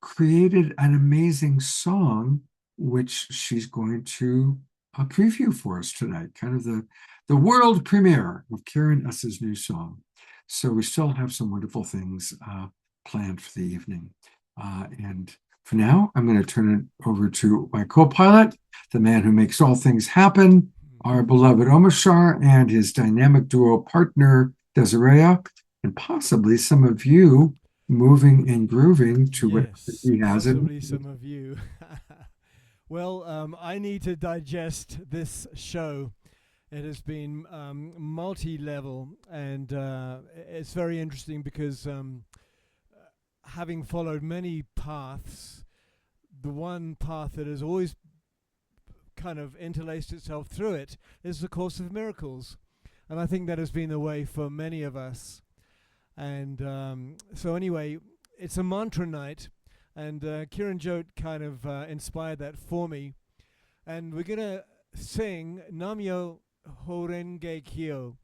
created an amazing song, which she's going to preview for us tonight, kind of the world premiere of Karen S.'s new song. So we still have some wonderful things planned for the evening. And for now, I'm going to turn it over to my co-pilot, the man who makes all things happen, our beloved Omashar, and his dynamic duo partner, Desiree, and possibly some of you moving and grooving to what he has it. Possibly some of you. Well, I need to digest this show. It has been multi-level, and it's very interesting because having followed many paths, the one path that has always kind of interlaced itself through it is the Course of Miracles. And I think that has been the way for many of us. And so anyway, it's a mantra night, and Kiranjot kind of inspired that for me. And we're going to sing Namyo Horenge Kyo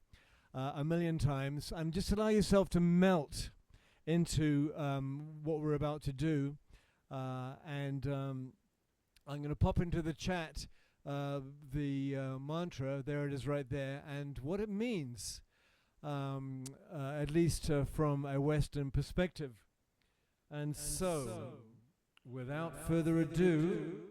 a million times, and just allow yourself to melt into what we're about to do. And I'm going to pop into the chat the mantra. There it is right there, and what it means. at least from a Western perspective. And so, without further ado,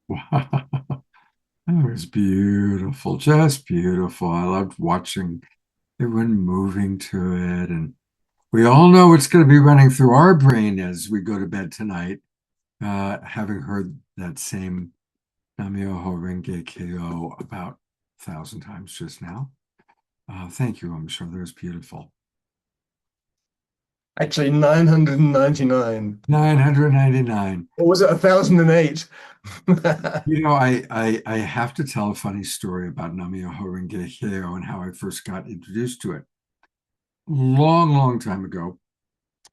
Wow. That was beautiful, just beautiful. I loved watching everyone moving to it. And we all know what's going to be running through our brain as we go to bed tonight, having heard that same Nam-myoho Renge Kyo about 1,000 times just now. Thank you, Omashar. That was beautiful. Actually, 999. 999. Or was it 1,008? You know, I have to tell a funny story about Nam-myoho Renge Kyo and how I first got introduced to it. Long time ago.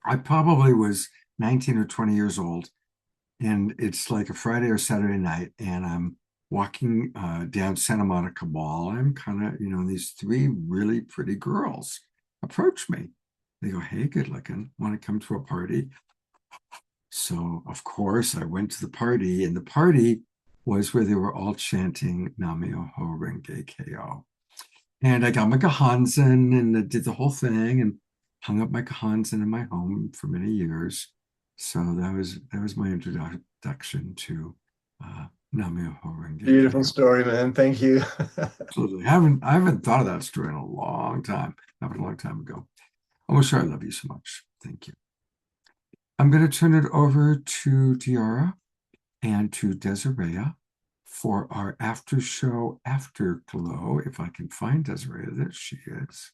I probably was 19 or 20 years old, and it's like a Friday or Saturday night, and I'm walking down Santa Monica Mall. I'm kind of, these three really pretty girls approach me. They go, "Hey, good looking, want to come to a party?" So, of course, I went to the party, and the party was where they were all chanting Nam-myoho Renge Kyo. And I got my Gehanzen and I did the whole thing and hung up my Gehanzen in my home for many years. So that was my introduction to Nam-myoho Renge Beautiful Kyo. story, man. Thank you. Absolutely. I haven't thought of that story in a long time. That was a long time ago. Omashar, I love you so much. Thank you. I'm going to turn it over to Tiara and to Desiree for our after show afterglow. If I can find Desiree, there she is.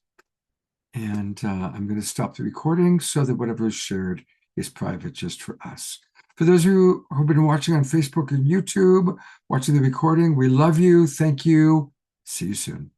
And I'm going to stop the recording so that whatever is shared is private just for us. For those of you who've been watching on Facebook and YouTube, watching the recording, we love you. Thank you. See you soon.